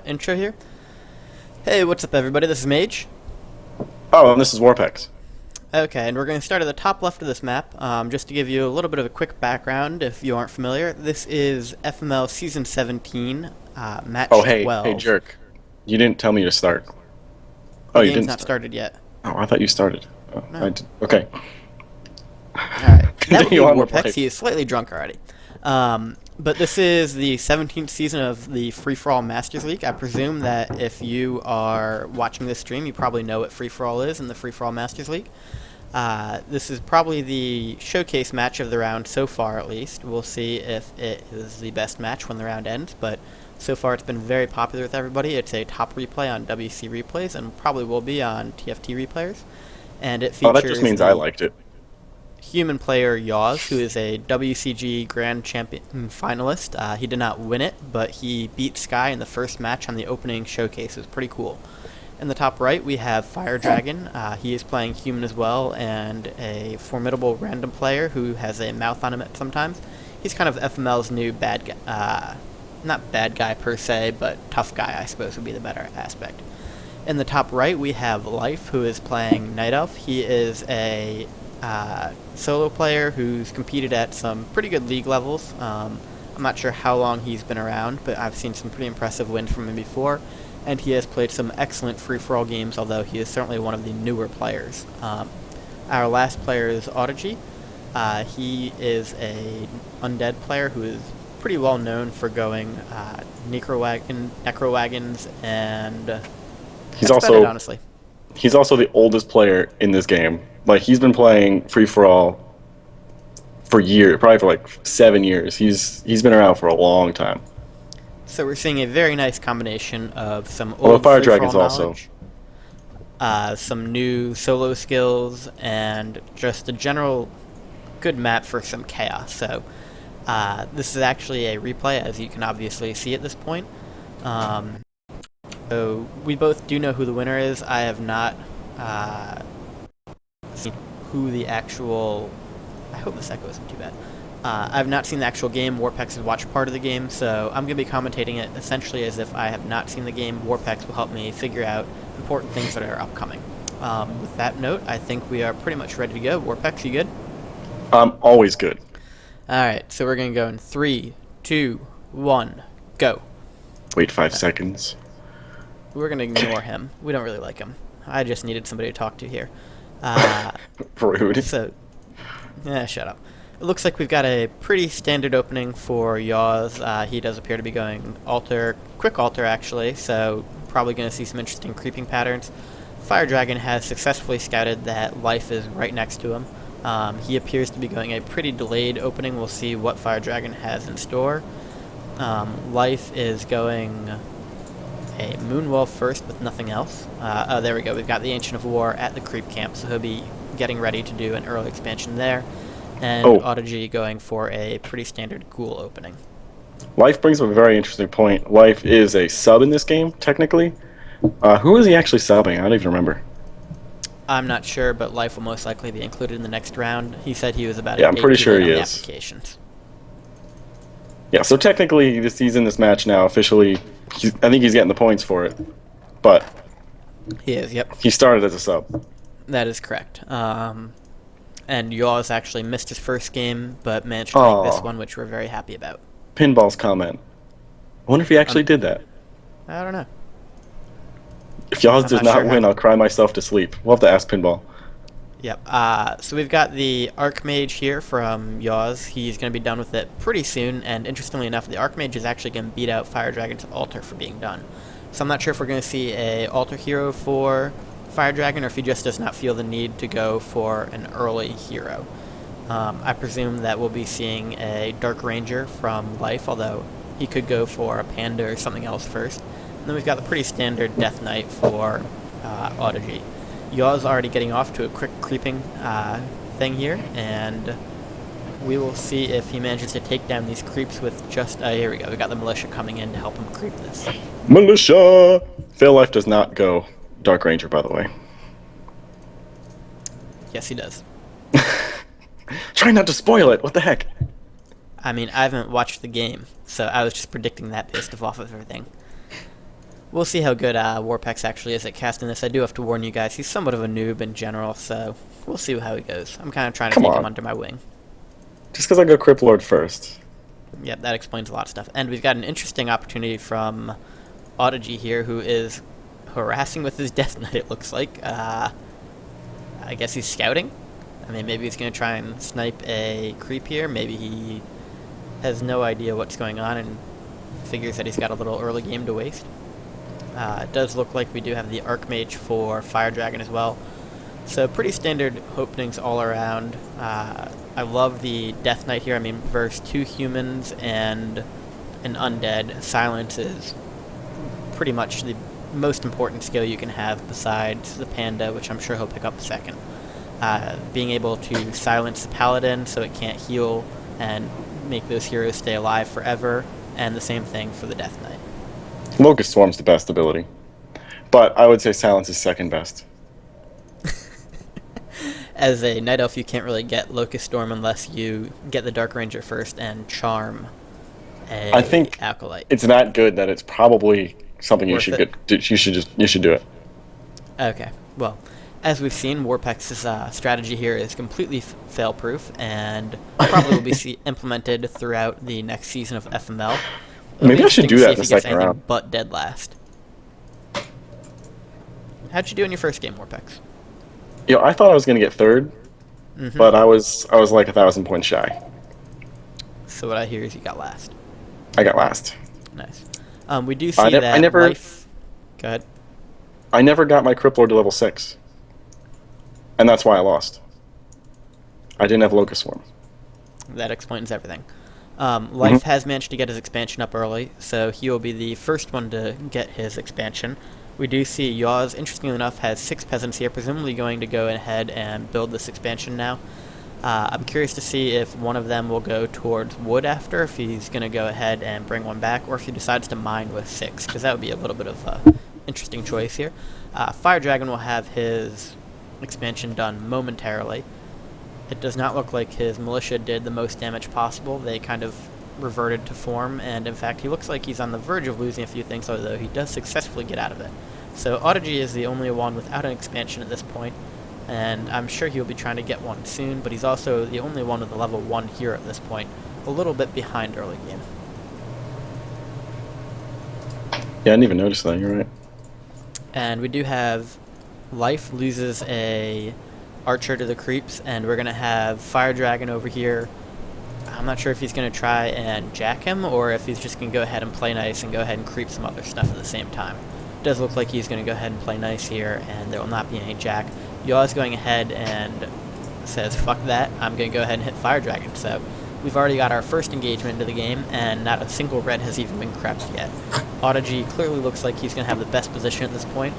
intro here. Hey, what's up, everybody? This is Mage. Oh, and this is Worpex. Okay, and we're going to start at the top left of this map. Just to give you a little bit of a quick background, if you aren't familiar, this is FML Season 17, Match Oh, hey, 12. jerk. You didn't tell me to start. The Oh, you game's didn't not start. started yet. Oh, I thought you started. Oh, No. Okay. Alright, that would be Continue on with Worpex. life. He is slightly drunk already. But this is the 17th season of the Free-For-All Masters League. I presume that if you are watching this stream, you probably know what Free-For-All is in the Free-For-All Masters League. This is probably the showcase match of the round so far, at least. We'll see if it is the best match when the round ends, but so far it's been very popular with everybody. It's a top replay on WC Replays and probably will be on TFT Replayers. And it Oh, features that just means I liked it. human player Yaws, who is a WCG Grand Champion finalist. He did not win it, but he beat Sky in the first match on the opening showcase. It was pretty cool. In the top right, we have Firedragon. He is playing human as well, and a formidable random player who has a mouth on him sometimes. He's kind of FML's new bad guy. Not bad guy per se, but tough guy, I suppose, would be the better aspect. In the top right, we have Life, who is playing Night Elf. He is a solo player who's competed at some pretty good league levels. I'm not sure how long he's been around, but I've seen some pretty impressive wins from him before, and he has played some excellent free-for-all games, although he is certainly one of the newer players. Our last player is Audigy. He is a undead player who is pretty well known for going necrowagons, and He's that's about also it, honestly. he's also the oldest player in this game. Like, he's been playing free for all for years, probably for like 7 years. He's been around for a long time. So we're seeing a very nice combination of some Well, old Firedragon's free-for-all also. knowledge, some new solo skills, and just a general good map for some chaos. So this is actually a replay, as you can obviously see at this point. So we both do know who the winner is. I have not seen who the actual... I hope this echo isn't too bad. I've not seen the actual game. Worpex has watched part of the game, so I'm going to be commentating it essentially as if I have not seen the game. Worpex will help me figure out important things that are upcoming. With that note, I think we are pretty much ready to go. Worpex, you good? Always good. Alright, so we're going to go in 3, 2, 1, go. Wait 5 seconds. We're going to ignore him. We don't really like him. I just needed somebody to talk to here. Rude. So, shut up. It looks like we've got a pretty standard opening for Yaws. He does appear to be going quick altar actually, so probably going to see some interesting creeping patterns. Firedragon has successfully scouted that Life is right next to him. He appears to be going a pretty delayed opening. We'll see what Firedragon has in store. Life is going a Moonwolf first with nothing else. Oh, there we go. We've got the Ancient of War at the creep camp, so he'll be getting ready to do an early expansion there. And Audigy going for a pretty standard ghoul opening. Life brings up a very interesting point. Life is a sub in this game, technically. Who is he actually subbing? I don't even remember. I'm not sure, but Life will most likely be included in the next round. He said he was about Yeah, I'm pretty sure he on the is. applications. Yeah, so technically he's in this match now. Officially, I think he's getting the points for it. But He is, yep. he started as a sub. That is correct. And Yaws actually missed his first game, but managed to make this one, which we're very happy about. Pinball's comment. I wonder if he actually did that. I don't know. If Yaws I'm does not not sure win, how- I'll cry myself to sleep. We'll have to ask Pinball. Yep. So we've got the Archmage here from Yaws. He's going to be done with it pretty soon, and interestingly enough, the Archmage is actually going to beat out Firedragon's Altar for being done. So I'm not sure if we're going to see a Altar hero for Firedragon, or if he just does not feel the need to go for an early hero. I presume that we'll be seeing a Dark Ranger from Life, although he could go for a Panda or something else first. And then we've got the pretty standard Death Knight for Audigy. Yaws already getting off to a quick creeping thing here, and we will see if he manages to take down these creeps with just... here we go. We got the militia coming in to help him creep this. Militia! Fail Life does not go Dark Ranger, by the way. Yes, he does. Try not to spoil it. What the heck? I mean, I haven't watched the game, so I was just predicting that based off of everything. We'll see how good Worpex actually is at casting this. I do have to warn you guys, he's somewhat of a noob in general, so we'll see how he goes. I'm kind of trying to take him under my wing. Just because I go Crypt Lord first. Yep, that explains a lot of stuff. And we've got an interesting opportunity from Audigy here, who is harassing with his Death Knight, it looks like. I guess he's scouting? I mean, maybe he's going to try and snipe a creep here. Maybe he has no idea what's going on and figures that he's got a little early game to waste. It does look like we do have the Archmage for Firedragon as well. So pretty standard openings all around. I love the Death Knight here. I mean, versus 2 humans and an undead, silence is pretty much the most important skill you can have besides the Panda, which I'm sure he'll pick up second. Being able to silence the Paladin so it can't heal and make those heroes stay alive forever, and the same thing for the Death Knight. Locust Swarm's the best ability, but I would say Silence is second best. As a Night Elf, you can't really get Locust Storm unless you get the Dark Ranger first and charm a I think Acolyte. It's that good that it's probably something you should get. You should do it. Okay, well, as we've seen, Worpex's strategy here is completely fail-proof and probably will be implemented throughout the next season of FML. Maybe I should do that in the second round. But dead last. How'd you do in your first game, Worpex? I thought I was going to get third, but I was like 1,000 points shy. So what I hear is you got last. I got last. Nice. We do see that life... Go ahead. I never got my Crypt Lord to level 6. And that's why I lost. I didn't have Locust Swarm. That explains everything. Life has managed to get his expansion up early, so he will be the first one to get his expansion. We do see Yaws, interestingly enough, has 6 peasants here, presumably going to go ahead and build this expansion now. I'm curious to see if one of them will go towards wood after, if he's going to go ahead and bring one back, or if he decides to mine with 6, because that would be a little bit of an interesting choice here. Firedragon will have his expansion done momentarily. It does not look like his militia did the most damage possible. They kind of reverted to form, and in fact he looks like he's on the verge of losing a few things, although he does successfully get out of it. So Audigy is the only one without an expansion at this point, and I'm sure he'll be trying to get one soon, but he's also the only one with a level 1 hero at this point, a little bit behind early game. Yeah, I didn't even notice that, you're right. And we do have Life loses a archer to the creeps, and we're going to have Firedragon over here. I'm not sure if he's going to try and jack him, or if he's just going to go ahead and play nice and go ahead and creep some other stuff at the same time. It does look like he's going to go ahead and play nice here, and there will not be any jack. Yaws going ahead and says, fuck that, I'm going to go ahead and hit Firedragon. So we've already got our first engagement into the game, and not a single red has even been crept yet. Audigy clearly looks like he's going to have the best position at this point.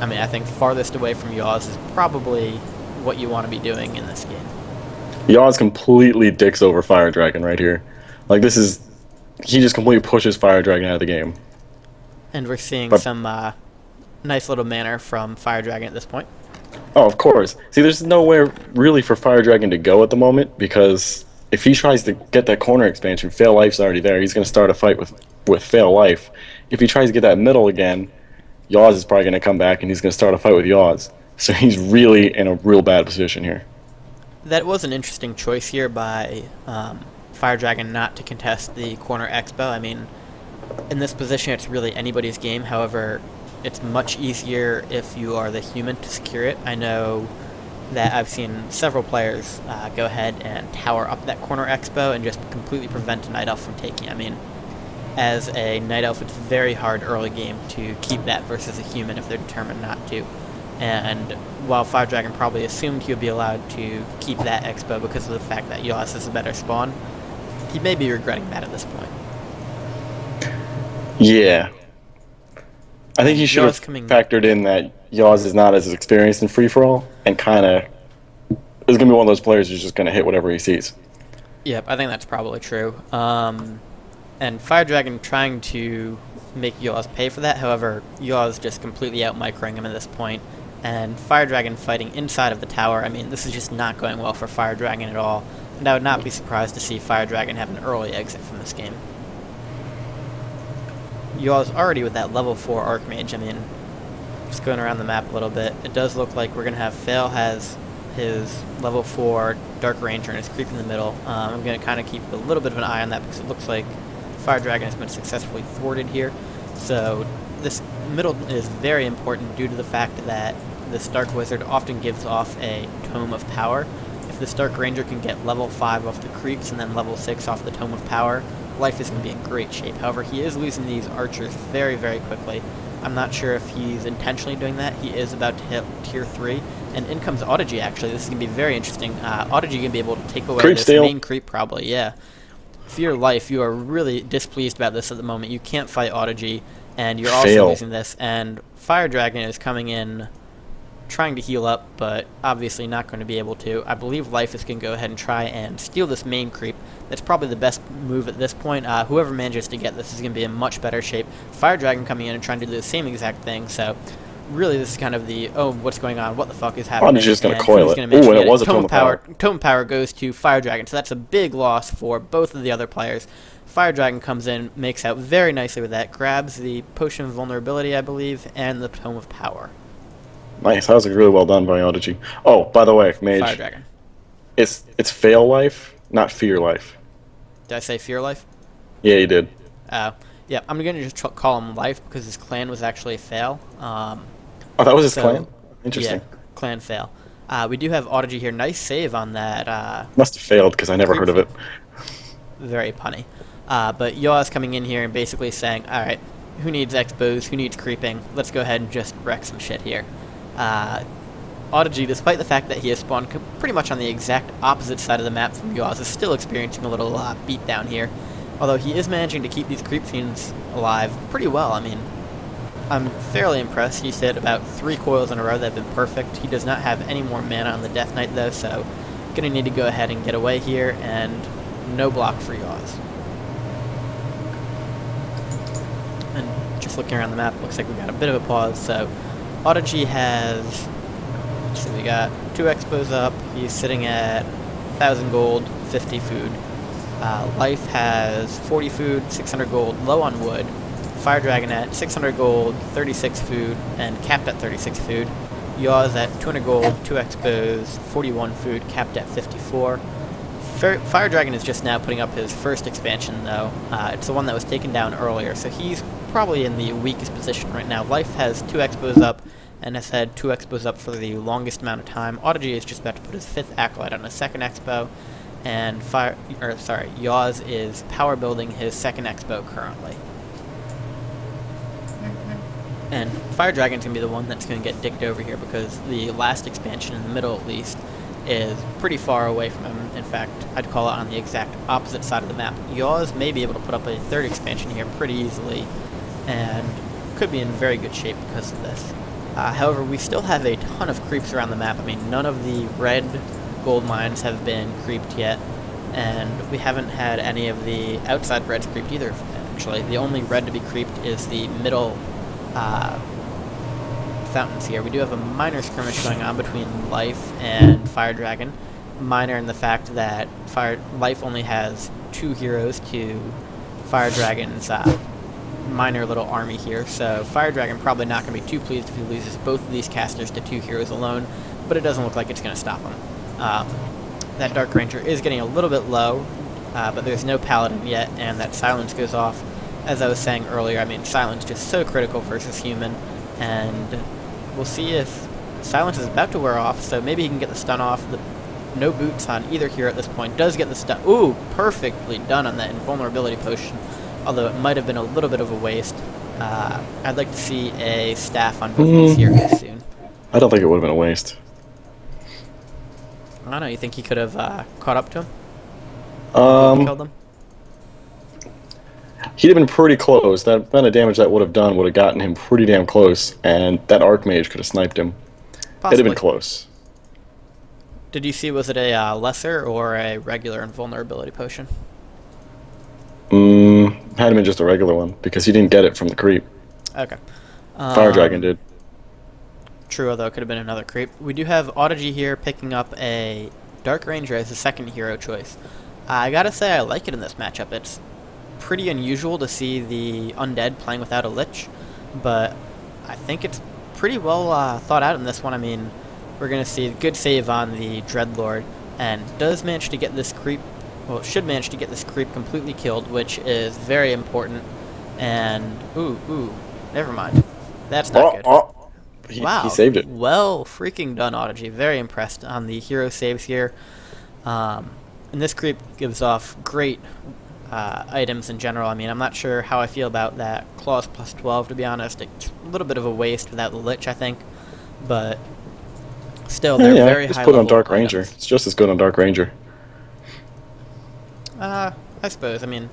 I mean, I think farthest away from Yaws is probably what you want to be doing in this game. Yaws completely dicks over Firedragon right here. Like, this is... He just completely pushes Firedragon out of the game. And we're seeing some nice little manner from Firedragon at this point. Oh, of course. See, there's nowhere really for Firedragon to go at the moment, because if he tries to get that corner expansion, Fail Life's already there. He's going to start a fight with Fail Life. If he tries to get that middle again, Yaws is probably going to come back, and he's going to start a fight with Yaws. So he's really in a real bad position here. That was an interesting choice here by Firedragon not to contest the corner expo. I mean, in this position, it's really anybody's game. However, it's much easier if you are the human to secure it. I know that I've seen several players go ahead and tower up that corner expo and just completely prevent a Night Elf from taking it. I mean, as a Night Elf, it's very hard early game to keep that versus a human if they're determined not to. And while Firedragon probably assumed he would be allowed to keep that expo because of the fact that Yaws is a better spawn, he may be regretting that at this point. Yeah. I think he should have factored in that Yaws is not as experienced in free-for-all, and kind of is going to be one of those players who's just going to hit whatever he sees. Yep, I think that's probably true. And Firedragon trying to make Yaws pay for that, however, Yaws just completely out-microing him at this point. And Firedragon fighting inside of the tower, I mean, this is just not going well for Firedragon at all, and I would not be surprised to see Firedragon have an early exit from this game. Yaws already with that level 4 Archmage. I mean, just going around the map a little bit, it does look like we're going to have Fail has his level 4 Dark Ranger and his creep in the middle. I'm going to kind of keep a little bit of an eye on that because it looks like Firedragon has been successfully thwarted here. So this middle is very important due to the fact that this Dark Wizard often gives off a Tome of Power. If this Dark Ranger can get level 5 off the creeps and then level 6 off the Tome of Power, life is going to be in great shape. However, he is losing these archers very, very quickly. I'm not sure if he's intentionally doing that. He is about to hit tier 3. And in comes Audigy, actually. This is going to be very interesting. Audigy going to be able to take away this main creep, probably, yeah. For your life, you are really displeased about this at the moment. You can't fight Audigy, and you're also losing this. And Firedragon is coming in trying to heal up, but obviously not going to be able to. I believe Life is going to go ahead and try and steal this main creep. That's probably the best move at this point. Whoever manages to get this is going to be in much better shape. Firedragon coming in and trying to do the same exact thing, so really this is kind of the, oh, what's going on, what the fuck is happening? I'm just going to coil it. Ooh, and it was a Tome of Power. Tome of Power goes to Firedragon, so that's a big loss for both of the other players. Firedragon comes in, makes out very nicely with that, grabs the Potion of Vulnerability, I believe, and the Tome of Power. Nice, that was really well done by Audigy. Oh, by the way, Mage. Firedragon. It's Fail Life, not Fear Life. Did I say Fear Life? Yeah, you did. Yeah, I'm going to just call him Life because his clan was actually a Fail. Oh, that was his clan? Interesting. Yeah, clan Fail. We do have Audigy here. Nice save on that. Must have failed because I never heard of it. Very punny. But Yaws coming in here and basically saying, alright, who needs expos, who needs creeping? Let's go ahead and just wreck some shit here. Audigy, despite the fact that he has spawned pretty much on the exact opposite side of the map from Yaws, is still experiencing a little beatdown here. Although he is managing to keep these creep fiends alive pretty well. I mean, I'm fairly impressed. He's hit about 3 coils in a row that have been perfect. He does not have any more mana on the Death Knight though, so gonna need to go ahead and get away here, and no block for Yaws. And just looking around the map, looks like we got a bit of a pause, so Audigy has, let's see, we got 2 expos up, he's sitting at 1,000 gold, 50 food. Life has 40 food, 600 gold, low on wood. Firedragon at 600 gold, 36 food, and capped at 36 food. Yaws at 200 gold, 2 expos, 41 food, capped at 54. Firedragon is just now putting up his first expansion, though. It's the one that was taken down earlier, so he's probably in the weakest position right now. Life has 2 expos up, and has had 2 expos up for the longest amount of time. Audigy is just about to put his 5th Acolyte on his 2nd expo, and Yaws is power building his 2nd expo currently. And Firedragon's going to be the one that's going to get dicked over here because the last expansion in the middle, at least, is pretty far away from him. In fact, I'd call it on the exact opposite side of the map. Yaws may be able to put up a 3rd expansion here pretty easily, and could be in very good shape because of this. However, we still have a ton of creeps around the map. I mean, none of the red gold mines have been creeped yet, and we haven't had any of the outside reds creeped either, actually. The only red to be creeped is the middle fountains here. We do have a minor skirmish going on between Life and Firedragon. Minor in the fact that Life only has 2 heroes to Firedragon's minor little army here, so Firedragon probably not going to be too pleased if he loses both of these casters to 2 heroes alone, but it doesn't look like it's going to stop him. That Dark Ranger is getting a little bit low, but there's no Paladin yet, and that Silence goes off. As I was saying earlier, I mean, Silence is just so critical versus human, and we'll see if Silence is about to wear off, so maybe he can get the stun off. No boots on either hero at this point. Does get the stun. Ooh, perfectly done on that invulnerability potion, although it might have been a little bit of a waste. I'd like to see a staff on both these heroes soon. I don't think it would have been a waste. I don't know, you think he could have caught up to him? Killed him? He'd have been pretty close. That amount of damage that would have done would have gotten him pretty damn close, and that Archmage could have sniped him. Possibly. It'd have been close. Did you see, was it a lesser or a regular invulnerability potion? Had been just a regular one, because he didn't get it from the creep. Okay. Firedragon did. True, although it could have been another creep. We do have Audigy here picking up a Dark Ranger as his 2nd hero choice. I gotta say, I like it in this matchup. It's pretty unusual to see the undead playing without a lich, but I think it's pretty well thought out in this one. I mean, we're going to see a good save on the Dreadlord, and does manage to get this creep, well, should manage to get this creep completely killed, which is very important. And, ooh, never mind. That's not good. Wow, he saved it. Well freaking done, Audigy. Very impressed on the hero saves here. And this creep gives off great items in general. I mean, I'm not sure how I feel about that Claws plus 12, to be honest. It's a little bit of a waste without the Lich, I think. But still, they're very high just put level on Dark Ranger. items. It's just as good on Dark Ranger. I suppose. I mean,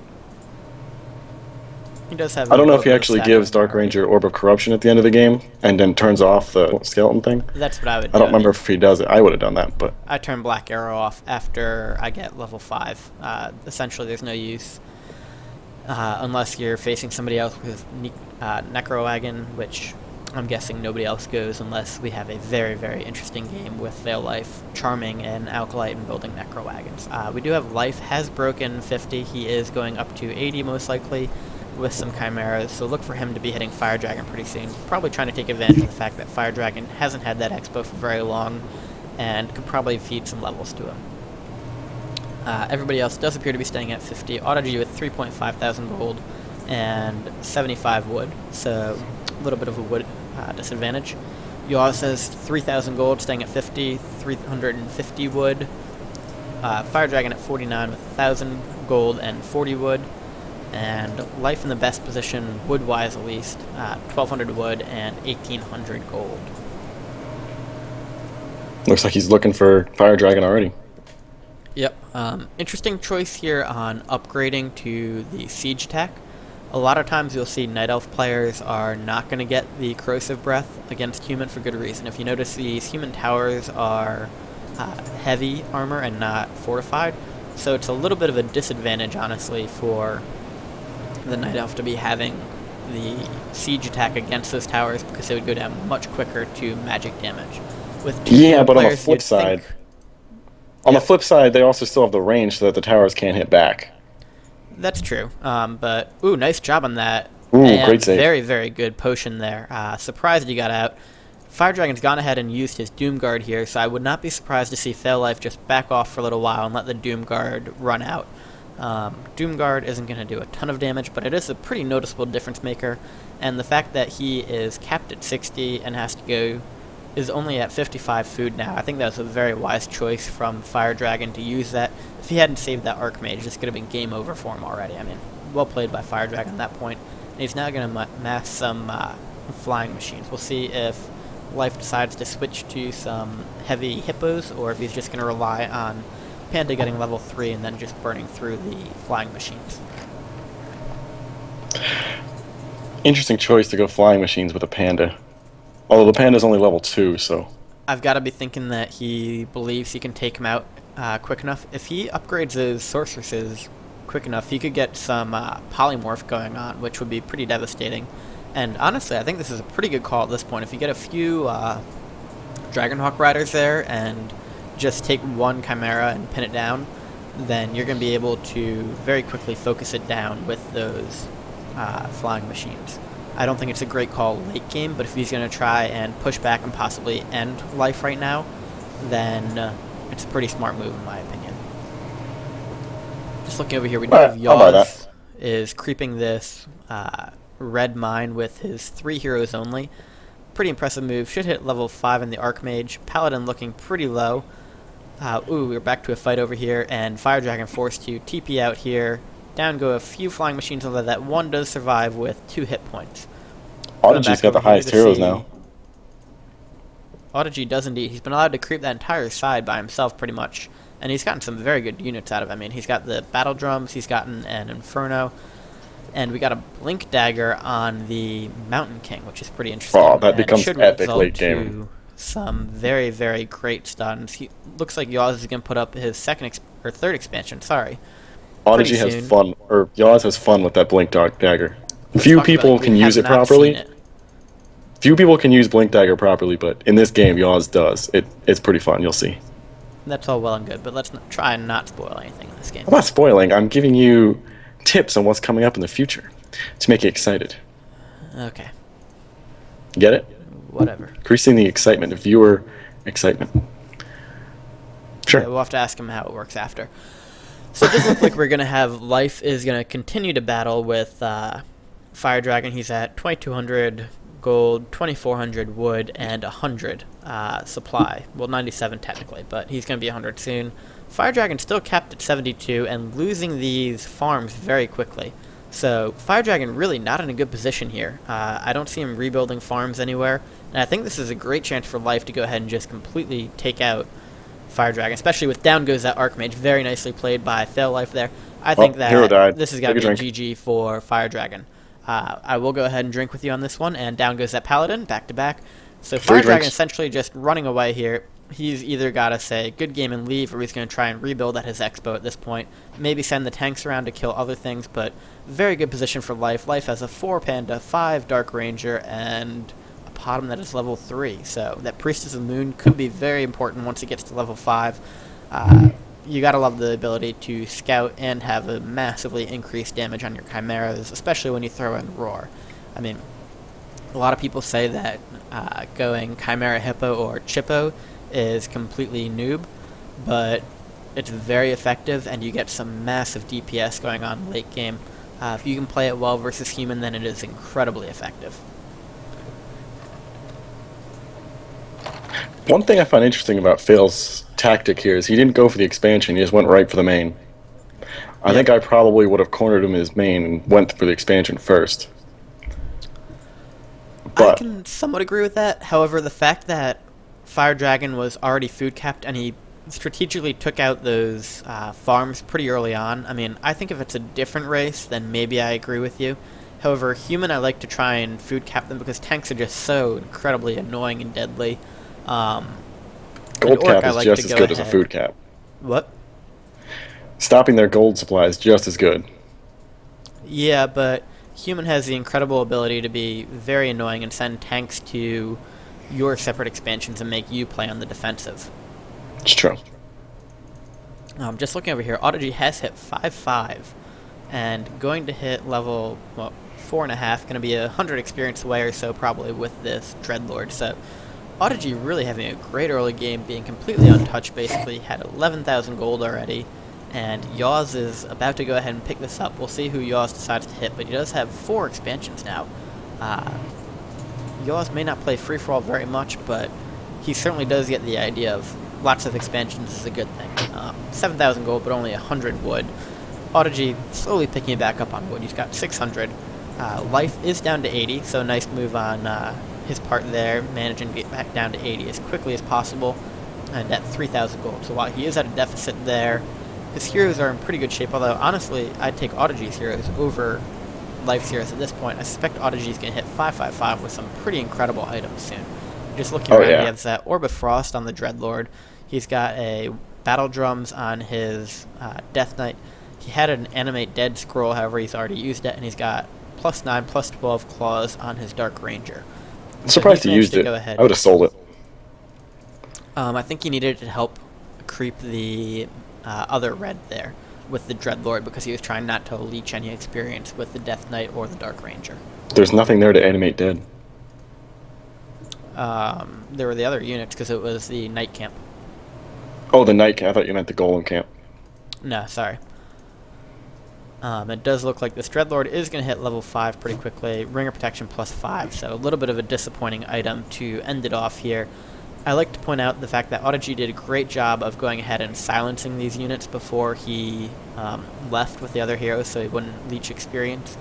he does have... I don't know if he actually gives Dark Ranger Orb of Corruption at the end of the game, and then turns off the skeleton thing. That's what I would do. I don't remember if he does it. I would have done that, but... I turn Black Arrow off after I get level 5. Essentially, there's no use unless you're facing somebody else with Necrowagon, which I'm guessing nobody else goes unless we have a very, very interesting game with Veil Life, Charming, and Alkalite, and building Necrowagons. We do have Life has broken 50. He is going up to 80 most likely with some Chimeras, so look for him to be hitting Firedragon pretty soon. Probably trying to take advantage of the fact that Firedragon hasn't had that expo for very long and could probably feed some levels to him. Everybody else does appear to be staying at 50. Audigy with 3.5 thousand gold and 75 wood, so a little bit of a wood disadvantage. Yaws has 3,000 gold, staying at 50, 350 wood. Firedragon at 49 with 1,000 gold and 40 wood. And Life in the best position, wood-wise at least, 1,200 wood and 1,800 gold. Looks like he's looking for Firedragon already. Yep. Interesting choice here on upgrading to the Siege attack. A lot of times you'll see Night Elf players are not going to get the Corrosive Breath against human for good reason. If you notice, these human towers are heavy armor and not fortified, so it's a little bit of a disadvantage, honestly, for the Night Elf to be having the Siege attack against those towers, because they would go down much quicker to magic damage. With but on the flip side... On the flip side, they also still have the range so that the towers can't hit back. That's true. But, ooh, nice job on that. Ooh, great save. Very, very good potion there. Surprised he got out. Firedragon's gone ahead and used his Doomguard here, so I would not be surprised to see Fail Life just back off for a little while and let the Doomguard run out. Doomguard isn't going to do a ton of damage, but it is a pretty noticeable difference maker, and the fact that he is capped at 60 and has to go... is only at 55 food now. I think that was a very wise choice from Firedragon to use that. If he hadn't saved that Archmage, this could have been game over for him already. I mean, well played by Firedragon at that point. And he's now going to mass some flying machines. We'll see if Life decides to switch to some heavy hippos, or if he's just going to rely on Panda getting level 3 and then just burning through the flying machines. Interesting choice to go flying machines with a Panda. Although the Panda's only level 2, so... I've got to be thinking that he believes he can take him out quick enough. If he upgrades those sorceresses quick enough, he could get some polymorph going on, which would be pretty devastating. And honestly, I think this is a pretty good call at this point. If you get a few Dragonhawk Riders there and just take one Chimera and pin it down, then you're going to be able to very quickly focus it down with those flying machines. I don't think it's a great call late game, but if he's going to try and push back and possibly end Life right now, then it's a pretty smart move in my opinion. Just looking over here, we do have Yaws is creeping this red mine with his 3 heroes only. Pretty impressive move. Should hit level 5 in the Archmage. Paladin looking pretty low. We're back to a fight over here, and Firedragon forced to TP out here. Down go a few flying machines, although that one does survive with 2 hit points. Audigy's got the highest heroes now. Audigy does indeed. He's been allowed to creep that entire side by himself pretty much, and he's gotten some very good units out of it. I mean, he's got the battle drums, he's gotten an Inferno, and we got a Blink Dagger on the Mountain King, which is pretty interesting. Oh, that becomes epic late game. Some very, very great stuns. He looks like Yaws is going to put up his third expansion, sorry. Audigy has fun, or Yaws has fun with that Blink Dagger. Few people can use it properly. Few people can use Blink Dagger properly, but in this game, Yaws does. It's pretty fun, you'll see. That's all well and good, but let's try and not spoil anything in this game. I'm not spoiling, I'm giving you tips on what's coming up in the future to make you excited. Okay. Get it? Whatever. Increasing the excitement, the viewer excitement. Sure. Yeah, we'll have to ask him how it works after. So it does look like we're going to have Life is going to continue to battle with Firedragon. He's at 2,200 gold, 2,400 wood, and 100 supply. Well, 97 technically, but he's going to be 100 soon. Firedragon's still capped at 72 and losing these farms very quickly. So Firedragon really not in a good position here. I don't see him rebuilding farms anywhere, and I think this is a great chance for Life to go ahead and just completely take out Firedragon, especially with down goes that Archmage. Very nicely played by Fail Life there. I think that this has got to be a GG for Firedragon. I will go ahead and drink with you on this one, and down goes that Paladin, back to back. So Firedragon essentially just running away here. He's either got to say good game and leave, or he's going to try and rebuild at his expo at this point. Maybe send the tanks around to kill other things, but very good position for Life. Life has a 4 Panda, 5 Dark Ranger, and a Potom that is level 3. So that Priestess of the Moon could be very important once it gets to level 5. You got to love the ability to scout and have a massively increased damage on your Chimeras, especially when you throw in Roar. I mean, a lot of people say that going Chimera Hippo or Chippo is completely noob, but it's very effective, and you get some massive DPS going on late game. If you can play it well versus human, then it is incredibly effective. One thing I find interesting about Phil's tactic here is he didn't go for the expansion, he just went right for the main. I think I probably would have cornered him in his main and went for the expansion first. But I can somewhat agree with that. However, the fact that Firedragon was already food capped and he strategically took out those farms pretty early on. I mean, I think if it's a different race, then maybe I agree with you. However, human, I like to try and food cap them because tanks are just so incredibly annoying and deadly. Gold cap is just as good as a food cap. What? Stopping their gold supply is just as good. Yeah, but human has the incredible ability to be very annoying and send tanks to your separate expansions and make you play on the defensive. It's true. Just looking over here, Audigy has hit 5.5 and going to hit level 4.5, going to be 100 experience away or so probably with this Dreadlord. So Audigy really having a great early game, being completely untouched basically, had 11,000 gold already, and Yaws is about to go ahead and pick this up. We'll see who Yaws decides to hit, but he does have 4 expansions now. Yaws may not play free-for-all very much, but he certainly does get the idea of lots of expansions is a good thing. 7,000 gold, but only 100 wood. Audigy slowly picking it back up on wood. He's got 600. Life is down to 80, so nice move on his part there, managing to get back down to 80 as quickly as possible, and at 3,000 gold. So while he is at a deficit there, his heroes are in pretty good shape, although honestly, I'd take Audigy's heroes over Life's heroes at this point. I suspect Audigy's going to hit 555 with some pretty incredible items soon. Just looking around, he has that Orb of Frost on the Dreadlord. He's got a Battle Drums on his Death Knight. He had an Animate Dead scroll, however he's already used it, and he's got +9, +12 claws on his Dark Ranger. I'm surprised he used it. I would have sold it. I think he needed to help creep the other red there with the Dreadlord because he was trying not to leech any experience with the Death Knight or the Dark Ranger. There's nothing there to animate dead. There were the other units because it was the Night Camp. Oh, the Night Camp. I thought you meant the Golem Camp. No, sorry. It does look like this Dreadlord is going to hit level 5 pretty quickly. Ringer Protection +5, so a little bit of a disappointing item to end it off here. I like to point out the fact that Audigy did a great job of going ahead and silencing these units before he left with the other heroes so he wouldn't leech experience.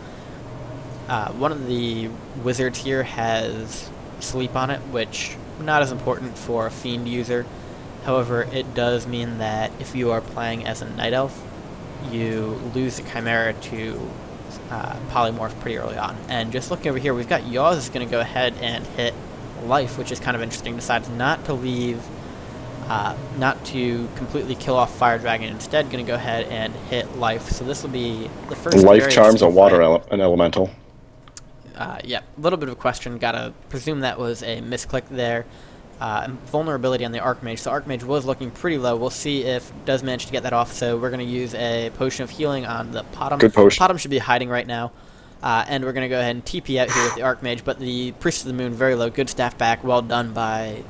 One of the wizards here has sleep on it, which not as important for a Fiend user. However, it does mean that if you are playing as a Night Elf, you lose the Chimera to Polymorph pretty early on. And just looking over here, we've got Yaws is going to go ahead and hit Life, which is kind of interesting. Decides not to leave, not to completely kill off Firedragon. Instead, going to go ahead and hit Life. So this will be the first. Life charms a water an elemental. Yeah, a little bit of a question. Gotta presume that was a misclick there. vulnerability on the Archmage. So Archmage was looking pretty low. We'll see if it does manage to get that off. So we're going to use a Potion of Healing on the Potom. Good potion. Potom should be hiding right now. And we're going to go ahead and TP out here with the Archmage. But the Priest of the Moon, very low. Good staff back. Well done by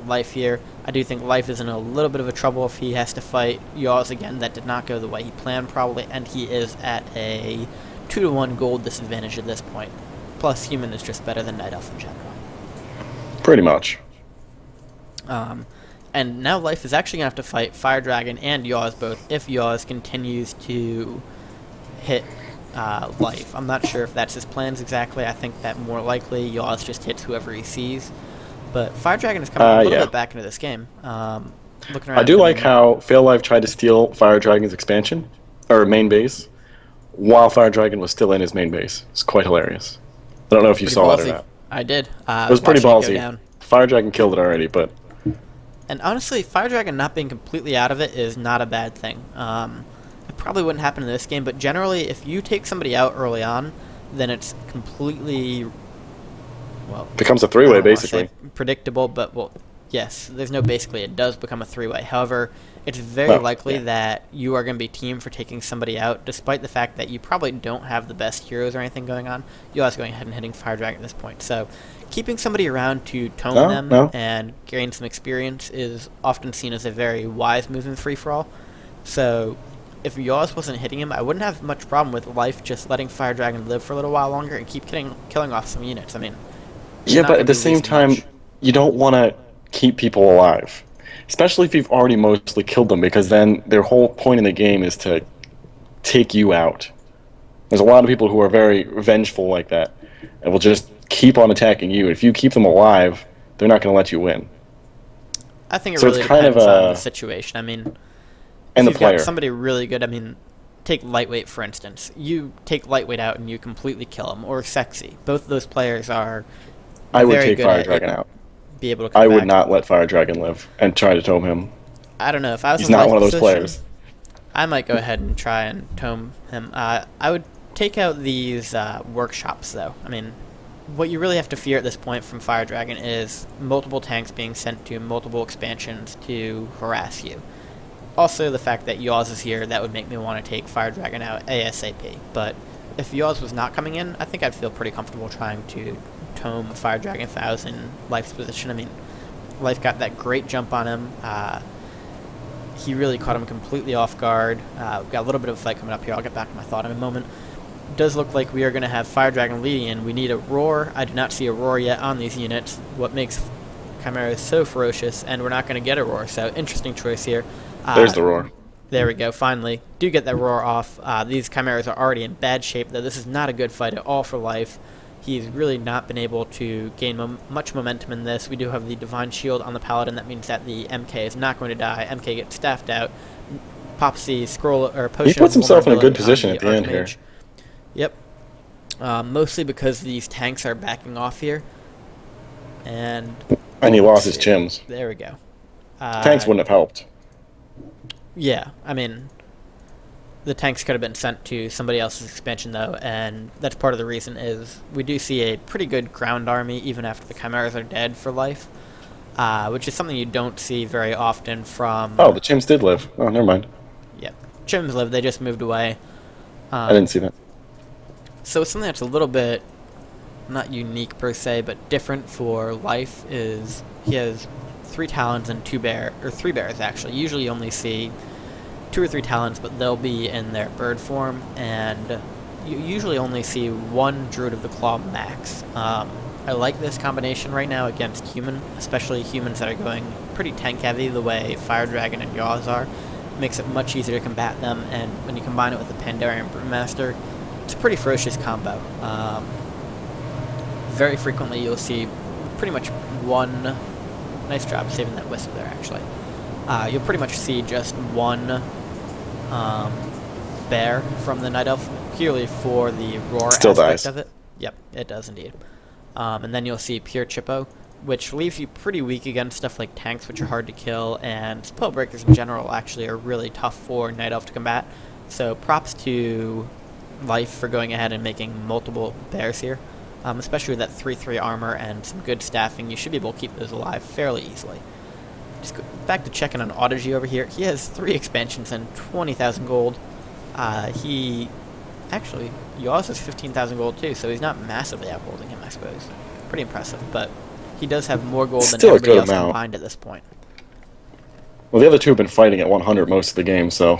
Life here. I do think Life is in a little bit of a trouble if he has to fight Yaws again. That did not go the way he planned probably. And he is at a 2-to-1 gold disadvantage at this point. Plus, Human is just better than Night Elf in general. Pretty much. And now Life is actually going to have to fight Firedragon and Yaws both if Yaws continues to hit Life. I'm not sure if that's his plans exactly. I think that more likely Yaws just hits whoever he sees. But Firedragon is coming a little bit back into this game. Looking around, I do like how Fail-Life tried to steal Firedragon's expansion, or main base, while Firedragon was still in his main base. It's quite hilarious. I don't know if you saw that or not. I did. It was pretty ballsy. Firedragon killed it already, but... And honestly, Firedragon not being completely out of it is not a bad thing. It probably wouldn't happen in this game, but generally, if you take somebody out early on, then it's completely... Well, becomes a three-way, basically. Predictable, but, well, yes, there's no basically. It does become a three-way. However, it's very likely that you are going to be teamed for taking somebody out, despite the fact that you probably don't have the best heroes or anything going on. You're also going ahead and hitting Firedragon at this point. So, keeping somebody around to tome them and gain some experience is often seen as a very wise move in free-for-all. So, if Yaws wasn't hitting him, I wouldn't have much problem with Life just letting Firedragon live for a little while longer and keep killing off some units. I mean... Yeah, but at the same time, you don't want to keep people alive. Especially if you've already mostly killed them, because then their whole point in the game is to take you out. There's a lot of people who are very vengeful like that, and will just keep on attacking you. If you keep them alive, they're not going to let you win. I think it really depends on the situation. I mean, and if the player. Got somebody really good, I mean, take Lightweight, for instance. You take Lightweight out and you completely kill him, or Sexy. Both of those players are... I would take Firedragon out. Be able to come I would back. not let Firedragon live and try to tome him. I don't know. If I was He's in not one of those position, players. I might go ahead and try and tome him. I would take out these workshops, though. I mean, what you really have to fear at this point from Firedragon is multiple tanks being sent to multiple expansions to harass you. Also, the fact that Yaws is here, that would make me want to take Firedragon out ASAP. But if Yaws was not coming in, I think I'd feel pretty comfortable trying to tome Firedragon if I was in Life's position. I mean, Life got that great jump on him. He really caught him completely off guard. We've got a little bit of a fight coming up here. I'll get back to my thought in a moment. It does look like we are going to have Firedragon leading in. We need a Roar. I do not see a Roar yet on these units. What makes Chimeras so ferocious, and we're not going to get a Roar. So, interesting choice here. There's the Roar. There we go, finally. Do get that Roar off. These Chimeras are already in bad shape, though. This is not a good fight at all for Life. He's really not been able to gain much momentum in this. We do have the Divine Shield on the Paladin. That means that the MK is not going to die. MK gets staffed out. Pops the scroll or potion. He puts himself in a good position at the end here. Yep. Mostly because these tanks are backing off here. And he lost his chims. There we go. Tanks wouldn't have helped. Yeah, I mean... The tanks could have been sent to somebody else's expansion, though, and that's part of the reason is we do see a pretty good ground army even after the Chimeras are dead for Life, which is something you don't see very often from... Oh, the Chims did live. Oh, never mind. Yeah, Chims live. They just moved away. I didn't see that. So something that's a little bit, not unique per se, but different for Life is he has 3 Talons and 3 bears, actually. Usually you only see 2 or 3 Talons, but they'll be in their bird form, and you usually only see 1 Druid of the Claw max. I like this combination right now against human, especially humans that are going pretty tank heavy the way Firedragon and Yaws are. It makes it much easier to combat them, and when you combine it with the Pandarian Brewmaster, it's a pretty ferocious combo. Very frequently you'll see pretty much 1... Nice job saving that Wisp there, actually. You'll pretty much see just 1 bear from the Night Elf, purely for the Roar aspect of it. Yep, it does indeed. And then you'll see pure Chippo, which leaves you pretty weak against stuff like tanks, which are hard to kill, and spell breakers in general actually are really tough for Night Elf to combat. So props to Life for going ahead and making multiple bears here. Especially with that 3/3 armor and some good staffing, you should be able to keep those alive fairly easily. Just go back to checking on Audigy over here. He has 3 expansions and 20,000 gold. Actually, Yaws has 15,000 gold too, so he's not massively outgolding him, I suppose. Pretty impressive, but he does have more gold than Still a everybody good else amount. combined at this point. Well, the other two have been fighting at 100 most of the game, so...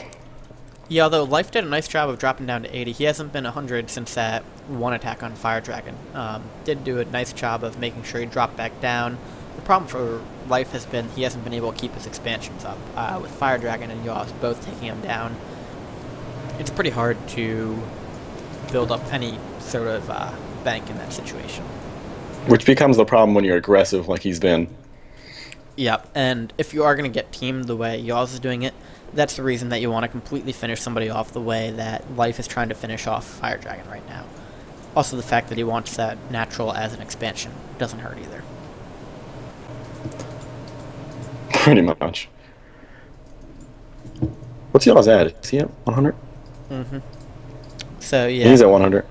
Yeah, although Life did a nice job of dropping down to 80. He hasn't been 100 since that one attack on Firedragon. Did do a nice job of making sure he dropped back down. The problem for Life has been he hasn't been able to keep his expansions up. With Firedragon and Yaws both taking him down, it's pretty hard to build up any sort of bank in that situation. Which becomes the problem when you're aggressive like he's been. Yep, and if you are going to get teamed the way Yaws is doing it, that's the reason that you want to completely finish somebody off the way that Life is trying to finish off Firedragon right now. Also, the fact that he wants that natural as an expansion doesn't hurt either. Pretty much. What's Yaws at? Is he at 100? Mm-hmm. So, yeah. He's at 100.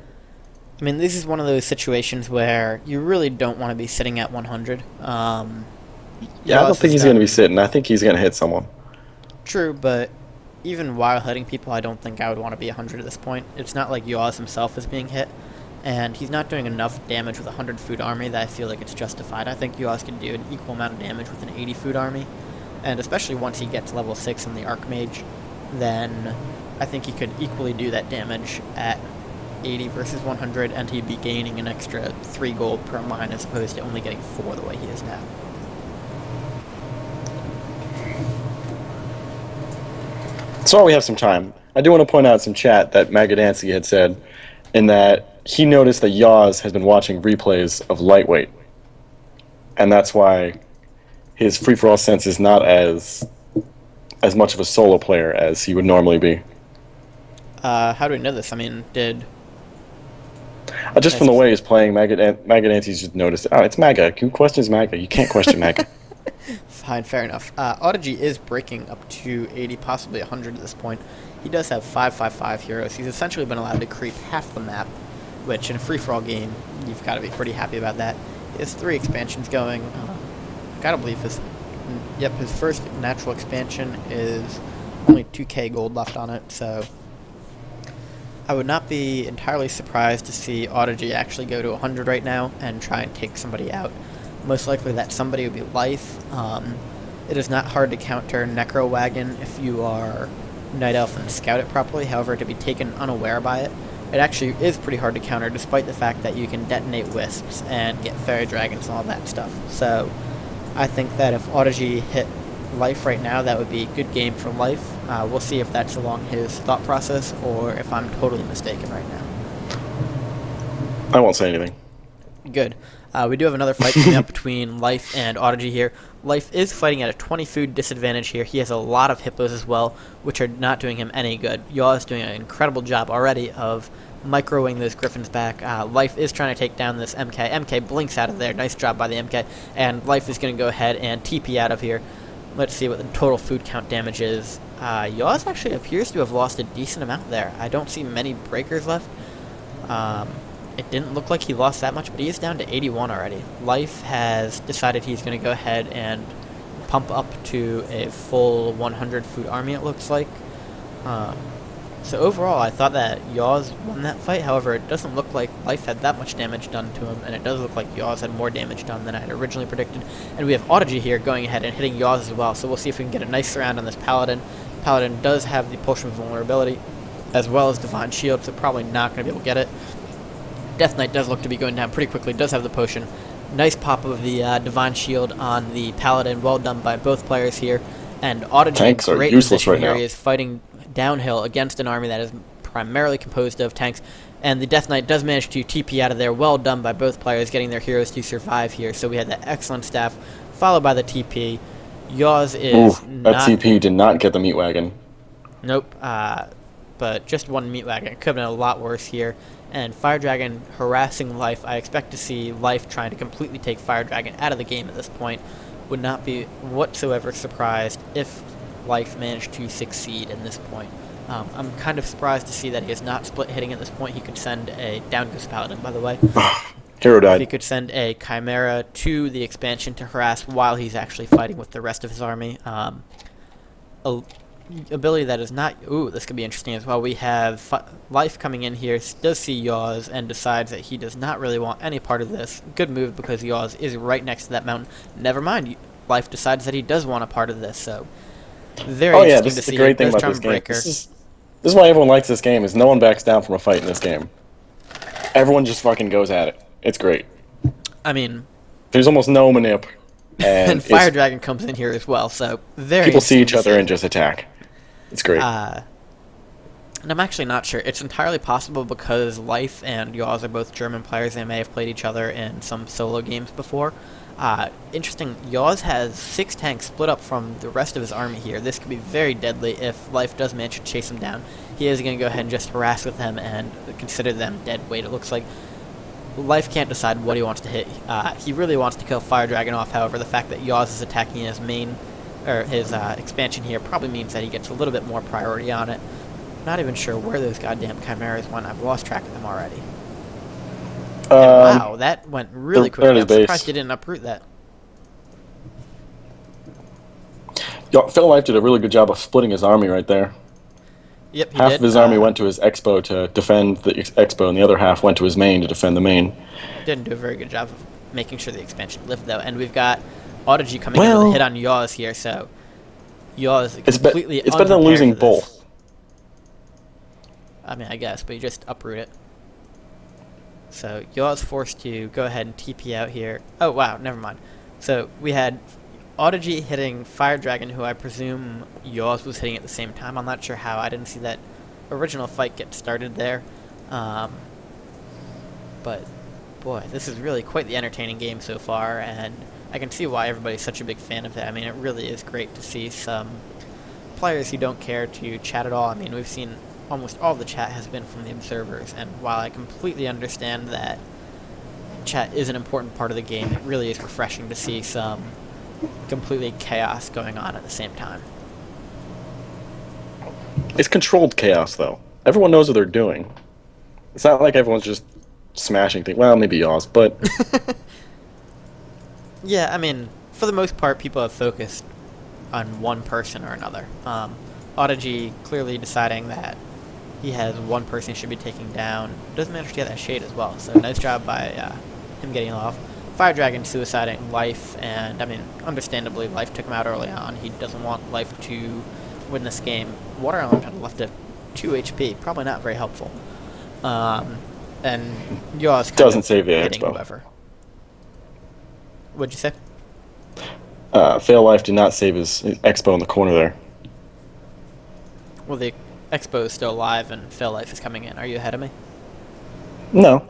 I mean, this is one of those situations where you really don't want to be sitting at 100. Yeah, I don't think he's going to be sitting. I think he's going to hit someone. True, but even while hitting people, I don't think I would want to be 100 at this point. It's not like Yaws himself is being hit, and he's not doing enough damage with a 100 food army that I feel like it's justified. I think Yaws can do an equal amount of damage with an 80 food army, and especially once he gets level 6 in the Archmage, then I think he could equally do that damage at 80 versus 100, and he'd be gaining an extra 3 gold per mine as opposed to only getting 4 the way he is now. So while we have some time, I do want to point out some chat that Magadancy had said, in that he noticed that Yaws has been watching replays of Lightweight, and that's why his free-for-all sense is not as much of a solo player as he would normally be. How do we know this? I mean, Just from the way he's playing, Magadancy's just noticed, oh, it's Maga. Who questions Maga? You can't question Maga. Fine, fair enough. Audigy is breaking up to 80, possibly 100 at this point. He does have 5/5/5 heroes. He's essentially been allowed to creep half the map, which in a free-for-all game, you've got to be pretty happy about that. He has 3 expansions going. I gotta believe his first natural expansion is only 2k gold left on it, so I would not be entirely surprised to see Audigy actually go to 100 right now and try and take somebody out. Most likely that somebody would be Life. It is not hard to counter Necro Wagon if you are Night Elf and scout it properly. However, to be taken unaware by it, it actually is pretty hard to counter, despite the fact that you can detonate Wisps and get Fairy Dragons and all that stuff. So I think that if Audigy hit Life right now, that would be a good game for Life. We'll see if that's along his thought process or if I'm totally mistaken right now. I won't say anything. Good. We do have another fight coming up between Life and Audigy here. Life is fighting at a 20 food disadvantage here. He has a lot of hippos as well, which are not doing him any good. Yaw is doing an incredible job already of microing those griffins back. Life is trying to take down this MK. MK blinks out of there. Nice job by the MK. And Life is going to go ahead and TP out of here. Let's see what the total food count damage is. Yaws actually appears to have lost a decent amount there. I don't see many breakers left. It didn't look like he lost that much, but he is down to 81 already. Life has decided he's going to go ahead and pump up to a full 100 food army, it looks like. So overall, I thought that Yaws won that fight. However, it doesn't look like Life had that much damage done to him, and it does look like Yaws had more damage done than I had originally predicted. And we have Audigy here going ahead and hitting Yaws as well, so we'll see if we can get a nice surround on this Paladin. Paladin does have the Potion of Vulnerability, as well as Divine Shield, so probably not going to be able to get it. Death Knight does look to be going down pretty quickly, does have the potion. Nice pop of the Divine Shield on the Paladin, well done by both players here. And Audigy, Tanks are great useless position right here. now. He is fighting downhill against an army that is primarily composed of tanks. And the Death Knight does manage to TP out of there, well done by both players, getting their heroes to survive here. So we had that excellent staff, followed by the TP. Yaws is that TP did not get the meat wagon. Nope, but just one meat wagon. It could have been a lot worse here. And Firedragon harassing Life. I expect to see Life trying to completely take Firedragon out of the game at this point. Would not be whatsoever surprised if Life managed to succeed in this point. I'm kind of surprised to see that he is not split hitting at this point. He could send a down Goose Paladin, by the way. Hero If he died. could send a Chimera to the expansion to harass while he's actually fighting with the rest of his army. A ability that is not... Ooh, this could be interesting as well. We have Life coming in here, does see Yaws, and decides that he does not really want any part of this. Good move, because Yaws is right next to that mountain. Never mind, Life decides that he does want a part of this, so... Very Oh yeah, interesting this to is the see. great thing There's about this game. Charmbreaker. This is why everyone likes this game, is no one backs down from a fight in this game. Everyone just fucking goes at it. It's great. I mean... There's almost no manip. And Firedragon comes in here as well, so very people see each interesting to other and just attack. It's great. And I'm actually not sure. It's entirely possible because Life and Yaws are both German players. They may have played each other in some solo games before. Interesting, Yaws has 6 tanks split up from the rest of his army here. This could be very deadly if Life does manage to chase him down. He is going to go ahead and just harass with them and consider them dead weight. It looks like Life can't decide what he wants to hit. He really wants to kill Firedragon off, however, the fact that Yaws is attacking his main, or his expansion here probably means that he gets a little bit more priority on it. Not even sure where those goddamn Chimeras went. I've lost track of them already. Wow, that went really quickly. I'm surprised he didn't uproot that. Phil Life did a really good job of splitting his army right there. Yep, he half did. of his army went to his expo to defend the expo, and the other half went to his main to defend the main. Didn't do a very good job of making sure the expansion lived, though. And we've got Audigy coming in with a hit on Yaws here, so Yaws completely it's better than losing both. I mean, I guess, but you just uproot it. So Yaws forced to go ahead and TP out here. Oh, wow, never mind. So we had Audigy hitting Firedragon, who I presume Yaws was hitting at the same time. I'm not sure how. I didn't see that original fight get started there. But, boy, this is really quite the entertaining game so far, and I can see why everybody's such a big fan of it. I mean, it really is great to see some players who don't care to chat at all. I mean, we've seen almost all of the chat has been from the observers, and while I completely understand that chat is an important part of the game, it really is refreshing to see some completely chaos going on at the same time. It's controlled chaos, though. Everyone knows what they're doing. It's not like everyone's just smashing things. Well, maybe Yaws, but... Yeah, I mean, for the most part, people have focused on one person or another. Audigy clearly deciding that he has one person he should be taking down. Doesn't manage to get that shade as well, so nice job by him getting off. Firedragon suiciding Life, and I mean, understandably, Life took him out early on. He doesn't want Life to win this game. Water Element had left at 2 HP, probably not very helpful. And Yaws doesn't save the expo. Whoever. What'd you say? Fail Life did not save his expo in the corner there. Well, the expo is still alive, and Fail Life is coming in. Are you ahead of me? No,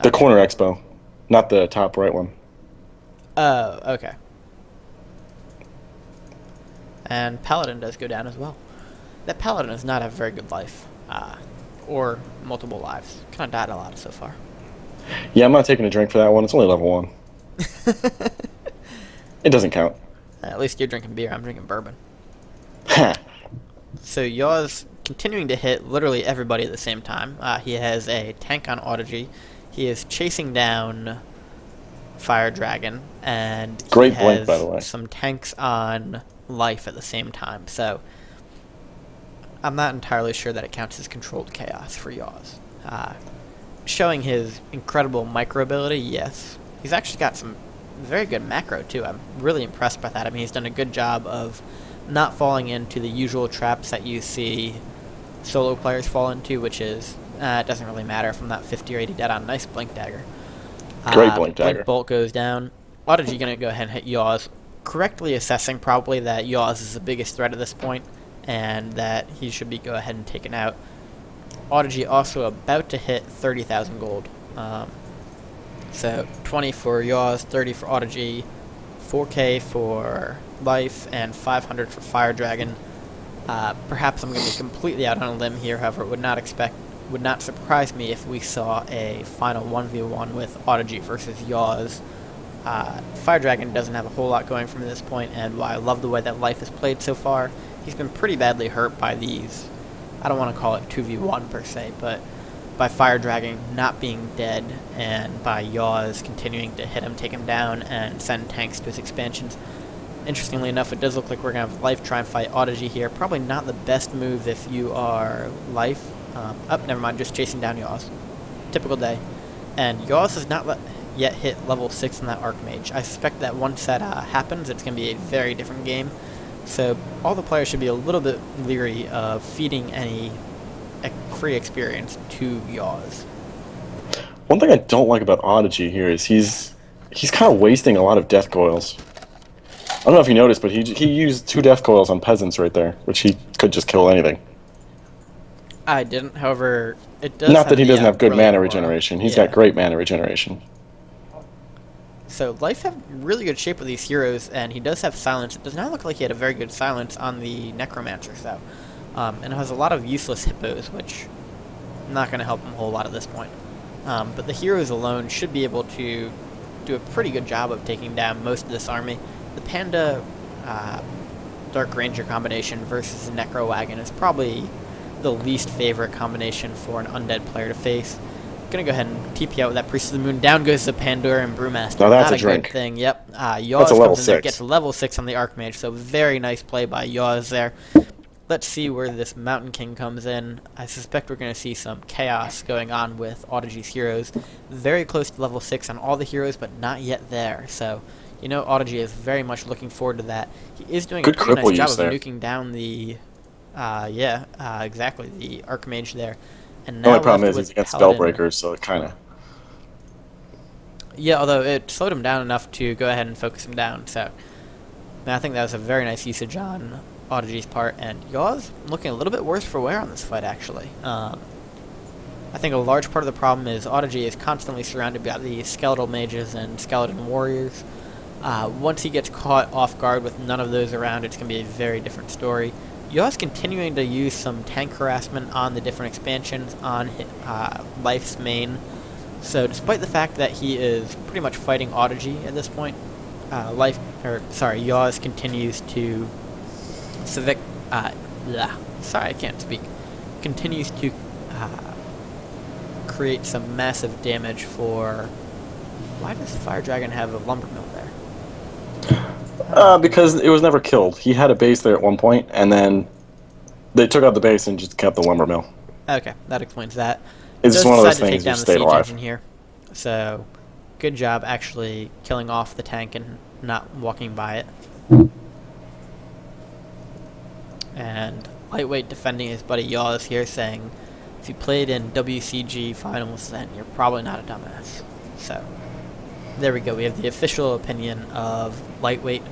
the corner expo. Not the top right one. Oh, okay. And Paladin does go down as well. That Paladin does not have a very good life. Or multiple lives. Kind of died a lot so far. Yeah, I'm not taking a drink for that one. It's only level 1. It doesn't count. At least you're drinking beer. I'm drinking bourbon. So Yaws continuing to hit literally everybody at the same time. He has a tank on Audigy. He is chasing down Firedragon, and great he blink, has by the way. some tanks on Life at the same time. So I'm not entirely sure that it counts as controlled chaos for Yaws. Showing his incredible micro ability, yes. He's actually got some very good macro too. I'm really impressed by that. I mean, he's done a good job of not falling into the usual traps that you see solo players fall into, which is it doesn't really matter if I'm not 50 or 80 dead on. Nice Blink Dagger. Great Blink Dagger. Blink Bolt goes down. Audigy going to go ahead and hit Yaws, correctly assessing probably that Yaws is the biggest threat at this point, and that he should be go ahead and taken out. Audigy also about to hit 30,000 gold. So 20 for Yaws, 30 for Audigy, 4K for Life, and 500 for Firedragon. Perhaps I'm going to be completely out on a limb here, however, would not surprise me if we saw a final 1v1 with Audigy versus Yaws. Firedragon doesn't have a whole lot going from this point, and while I love the way that Life has played so far, he's been pretty badly hurt by these. I don't want to call it 2v1 per se, but by Firedragon not being dead and by Yaws continuing to hit him, take him down, and send tanks to his expansions. Interestingly enough, it does look like we're going to have Life try and fight Audigy here. Probably not the best move if you are Life. Never mind, just chasing down Yaws. Typical day. And Yaws has not yet hit level 6 in that Archmage. I suspect that once that happens, it's going to be a very different game. So all the players should be a little bit leery of feeding any free experience to Yaws. One thing I don't like about Audigy here is he's kind of wasting a lot of death coils. I don't know if you noticed, but he used 2 death coils on peasants right there, which he could just kill anything. I didn't, however, it does. Not that he doesn't have good mana regeneration. He's got great mana regeneration. So Life have really good shape with these heroes, and he does have silence. It does not look like he had a very good silence on the Necromancers, though. And has a lot of useless hippos, which not going to help him a whole lot at this point. But the heroes alone should be able to do a pretty good job of taking down most of this army. The Panda Dark Ranger combination versus the Necro Wagon is probably the least favorite combination for an undead player to face. Gonna go ahead and TP out with that Priest of the Moon. Down goes the Pandora and Brewmaster. Now that's not a drink. good thing. Yep. Yaws comes in there, gets level 6 on the Archmage, so very nice play by Yaws there. Let's see where this Mountain King comes in. I suspect we're going to see some chaos going on with Audigy's heroes. Very close to level 6 on all the heroes, but not yet there. So, Audigy is very much looking forward to that. He is doing a pretty nice job of nuking down the, exactly, the Archmage there. And now the only problem is he's against Spellbreakers, so it kind of... Yeah, although it slowed him down enough to go ahead and focus him down. So, I think that was a very nice usage on Audigy's part, and Yaws looking a little bit worse for wear on this fight, actually. I think a large part of the problem is Audigy is constantly surrounded by the skeletal mages and skeleton warriors. Once he gets caught off guard with none of those around, it's going to be a very different story. Yaws continuing to use some tank harassment on the different expansions on Life's main. So despite the fact that he is pretty much fighting Audigy at this point, Yaws continues to continues to create some massive damage for... Why does Firedragon have a lumber mill there? Because it was never killed. He had a base there at one point, and then they took out the base and just kept the lumber mill. Okay, that explains that. It's just one of those things you stayed alive. Here. So, good job actually killing off the tank and not walking by it. And Lightweight defending his buddy Yaws here, saying, if you played in WCG finals, then you're probably not a dumbass. So, there we go. We have the official opinion of Lightweight,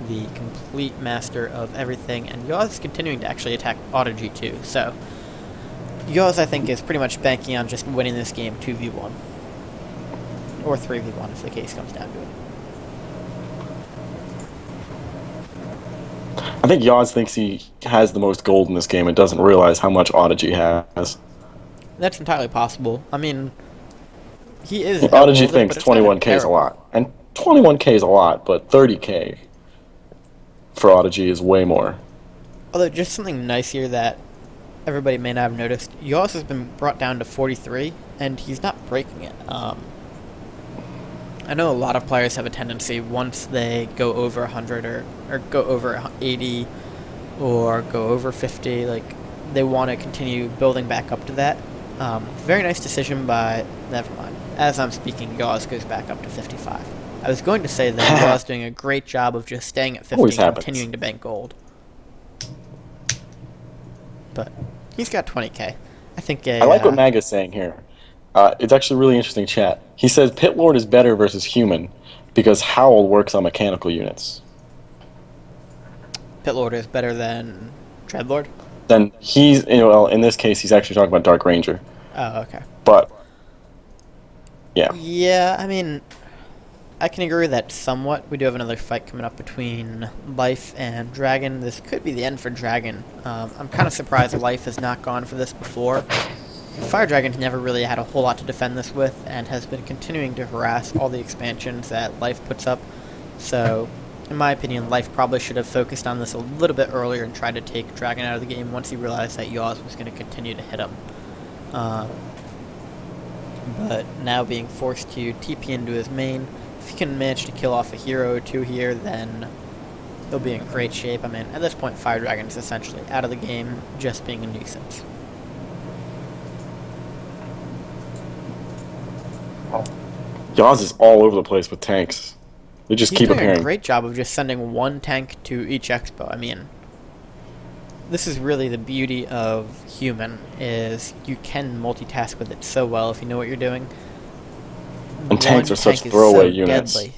the complete master of everything, and Yaws is continuing to actually attack Audigy too. So, Yaws, I think, is pretty much banking on just winning this game 2v1. Or 3v1 if the case comes down to it. I think Yaws thinks he has the most gold in this game and doesn't realize how much Audigy has. That's entirely possible. I mean, he is... Audigy thinks 21k is a lot. And 21k is a lot, but 30k for Audigy is way more. Although, just something nice here that everybody may not have noticed, Yaws has been brought down to 43, and he's not breaking it. I know a lot of players have a tendency, once they go over 100 or go over 80 or go over 50, like, they want to continue building back up to that. Very nice decision by... Never mind. As I'm speaking, Yaws goes back up to 55. I was going to say that Yaws doing a great job of just staying at 50 and continuing to bank gold. But he's got 20k. I think I like what Mag is saying here. It's actually really interesting chat. He says Pit Lord is better versus human because Howl works on mechanical units. Pit Lord is better than Dreadlord? Then he's, well, in this case, he's actually talking about Dark Ranger. Oh, okay. But, yeah. Yeah, I mean, I can agree with that somewhat. We do have another fight coming up between Life and Dragon. This could be the end for Dragon. I'm kind of surprised Life has not gone for this before. Firedragon's never really had a whole lot to defend this with, and has been continuing to harass all the expansions that Life puts up. So, in my opinion, Life probably should have focused on this a little bit earlier and tried to take Dragon out of the game once he realized that Yaws was going to continue to hit him. but now being forced to TP into his main. If he can manage to kill off a hero or two here, then he'll be in great shape. I mean, at this point, Firedragon is essentially out of the game, just being a nuisance. Yaws is all over the place with tanks. They just keep He's doing appearing. a great job of just sending one tank to each expo. I mean, this is really the beauty of Human, is you can multitask with it so well if you know what you're doing. And tanks are such tank is throwaway so units. deadly.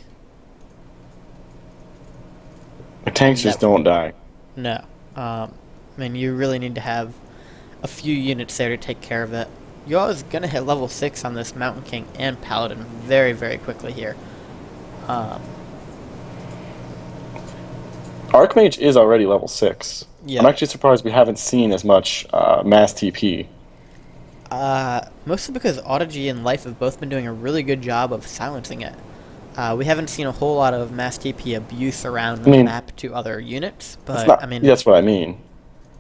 The tanks just don't die. No. I mean, you really need to have a few units there to take care of it. Yaws is going to hit level 6 on this Mountain King and Paladin very, very quickly here. Archmage is already level 6. Yeah. I'm actually surprised we haven't seen as much mass TP. Mostly because Audigy and Life have both been doing a really good job of silencing it. We haven't seen a whole lot of mass TP abuse around the map to other units, but Not, I mean, that's what I mean.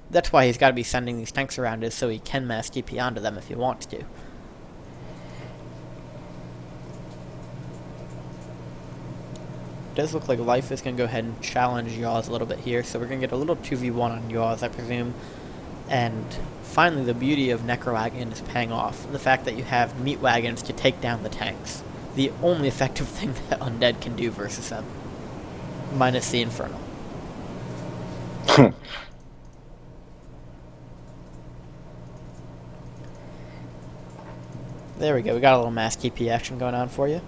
That's why he's got to be sending these tanks around, is so he can mass TP onto them if he wants to. Does look like Life is going to go ahead and challenge Yaws a little bit here, so we're going to get a little 2v1 on Yaws, I presume. And finally, the beauty of Necrowagon is paying off. The fact that you have meat wagons to take down the tanks. The only effective thing that Undead can do versus them. Minus the Infernal. There we go, we got a little mass TP action going on for you.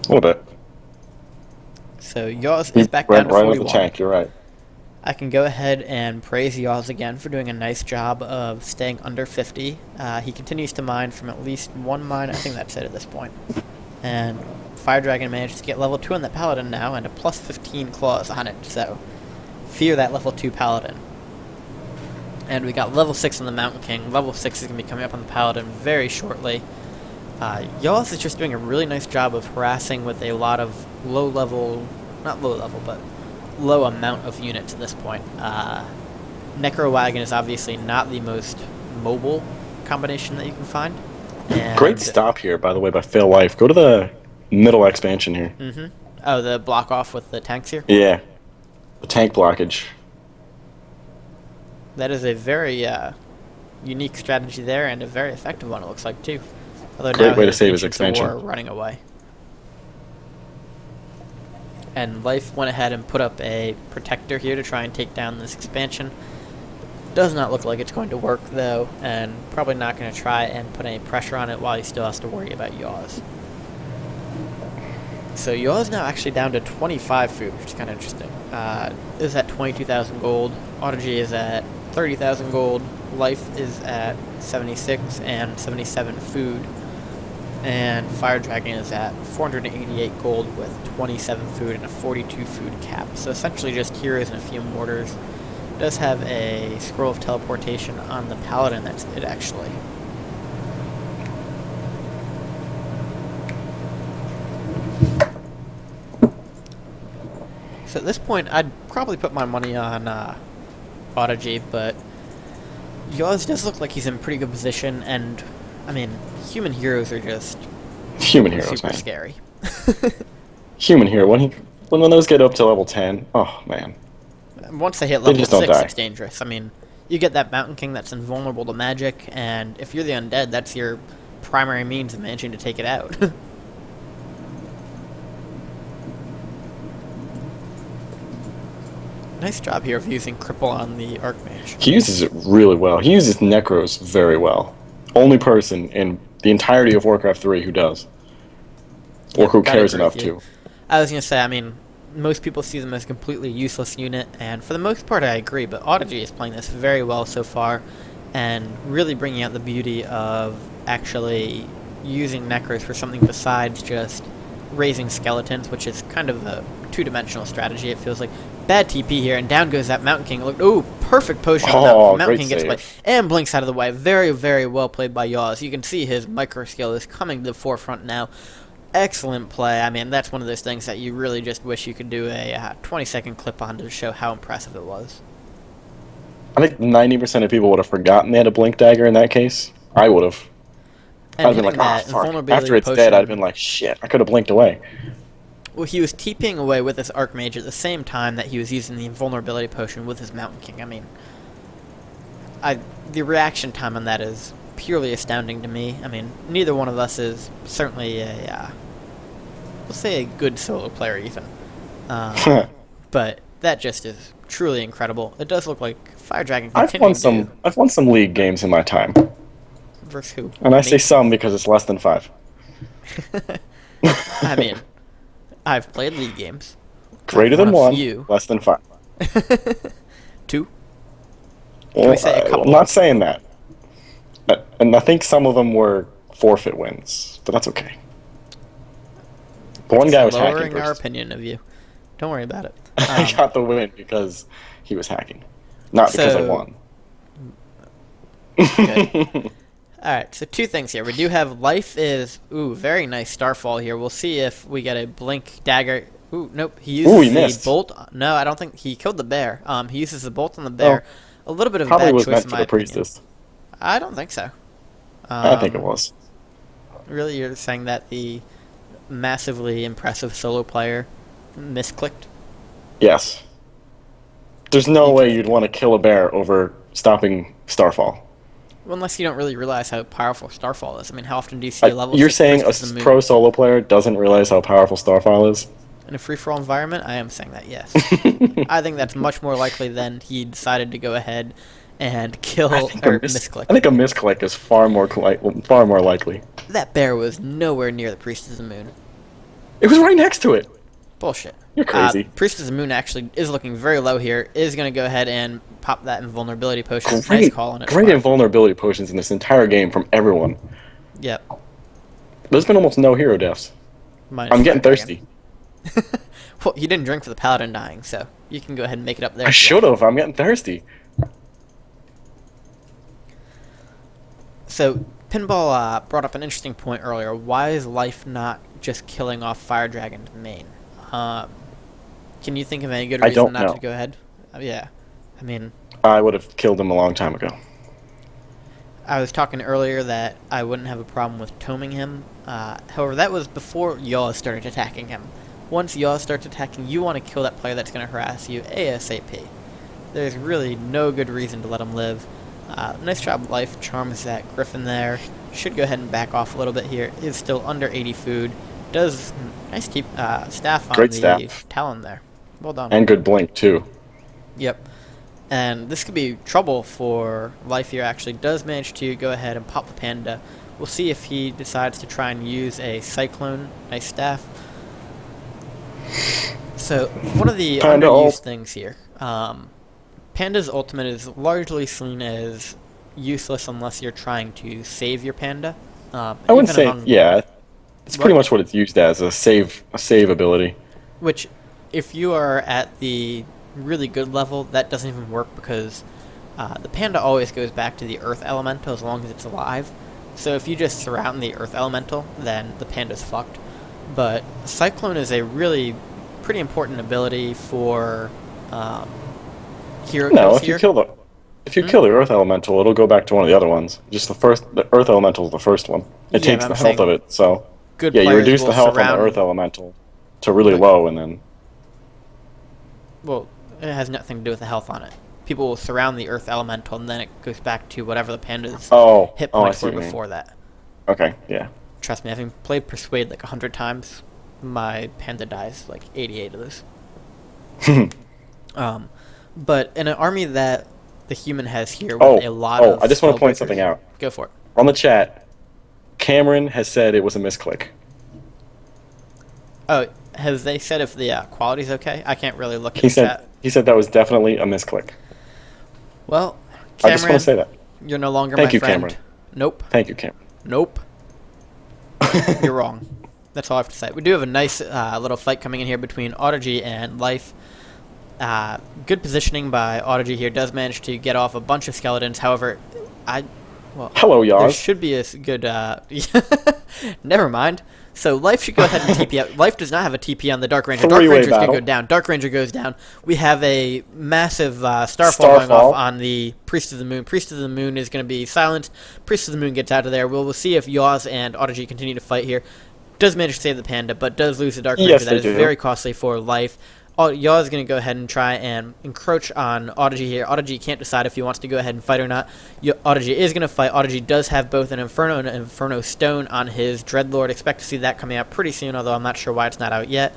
A little bit. So Yaws is back down to 41. Right with the tank, you're right. I can go ahead and praise Yaws again for doing a nice job of staying under 50. He continues to mine from at least one mine, I think that's it at this point. And Firedragon managed to get level 2 on the Paladin now, and a plus 15 claws on it, so fear that level 2 Paladin. And we got level 6 on the Mountain King. Level 6 is going to be coming up on the Paladin very shortly. Yaws is just doing a really nice job of harassing with a lot of low-level, not low-level, but low amount of units at this point. Necrowagon is obviously not the most mobile combination that you can find. And great stop here, by the way, by Fail Life. Go to the middle expansion here. Mm-hmm. Oh, the block off with the tanks here? Yeah. The tank blockage. That is a very unique strategy there, and a very effective one, it looks like, too. Although great now way to save his Ancients of expansion. War are running away. And Life went ahead and put up a protector here to try and take down this expansion. Does not look like it's going to work, though, and probably not going to try and put any pressure on it while he still has to worry about Yaws. So Yaws now actually down to 25 food, which is kind of interesting. Is at 22,000 gold. Audigy is at 30,000 gold. Life is at 76 and 77 food. And Firedragon is at 488 gold with 27 food and a 42 food cap. So essentially just heroes and a few mortars. Does have a scroll of teleportation on the Paladin, that's it actually. So at this point, I'd probably put my money on Audigy, but Yaws does look like he's in pretty good position, and I mean, human heroes are just human heroes, super man. Scary. Human hero, when those get up to level 10, oh man. Once they hit level just don't 6, die. it's dangerous. I mean, you get that Mountain King that's invulnerable to magic, and if you're the undead, that's your primary means of managing to take it out. Nice job here of using Cripple on the Archmage. He uses it really well. He uses Necros very well. Only person in the entirety of Warcraft 3 who does. Or who cares enough to. I was going to say, I mean, most people see them as a completely useless unit, and for the most part I agree, but Audigy is playing this very well so far, and really bringing out the beauty of actually using Necros for something besides just raising skeletons, which is kind of a two-dimensional strategy, it feels like. Bad TP here, and down goes that Mountain King. Look, ooh, perfect potion on that. Mountain King gets away and blinks out of the way. Very, very well played by Yaws. You can see his micro skill is coming to the forefront now. Excellent play. I mean, that's one of those things that you really just wish you could do a 20-second clip on to show how impressive it was. I think 90% of people would have forgotten they had a blink dagger in that case. I would have. And I'd been hitting like, ah, that fuck. invulnerability After it's potion, dead, I'd been like, shit, I could have blinked away. well, he was TPing away with his Archmage at the same time that he was using the invulnerability potion with his Mountain King. I mean, the reaction time on that is purely astounding to me. I mean, neither one of us is certainly a, let's say a good solo player even. But that just is truly incredible. It does look like Firedragon continuing to... I've won some League games in my time. Versus who? And I Me? say some because it's less than 5. I mean, I've played League games. Greater than Won a 1, few. less than 5. 2? Well, we say a couple? I'm not saying that. And I think some of them were forfeit wins, but that's okay. But one guy was hacking lowering our first. opinion of you. Don't worry about it. I got the win because he was hacking, not because I won. Good. Alright, so 2 things here. We do have life is, very nice Starfall here. We'll see if we get a blink dagger. Nope. He uses missed. the bolt. No, I don't think he killed the bear. He uses the bolt on the bear. A little bit of a Probably bad was choice meant in for my the priestess. opinion. I don't think so. I think it was. Really, you're saying that the massively impressive solo player misclicked? Yes. There's no way you'd want to kill a bear over stopping Starfall. Well, unless you don't really realize how powerful Starfall is. I mean, how often do you see a level You're 6 saying Priestess of a the Moon? pro solo player doesn't realize how powerful Starfall is? In a free-for-all environment, I am saying that, yes. I think that's much more likely than he decided to go ahead and kill or misclick. I think a misclick is far more likely. That bear was nowhere near the Priestess of the Moon. It was right next to it. Bullshit. You're crazy. Priestess of the Moon actually is looking very low here. Is going to go ahead and pop that invulnerability potion. Nice call on it. Great invulnerability potions in this entire game from everyone. Yep. There's been almost no hero deaths. I'm getting thirsty. Well, you didn't drink for the Paladin dying, so you can go ahead and make it up there. I should have. I'm getting thirsty. So, Pinball brought up an interesting point earlier. Why is life not just killing off Firedragon's main? Can you think of any good reason not to go ahead? Yeah. I mean... I would have killed him a long time ago. I was talking earlier that I wouldn't have a problem with toming him. However, that was before Yaws started attacking him. Once Yaws starts attacking, you want to kill that player that's going to harass you ASAP. There's really no good reason to let him live. Nice job, Life. Charms that Griffin there. Should go ahead and back off a little bit here. Is still under 80 food. Does nice keep staff on the Talon there. Well done. And good blink, too. Yep. And this could be trouble for Life here, actually. Does manage to go ahead and pop the Panda. We'll see if he decides to try and use a Cyclone. Nice staff. So, one of the underused things here. Panda's ultimate is largely seen as useless unless you're trying to save your Panda. I wouldn't say, yeah. It's pretty much what it's used as, a save ability. Which, if you are at the really good level, that doesn't even work because the Panda always goes back to the Earth Elemental as long as it's alive. So if you just surround the Earth Elemental, then the Panda's fucked. But Cyclone is a really pretty important ability for hero kills here. If you kill the Earth Elemental, it'll go back to one of the other ones. Just the Earth Elemental is the first one. It takes the health of it, so yeah, you reduce the health on the Earth Elemental to really low, and then... Well, it has nothing to do with the health on it. People will surround the Earth Elemental, and then it goes back to whatever the Panda's hit points were before that. Okay, yeah. Trust me, having played Persuade like 100 times, my Panda dies like 88 of those. But in an army that the human has here with a lot of... I just want to point something out. Go for it. On the chat, Cameron has said it was a misclick. Oh, has they said if the quality's okay? I can't really look at the chat. He said that was definitely a misclick. Well, Cameron, I just want to say that. You're no longer my friend. Thank you, Cameron. Nope. Thank you, Cameron. Nope. You're wrong. That's all I have to say. We do have a nice little fight coming in here between Audigy and Life. Good positioning by Audigy here. Does manage to get off a bunch of skeletons. However, hello, Yaws. there should be a good... Never mind. So Life should go ahead and TP out. Life does not have a TP on the Dark Ranger. Dark Three-way Ranger's going to battle. go down. Dark Ranger goes down. We have a massive Starfall going off on the Priest of the Moon. Priest of the Moon is going to be silenced. Priest of the Moon gets out of there. We'll see if Yaws and Audigy continue to fight here. Does manage to save the Panda, but does lose the Dark Ranger. Yes, that is they do. very costly for Life. Yaws is going to go ahead and try and encroach on Audigy here. Audigy can't decide if he wants to go ahead and fight or not. Audigy is going to fight. Audigy does have both an Inferno and an Inferno Stone on his Dreadlord. Expect to see that coming out pretty soon, although I'm not sure why it's not out yet.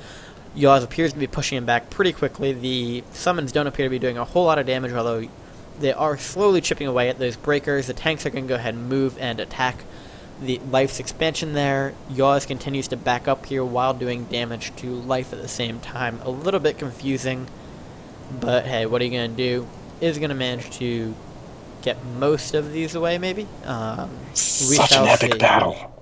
Yaws appears to be pushing him back pretty quickly. The summons don't appear to be doing a whole lot of damage, although they are slowly chipping away at those breakers. The tanks are going to go ahead and move and attack the Life's expansion there. Yaws continues to back up here while doing damage to Life at the same time. A little bit confusing, but hey, what are you going to do? Is going to manage to get most of these away, maybe? Such an epic battle.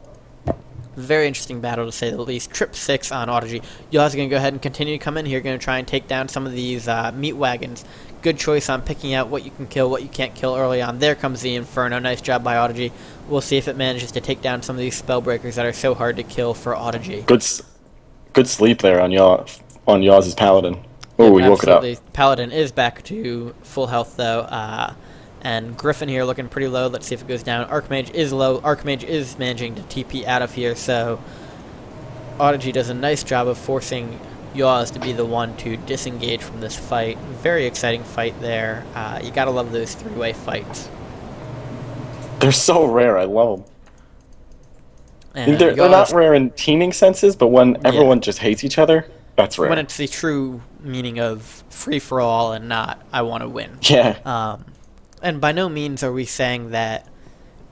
Very interesting battle, to say the least. Trip 6 on Audigy. Yaws is going to go ahead and continue to come in here, going to try and take down some of these meat wagons. Good choice on picking out what you can kill, what you can't kill early on. There comes the Inferno. Nice job by Audigy. We'll see if it manages to take down some of these spellbreakers that are so hard to kill for Audigy. Good sleep there on Yaws' Paladin. Oh, we woke it up. Paladin is back to full health, though. And Griffin here looking pretty low. Let's see if it goes down. Archmage is low. Archmage is managing to TP out of here, so Audigy does a nice job of forcing Yaws to be the one to disengage from this fight. Very exciting fight there. You gotta love those three-way fights. They're so rare. I love them. And They're not rare in teaming senses, but when everyone just hates each other, that's rare. When it's the true meaning of free-for-all and not, I want to win. Yeah. And by no means are we saying that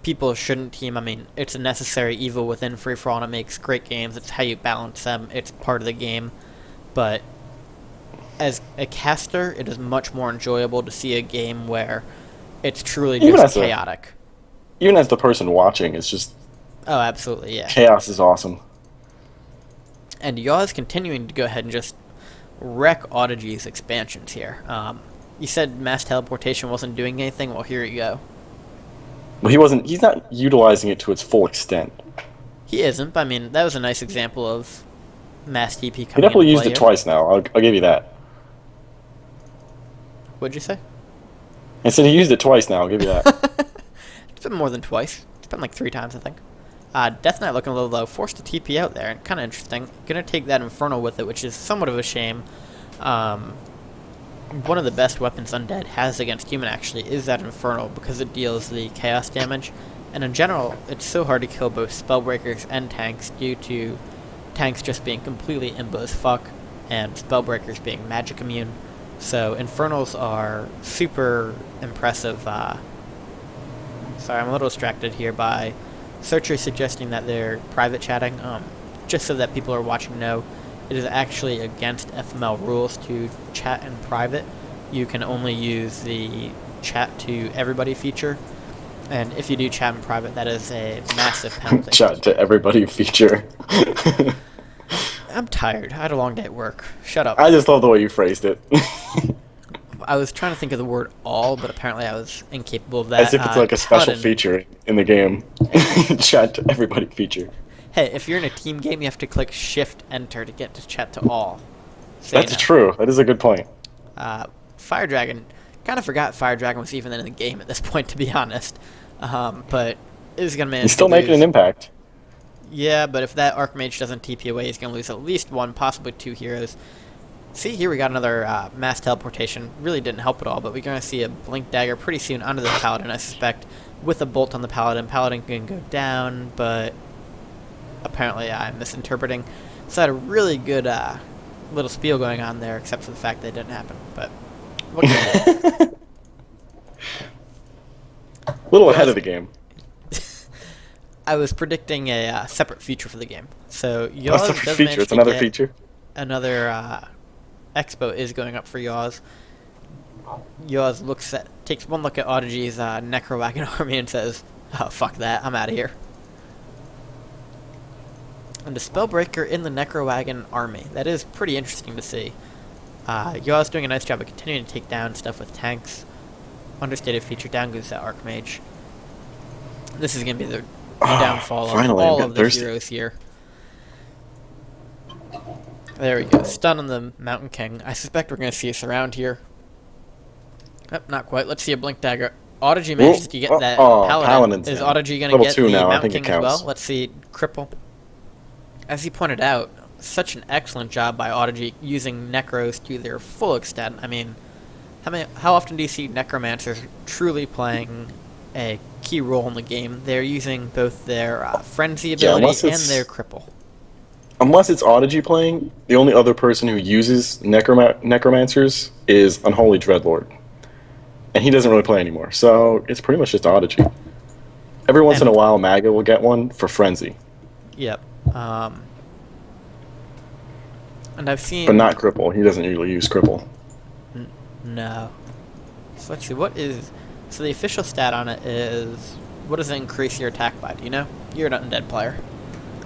people shouldn't team. I mean, it's a necessary evil within free-for-all, and it makes great games. It's how you balance them. It's part of the game. But as a caster, it is much more enjoyable to see a game where it's truly just chaotic. Even as the person watching, it's just... Oh, absolutely, yeah. Chaos is awesome. And Yaws continuing to go ahead and just wreck Audigy's expansions here. You said mass teleportation wasn't doing anything. Well, here you go. Well, he's not utilizing it to its full extent. He isn't, but I mean, that was a nice example of mass TP coming. He definitely used it it twice now. I'll give you that. What'd you say? I said he used it twice now. I'll give you that. It's been more than twice. It's been like 3 times, I think. Death Knight looking a little low. Forced to TP out there. Kind of interesting. Gonna take that Inferno with it, which is somewhat of a shame. One of the best weapons Undead has against human, actually, is that Inferno, because it deals the chaos damage. And in general, it's so hard to kill both Spellbreakers and tanks due to tanks just being completely imbo as fuck, and Spellbreakers being magic immune. So Infernals are super impressive. Sorry, I'm a little distracted here by Searcher suggesting that they're private chatting. Just so that people who are watching know, it is actually against FML rules to chat in private. You can only use the chat to everybody feature. And if you do chat in private, that is a massive penalty. Chat to everybody feature. I'm tired. I had a long day at work. Shut up. I just love the way you phrased it. I was trying to think of the word all, but apparently I was incapable of that. As if it's like a special feature in the game. Chat to everybody feature. Hey, if you're in a team game, you have to click Shift-Enter to get to chat to all. That's true. That is a good point. Firedragon. Kind of forgot Firedragon was even in the game at this point, to be honest. But is going to manage He's still making an impact. Yeah, but if that Archmage doesn't TP away, he's going to lose at least 1, possibly 2 heroes. See, here we got another mass teleportation. Really didn't help at all, but we're going to see a Blink Dagger pretty soon onto the Paladin, I suspect, with a bolt on the Paladin. Paladin can go down, but apparently I'm misinterpreting. So I had a really good little spiel going on there, except for the fact that it didn't happen. But what can you do? A little ahead of the game. I was predicting a separate feature for the game. So A Yaws separate does feature. manage It's to another get feature. another expo is going up for Yaws. Yaws takes one look at Audigy's Necrowagon army and says, "Oh, fuck that, I'm out of here." And a Spellbreaker in the Necrowagon army. That is pretty interesting to see. Yaws doing a nice job of continuing to take down stuff with tanks. Understated feature, down goes that Archmage. This is going to be the downfall of all of the heroes here. There we go. Stun on the Mountain King. I suspect we're going to see us around here. Oh, not quite. Let's see a Blink Dagger. Audigy managed to get that Paladin. Paladin's Is down. Audigy going to Level get 2 the now. I Mountain think it King as well? counts. Let's see. Cripple. As he pointed out, such an excellent job by Audigy using Necros to their full extent. I mean, how often do you see Necromancers truly playing a key role in the game? They're using both their Frenzy ability and their Cripple. Unless it's Audigy playing, the only other person who uses Necromancers is Unholy Dreadlord. And he doesn't really play anymore, so it's pretty much just Audigy. Every once in a while, Maga will get one for Frenzy. Yep. And I've seen... But not Cripple. He doesn't usually use Cripple. No. So let's see, what is... So the official stat on it is... What does it increase your attack by? Do you know? You're an undead player.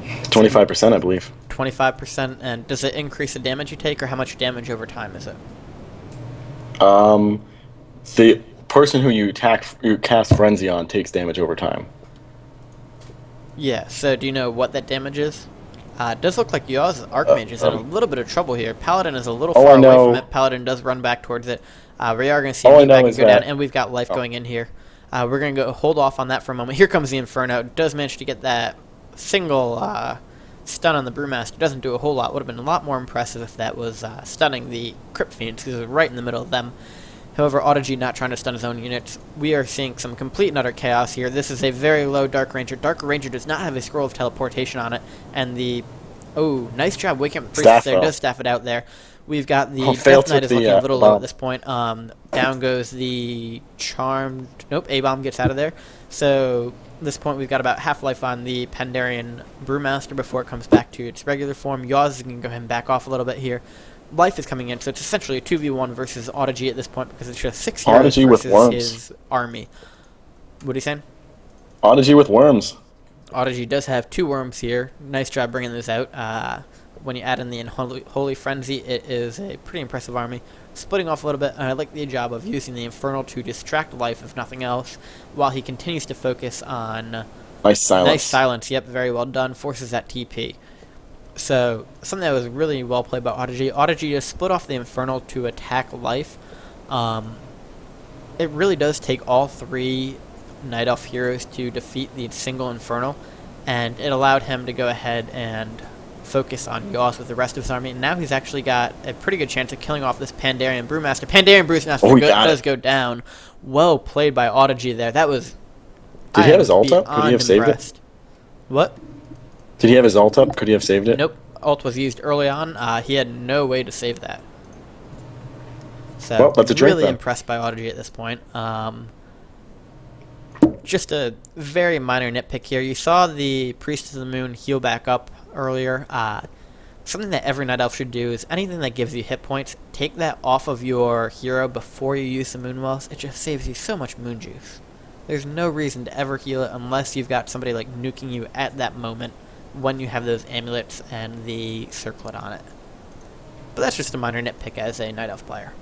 25%, I believe. 25%, and does it increase the damage you take, or how much damage over time is it? The person who you cast Frenzy on takes damage over time. Yeah, so do you know what that damage is? It does look like Yaws' Archmage is in a little bit of trouble here. Paladin is a little far away from it. Paladin does run back towards it. We are going to see a back and go down, and we've got life going in here. We're going to go hold off on that for a moment. Here comes the Inferno. Does manage to get that single stun on the Brewmaster. Doesn't do a whole lot. Would have been a lot more impressive if that was stunning the Crypt Phoenix, because it was right in the middle of them. However, Audigy not trying to stun his own units. We are seeing some complete and utter chaos here. This is a very low Dark Ranger. Dark Ranger does not have a Scroll of Teleportation on it. And the... Oh, nice job waking up the Priestess there. Does staff it out there. We've got the Death Knight is looking a little low at this point. Down goes the Charmed... Nope, A-Bomb gets out of there. So, at this point, we've got about half life on the Pandarian Brewmaster before it comes back to its regular form. Yaws is going to go ahead and back off a little bit here. Life is coming in, so it's essentially a 2v1 versus Audigy at this point, because it's just 6 heroes versus his army. What are you saying? Audigy with worms. Audigy does have 2 worms here. Nice job bringing those out. When you add in the Holy Frenzy, it is a pretty impressive army. Splitting off a little bit, and I like the job of using the Infernal to distract Life, if nothing else, while he continues to focus on... Nice silence. Nice silence, yep, very well done. Forces that TP. So, something that was really well played by Audigy. Audigy just split off the Infernal to attack Life. It really does take all 3 Night Elf heroes to defeat the single Infernal, and it allowed him to go ahead and focus on Yaws with the rest of his army. And now he's actually got a pretty good chance of killing off this Pandarian Brewmaster. Pandarian Brewmaster does go down. Well played by Audigy there. That was... Did he have his ult up? Could he have saved it? What? Did he have his ult up? Could he have saved it? Nope. Ult was used early on. He had no way to save that. So, well, that's a drink, really then. impressed by Audigy at this point. Just a very minor nitpick here. You saw the Priest of the Moon heal back up earlier. Something that every Night Elf should do is anything that gives you hit points, take that off of your hero before you use the Moon Wells. It just saves you so much moon juice. There's no reason to ever heal it unless you've got somebody like nuking you at that moment when you have those amulets and the circlet on it. But that's just a minor nitpick as a Night Elf player.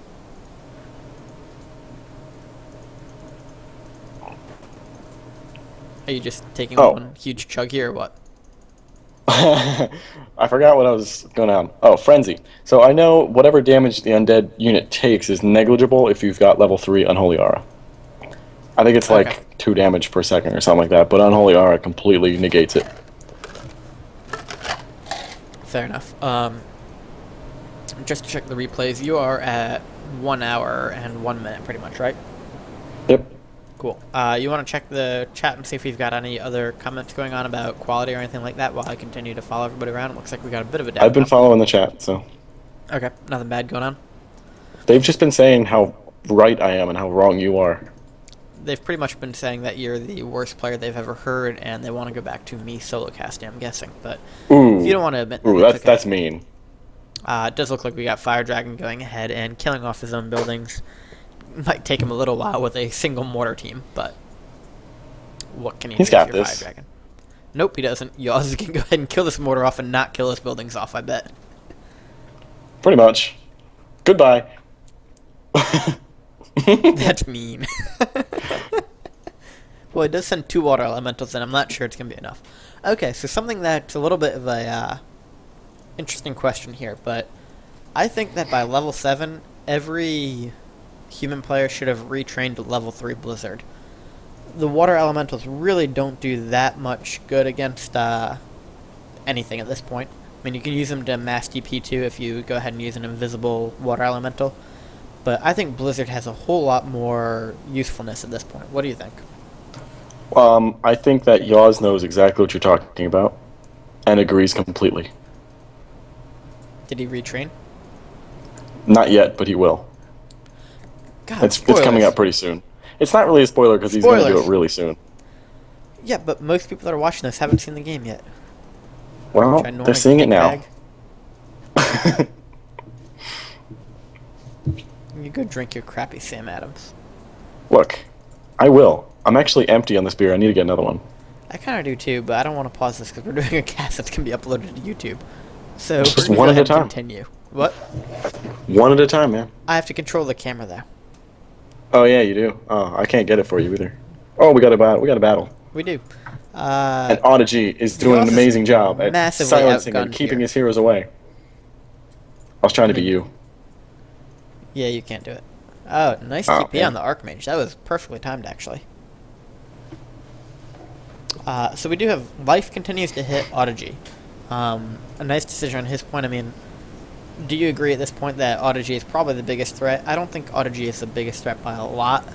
Are you just taking one huge chug here or what? I forgot what I was going on. Oh, Frenzy. So I know whatever damage the undead unit takes is negligible if you've got level 3 Unholy Aura. I think it's like 2 damage per second or something like that, but Unholy Aura completely negates it. Fair enough. Just to check the replays, you are at 1 hour and 1 minute pretty much, right? Yep. Cool. You want to check the chat and see if we've got any other comments going on about quality or anything like that while I continue to follow everybody around? It looks like we got a bit of a down. I've been following the chat, so... Okay, nothing bad going on? They've just been saying how right I am and how wrong you are. They've pretty much been saying that you're the worst player they've ever heard, and they want to go back to me solo casting, I'm guessing. But if you don't want to admit that, that's mean. It does look like we got Firedragon going ahead and killing off his own buildings. Might take him a little while with a single mortar team, but what can he do if you're Firedragon? Nope, he doesn't. Yaws can go ahead and kill this mortar off and not kill his buildings off, I bet. Pretty much. Goodbye. That's mean. Well, it does send 2 water elementals, and I'm not sure it's going to be enough. Okay, so something that's a little bit of a interesting question here, but I think that by level 7, every human player should have retrained to level 3 Blizzard. The water elementals really don't do that much good against anything at this point. I mean, you can use them to mass DP2 if you go ahead and use an invisible water elemental, but I think Blizzard has a whole lot more usefulness at this point. What do you think? I think that Yaws knows exactly what you're talking about, and agrees completely. Did he retrain? Not yet, but he will. God, It's coming up pretty soon. It's not really a spoiler because he's going to do it really soon. Yeah, but most people that are watching this haven't seen the game yet. Well, they're seeing it now. You go drink your crappy Sam Adams. Look, I will. I'm actually empty on this beer. I need to get another one. I kind of do too, but I don't want to pause this because we're doing a cast that's going to be uploaded to YouTube. So just we're one going at to a time. Continue. What? One at a time, man. I have to control the camera though. Oh yeah, you do. Oh, I can't get it for you either. Oh, we got a battle. We got a battle. We do. And Audigy is doing an amazing job at silencing and keeping his heroes away. I was trying to be you. Yeah, you can't do it. Oh, nice TP on the Archmage. That was perfectly timed, actually. So we do have life continues to hit Audigy. A nice decision on his point. I mean, do you agree at this point that Audigy is probably the biggest threat? I don't think Audigy is the biggest threat by a lot,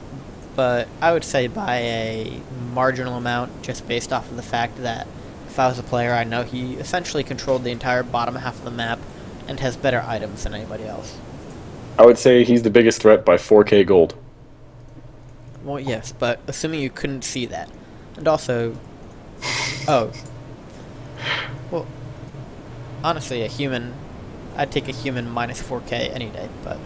but I would say by a marginal amount, just based off of the fact that if I was a player, I know he essentially controlled the entire bottom half of the map and has better items than anybody else. I would say he's the biggest threat by 4K gold. Well, yes, but assuming you couldn't see that. And also... Oh. Well, honestly, a human... I'd take a human minus 4K any day, but...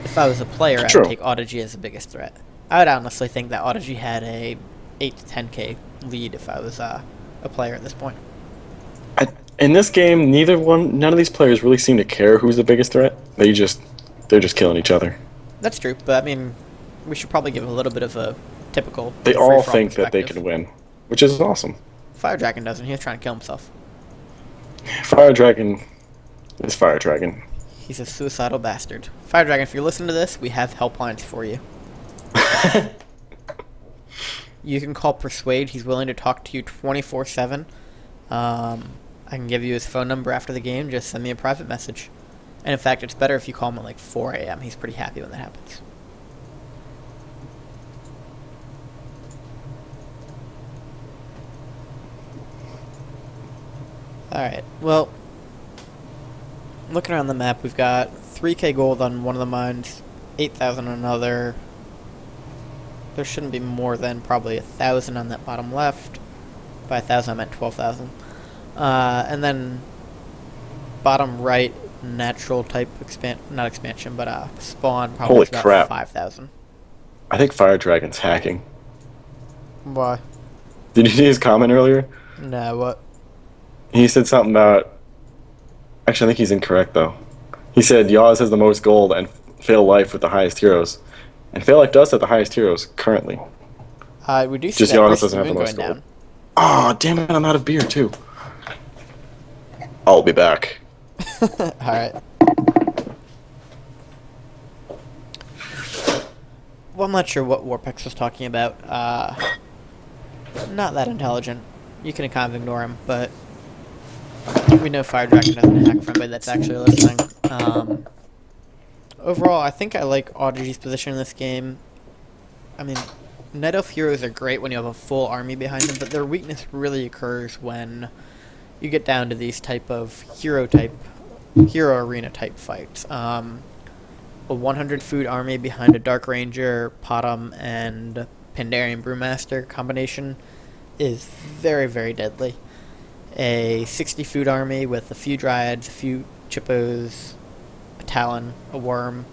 If I was a player, I'd take Audigy as the biggest threat. I would honestly think that Audigy had a 8 to 10K lead if I was a player at this point. In this game, none of these players really seem to care who's the biggest threat. They're just killing each other. That's true, but I mean, we should probably give a little bit of a typical... They all think that they can win, which is awesome. Firedragon doesn't. He was trying to kill himself. Firedragon is Firedragon. He's a suicidal bastard. Firedragon, if you're listening to this, we have helplines for you. You can call Persuade. He's willing to talk to you 24/7. I can give you his phone number after the game. Just send me a private message. And in fact, it's better if you call him at like 4 a.m. He's pretty happy when that happens. Alright, well, looking around the map, we've got 3k gold on one of the mines, 8,000 on another. There shouldn't be more than probably 1,000 on that bottom left. By 1,000 I meant 12,000. And then bottom right, natural type not expansion, but spawn probably Holy about crap. 5,000. I think Firedragon's hacking. Why? Did you see his comment earlier? No, what? He said something about... Actually, I think he's incorrect, though. He said Yaws has the most gold and Fail Life with the highest heroes. And Fail Life does have the highest heroes currently. We do see just that Yaws doesn't have the most gold. Oh, damn it, I'm out of beer, too. I'll be back. Alright. Well, I'm not sure what Worpex was talking about. Not that intelligent. You can kind of ignore him, but we know Firedragon doesn't hack for anybody that's actually listening. Overall, I think I like Audigy's position in this game. I mean, Night Elf heroes are great when you have a full army behind them, but their weakness really occurs when you get down to these type of hero arena type fights. A 100 food army behind a Dark Ranger, Potom, and Pandarian Brewmaster combination is very, very deadly. A 60 food army with a few Dryads, a few Chippos, a Talon, a Worm,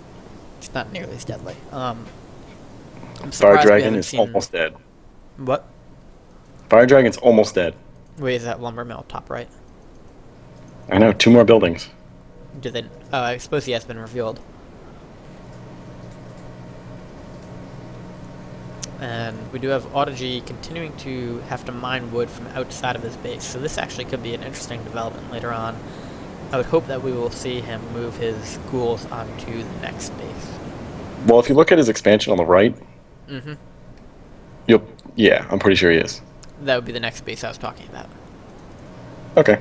it's not nearly as deadly. Firedragon is almost dead. What? Firedragon's almost dead. Wait, is that lumber mill top right? I know, 2 more buildings. Did they? Oh, I suppose he has been revealed. And we do have Audigy continuing to have to mine wood from outside of his base, so this actually could be an interesting development later on. I would hope that we will see him move his ghouls onto the next base. Well, if you look at his expansion on the right, Mm-hmm. yeah, I'm pretty sure he is. That would be the next base I was talking about. Okay.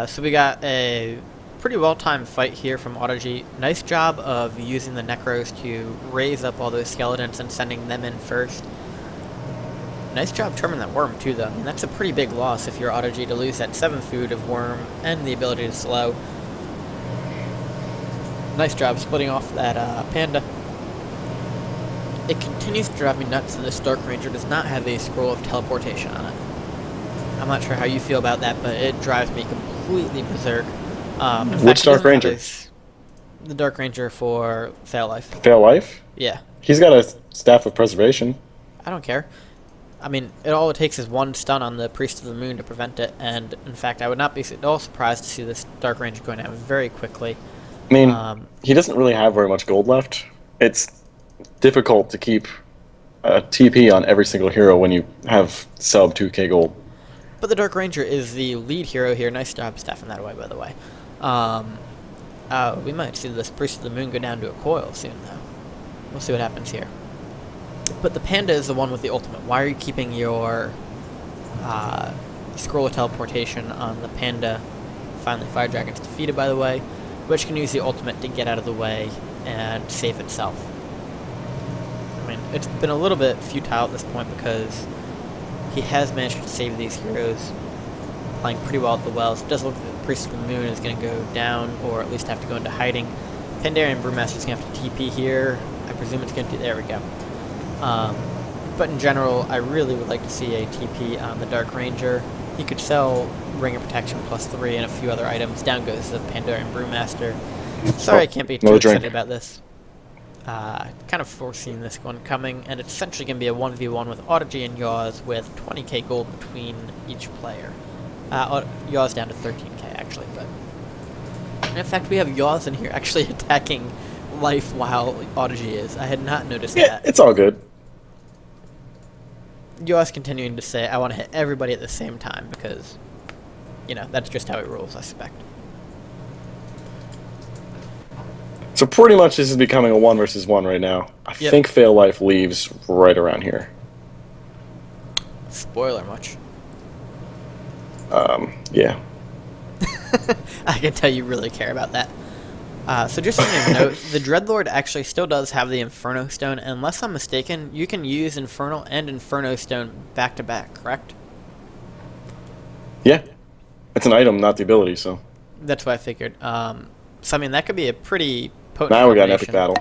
So we got a pretty well-timed fight here from Audigy. Nice job of using the Necros to raise up all those skeletons and sending them in first. Nice job trimming that worm too, though. I mean, that's a pretty big loss if you're Audigy to lose that 7 food of worm and the ability to slow. Nice job splitting off that panda. It continues to drive me nuts that this Dark Ranger does not have a scroll of teleportation on it. I'm not sure how you feel about that, but it drives me completely berserk. Which Dark Ranger? The Dark Ranger for Fail Life. Fail Life? Yeah. He's got a Staff of Preservation. I don't care. I mean, all it takes is one stun on the Priest of the Moon to prevent it, and in fact, I would not be at all surprised to see this Dark Ranger going down very quickly. I mean, he doesn't really have very much gold left. It's difficult to keep a TP on every single hero when you have sub 2k gold. But the Dark Ranger is the lead hero here. Nice job staffing that away, by the way. We might see this Priest of the Moon go down to a coil soon, though. We'll see what happens here. But the panda is the one with the ultimate. Why are you keeping your scroll of teleportation on the panda? Finally, Firedragon's defeated, by the way, which can use the ultimate to get out of the way and save itself. I mean, it's been a little bit futile at this point because he has managed to save these heroes, playing pretty well at the wells. It does look like the Priest of the Moon is going to go down, or at least have to go into hiding. Pandarian Brewmaster is going to have to TP here. I presume it's going to do... There we go. But in general, I really would like to see a TP on the Dark Ranger. He could sell Ring of Protection +3 and a few other items. Down goes the Pandarian Brewmaster. Sorry, I can't be too excited about this. Kind of foreseeing this one coming, and it's essentially going to be a 1v1 with Audigy and Yaws with 20k gold between each player. Yaws down to 13k actually, but and in fact we have Yaws in here actually attacking life while Audigy is. I had not noticed that. It's all good. Yaws continuing to say, I want to hit everybody at the same time because, you know, that's just how it rolls, I suspect. So pretty much this is becoming a 1 versus 1 right now. I think Fail Life leaves right around here. Spoiler much? Yeah. I can tell you really care about that. So just something to note, the Dreadlord actually still does have the Inferno Stone, and unless I'm mistaken, you can use Infernal and Inferno Stone back to back, correct? Yeah. It's an item, not the ability, so. That's what I figured. So I mean, that could be a pretty potent now we got an epic battle.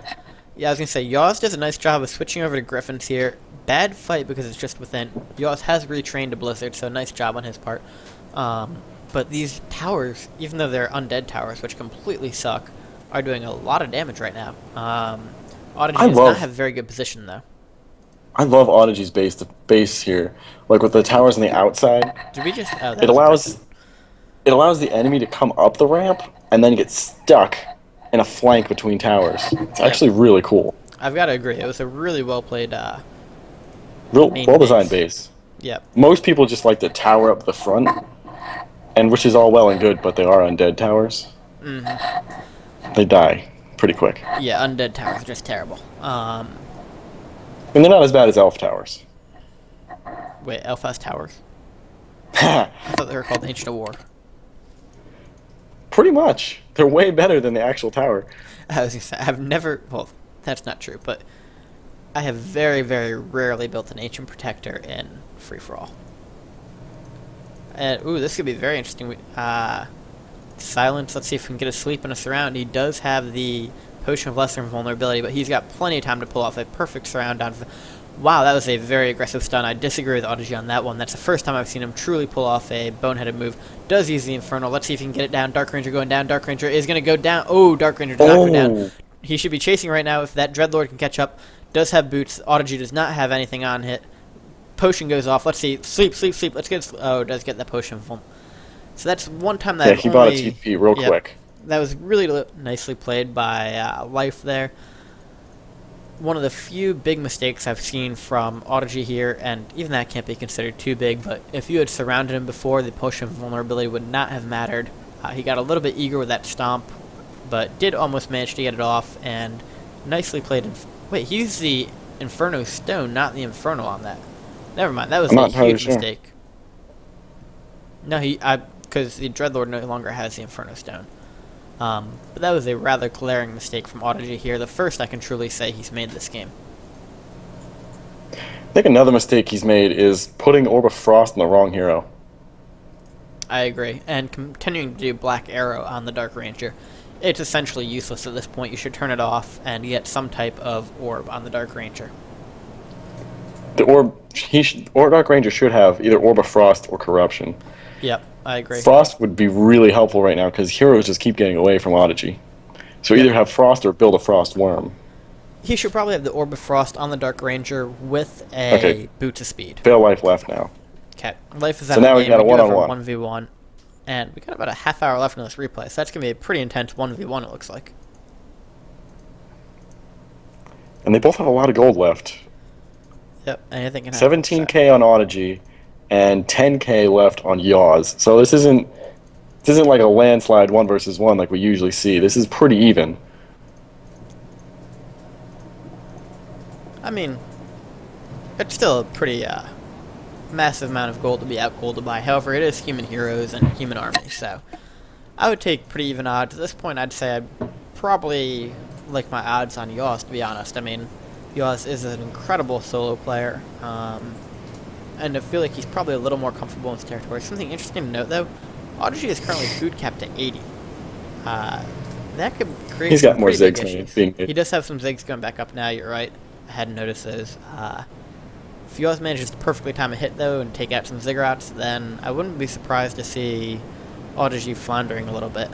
Yeah, I was going to say, Yaws does a nice job of switching over to Griffins here. Bad fight because it's just within. Yaws has retrained to Blizzard, so nice job on his part. But these towers, even though they're undead towers, which completely suck, are doing a lot of damage right now. Audigy does not have a very good position, though. I love Audigy's base here. Like, with the towers on the outside, Did we just... Oh, it allows the enemy to come up the ramp and then get stuck in a flank between towers. It's actually really cool. I've got to agree. It was a really well-played well-designed base. Yep. Most people just like to tower up the front, and which is all well and good, but they are undead towers. Mm-hmm. They die pretty quick. Yeah, undead towers are just terrible. And they're not as bad as elf towers. Wait, elf has towers? I thought they were called Ancient of War. Pretty much. They're way better than the actual tower. I was gonna say, I've never... Well, that's not true, but I have very, very rarely built an Ancient Protector in free-for-all. And, ooh, this could be very interesting. Silence, let's see if we can get a sleep and a surround. He does have the Potion of Lesser Invulnerability, but he's got plenty of time to pull off a perfect surround down. Wow, that was a very aggressive stun. I disagree with Audigy on that one. That's the first time I've seen him truly pull off a boneheaded move. Does use the Infernal. Let's see if he can get it down. Dark Ranger going down. Dark Ranger is going to go down. Oh, Dark Ranger does not go down. He should be chasing right now if that Dreadlord can catch up. Does have boots. Audigy does not have anything on hit. Potion goes off. Let's see. Sleep, sleep, sleep. Let's get... Oh, does get that potion. So that's one time that he bought a TP real quick. That was really nicely played by Life there. One of the few big mistakes I've seen from Audigy here, and even that can't be considered too big, but if you had surrounded him before, the Potion of Vulnerability would not have mattered. He got a little bit eager with that stomp, but did almost manage to get it off, and nicely played. Wait, he used the Inferno Stone, not the Inferno on that. Never mind, that was I'm a not entirely huge sure. mistake. No, because the Dreadlord no longer has the Inferno Stone. But that was a rather glaring mistake from Audigy here. The first I can truly say he's made this game. I think another mistake he's made is putting Orb of Frost on the wrong hero. I agree. And continuing to do Black Arrow on the Dark Ranger. It's essentially useless at this point. You should turn it off and get some type of orb on the Dark Ranger. The orb, or Dark Ranger should have either Orb of Frost or Corruption. Yep, I agree. Frost would be really helpful right now because heroes just keep getting away from Audigy. So either have Frost or build a Frost Worm. He should probably have the Orb of Frost on the Dark Ranger with a Boot to Speed. Fail Life left now. Okay, life is out So of now the we game. got a do have one-on-one. 1v1. And we got about a half hour left in this replay, so that's going to be a pretty intense 1v1, it looks like. And they both have a lot of gold left. Yep, anything can happen. 17k on Audigy and 10k left on Yaws. So this isn't like a landslide 1 versus 1 like we usually see. This is pretty even. I mean, it's still a pretty massive amount of gold to be out-golded by. However, it is human heroes and human army, so I would take pretty even odds. At this point, I'd say I'd probably like my odds on Yaws, to be honest. I mean, Yaws is an incredible solo player, and I feel like he's probably a little more comfortable in his territory. Something interesting to note, though, Audigy is currently food capped to 80. That could create He's got more pretty big zigs issues. being made. He does have some zigs going back up now, you're right. I hadn't noticed those. If Yaws manages to perfectly time a hit, though, and take out some ziggurats, then I wouldn't be surprised to see Audigy floundering a little bit.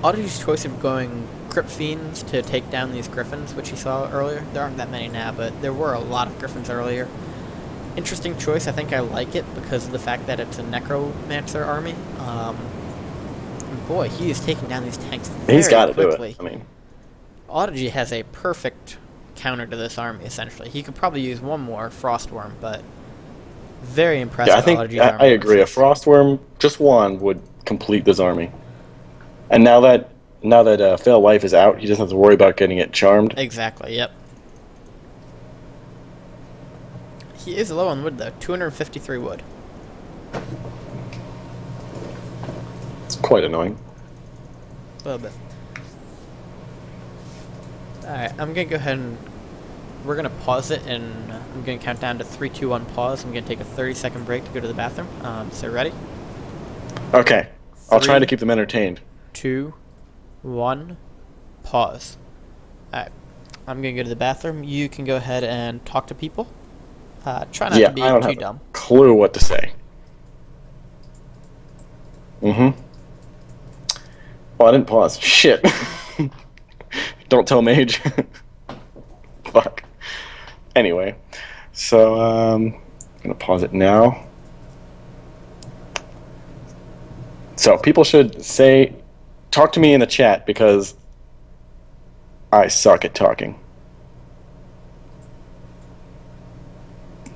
Audigy's choice of going Crypt Fiends to take down these Griffins, which he saw earlier, there aren't that many now, but there were a lot of Griffins earlier. Interesting choice. I think I like it because of the fact that it's a Necromancer army. And boy, he is taking down these tanks very He's got to do quickly. it. I mean, Audigy has a perfect counter to this army, essentially. He could probably use one more Frostworm, but very impressive. yeah, I think Audigy's I army agree. A versus- Frostworm, just one, would complete this army. And now that Fail Life is out, he doesn't have to worry about getting it charmed. Exactly, yep. He is low on wood, though. 253 wood. It's quite annoying. A little bit. Alright, I'm going to go ahead and... We're going to pause it, and I'm going to count down to 3, 2, 1, pause. I'm going to take a 30-second break to go to the bathroom. So ready? Okay. I'll try to Three. keep them entertained. 2, 1, pause. Alright, I'm going to go to the bathroom. You can go ahead and talk to people. Try not Yeah, to be I don't too have dumb. a clue what to say. Mm-hmm. Oh, I didn't pause. Shit. Don't tell Mage. Fuck. Anyway, so I'm gonna pause it now. So people should talk to me in the chat because I suck at talking.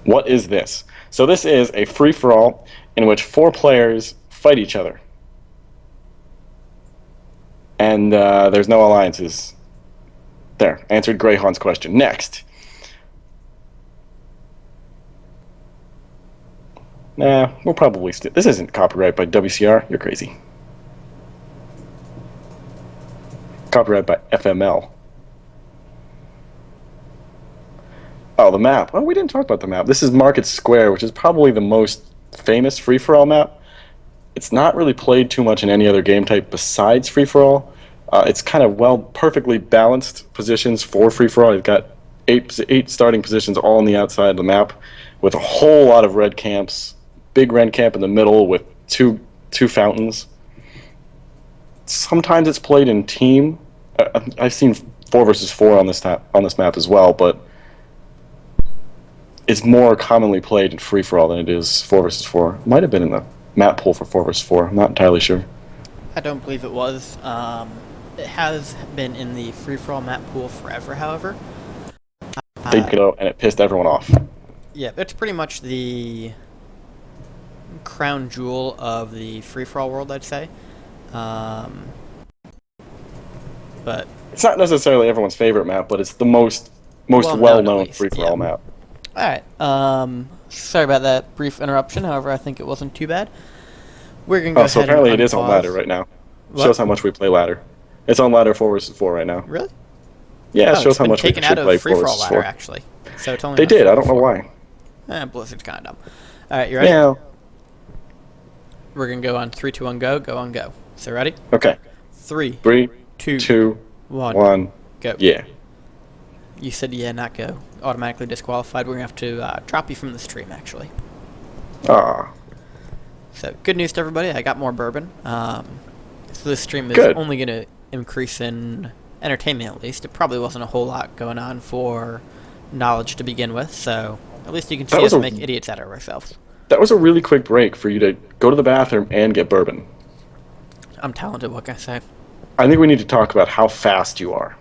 What is this? So this is a free-for-all in which 4 players fight each other. And there's no alliances. There, answered Greyhound's question. Next. Nah, we'll probably this isn't copyright by WCR. You're crazy. Copyright by FML. Oh, the map. Oh, we didn't talk about the map. This is Market Square, which is probably the most famous free-for-all map. It's not really played too much in any other game type besides free-for-all. It's kind of perfectly balanced positions for free-for-all. You've got eight starting positions all on the outside of the map with a whole lot of red camps. Big red camp in the middle with two fountains. Sometimes it's played in team. I've seen 4 versus 4 on this map as well, but it's more commonly played in free-for-all than it is 4 versus 4. Might have been in the map pool for 4 versus 4. I'm not entirely sure. I don't believe it was. It has been in the free-for-all map pool forever, however. Big go, and it pissed everyone off. Yeah, it's pretty much the crown jewel of the free-for-all world, I'd say. But It's not necessarily everyone's favorite map, but it's the most well-known free-for-all map. Alright, sorry about that brief interruption, however, I think it wasn't too bad. We're going to go ahead so apparently and it is on unpause. ladder right now. What? Shows how much we play ladder. It's on ladder 4 versus 4 right now. Really? Yeah, it Oh, shows it's how been much we taken actually out play of 4 free-for-all versus ladder, 4. actually. So it's only They on did, 4 I don't know versus 4. why. Blizzard's kind of dumb. Alright, you ready? Yeah. We're going to go on 3, 2, 1, go. Go on, go. So ready? Okay. 3, 3, 2, 2, 1, 1. go. Yeah. You said yeah, not go. Automatically disqualified. We're going to have to drop you from the stream, actually. Ah. So, good news to everybody. I got more bourbon. So this stream is Good. only going to increase in entertainment, at least. It probably wasn't a whole lot going on for knowledge to begin with, so at least you can see us make idiots out of ourselves. That was a really quick break for you to go to the bathroom and get bourbon. I'm talented, what can I say? I think we need to talk about how fast you are.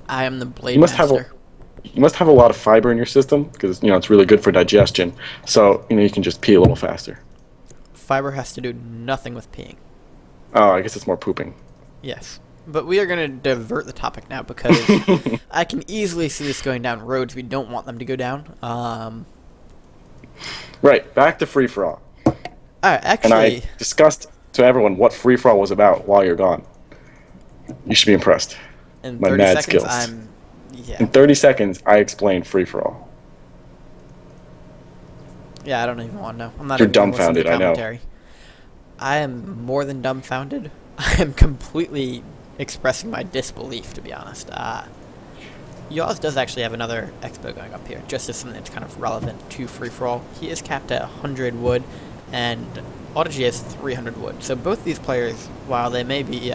I am the Blade You must Master. you must have a lot of fiber in your system because it's really good for digestion. So you can just pee a little faster. Fiber has to do nothing with peeing. Oh, I guess it's more pooping. Yes. But we are going to divert the topic now because I can easily see this going down roads we don't want them to go down. Right, back to free for all. Actually, And I discussed to everyone what free for all was about while you're gone. You should be impressed. in my 30 mad seconds, skills. Yeah. In 30 seconds, I explained free for all. Yeah, I don't even want to know. I'm not You're even gonna listen to dumbfounded, I know. commentary. I am more than dumbfounded. I am completely expressing my disbelief, to be honest. Yaws does actually have another expo going up here, just as something that's kind of relevant to free-for-all. He is capped at 100 wood, and Audigy has 300 wood. So both these players, while they may be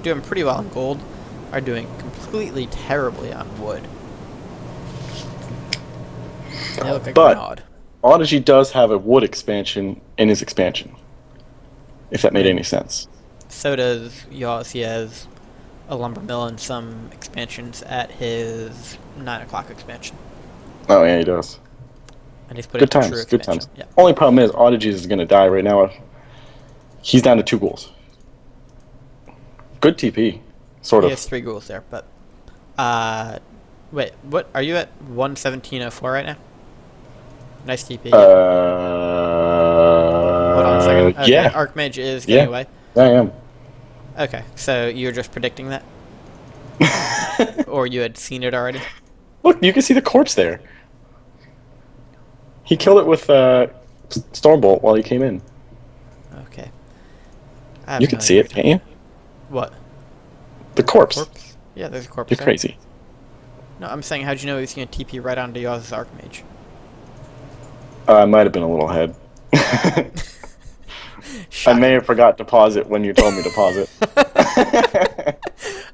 doing pretty well in gold, are doing completely terribly on wood. They look like But odd. Audigy does have a wood expansion in his expansion. If that made any sense. So does Yaws. He has a lumber mill and some expansions at his 9 o'clock expansion. Oh yeah, he does. And he's putting Good times, true good expansion. times. Yeah. Only problem is Audigy is going to die right now. He's down to 2 goals. Good TP, sort He of. has 3 goals there, but wait, what are you at 117.04 right now? Nice TP. Hold on a second. Okay, Yeah. Archmage is getting away. I am. Okay, so you're just predicting that? Or you had seen it already? Look, you can see the corpse there. He killed it with Stormbolt while he came in. Okay. I have You no can see idea. it, can't you? What? The corpse. Corpse? Yeah, there's a corpse You're there. crazy. No, I'm saying, how'd you know he's going to TP right onto Yaws' Archmage? I might have been a little ahead. I may have forgot to pause it when you told me to pause it.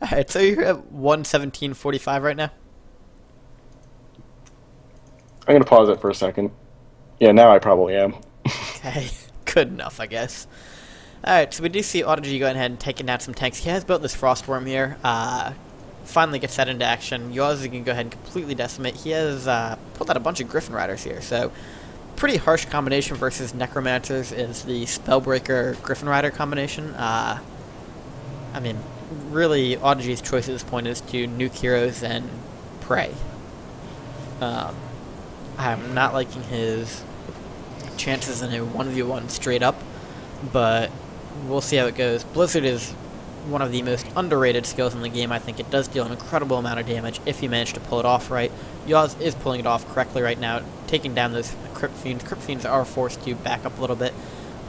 Alright, so you're at 117.45 right now? I'm going to pause it for a second. Yeah, now I probably am. Okay, good enough, I guess. Alright, so we do see Audigy going ahead and taking down some tanks. He has built this Frostworm here. Finally gets that into action. Yaws can go ahead and completely decimate. He has pulled out a bunch of Griffin Riders here, so pretty harsh combination versus Necromancers is the Spellbreaker Griffin Rider combination. I mean, really, Audigy's choice at this point is to nuke heroes and pray. I'm not liking his chances in a 1v1 straight up, but we'll see how it goes. Blizzard is one of the most underrated skills in the game. I think it does deal an incredible amount of damage if you manage to pull it off right. Yaws is pulling it off correctly right now, taking down those Crypt Fiends. Crypt Fiends are forced to back up a little bit.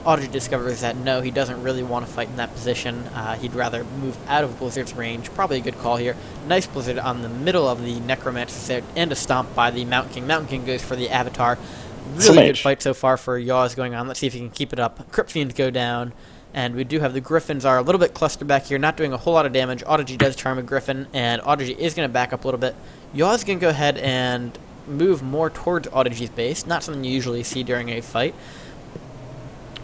Audigy discovers that no, he doesn't really want to fight in that position. He'd rather move out of Blizzard's range. Probably a good call here. Nice Blizzard on the middle of the Necromancers there, and a stomp by the Mountain King. Mountain King goes for the Avatar. Really good fight so far for Yaws going on. Let's see if he can keep it up. Crypt Fiends go down. And we do have the Griffins are a little bit clustered back here, not doing a whole lot of damage. Audigy does charm a Griffin, and Audigy is going to back up a little bit. Yaws going to go ahead and move more towards Audigy's base, not something you usually see during a fight.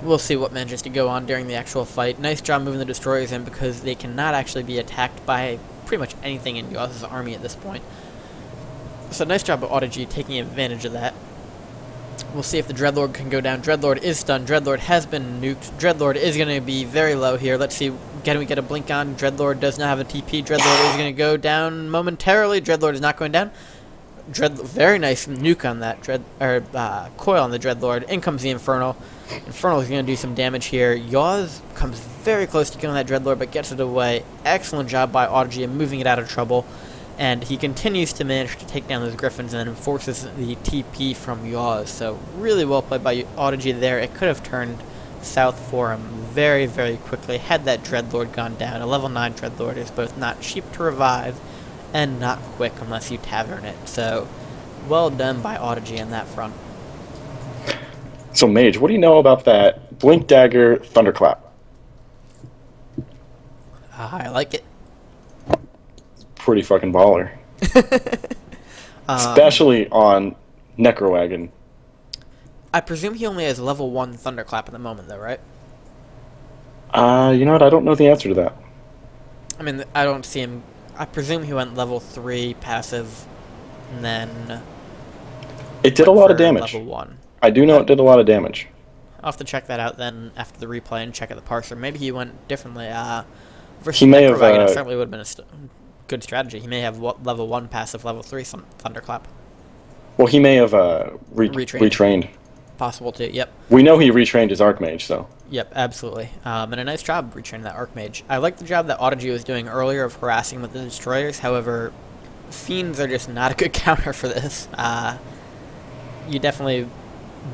We'll see what manages to go on during the actual fight. Nice job moving the Destroyers in because they cannot actually be attacked by pretty much anything in Yaws' army at this point. So nice job of Audigy taking advantage of that. We'll see if the Dreadlord can go down. Dreadlord is stunned. Dreadlord has been nuked. Dreadlord is going to be very low here. Let's see. Can we get a blink on? Dreadlord does not have a TP. Dreadlord is going to go down momentarily. Dreadlord is not going down. Very nice nuke on that coil on the Dreadlord. In comes the Infernal. Infernal is going to do some damage here. Yaws comes very close to killing that Dreadlord, but gets it away. Excellent job by Audigy in moving it out of trouble. And he continues to manage to take down those Griffins and then enforces the TP from Yaws. So really well played by Audigy there. It could have turned south for him very, very quickly had that Dreadlord gone down. A level 9 Dreadlord is both not cheap to revive and not quick unless you tavern it. So well done by Audigy on that front. So Mage, what do you know about that Blink Dagger Thunderclap? I like it. Pretty fucking baller. Especially on Necrowagon. I presume he only has level 1 Thunderclap at the moment, though, right? You know what? I don't know the answer to that. I mean, I don't see him. I presume he went level 3 passive, and then it did a lot of damage. Level 1. I do know it did a lot of damage. I'll have to check that out then after the replay and check at the parser. Maybe he went differently. Versus he may have. It certainly would have been a good strategy. He may have level 1 passive, level 3 Thunderclap. Well, he may have retrained. Possible too. Yep. We know he retrained his Archmage, so. Yep, absolutely. And a nice job retraining that Archmage. I like the job that Audigy was doing earlier of harassing with the Destroyers. However, Fiends are just not a good counter for this. You definitely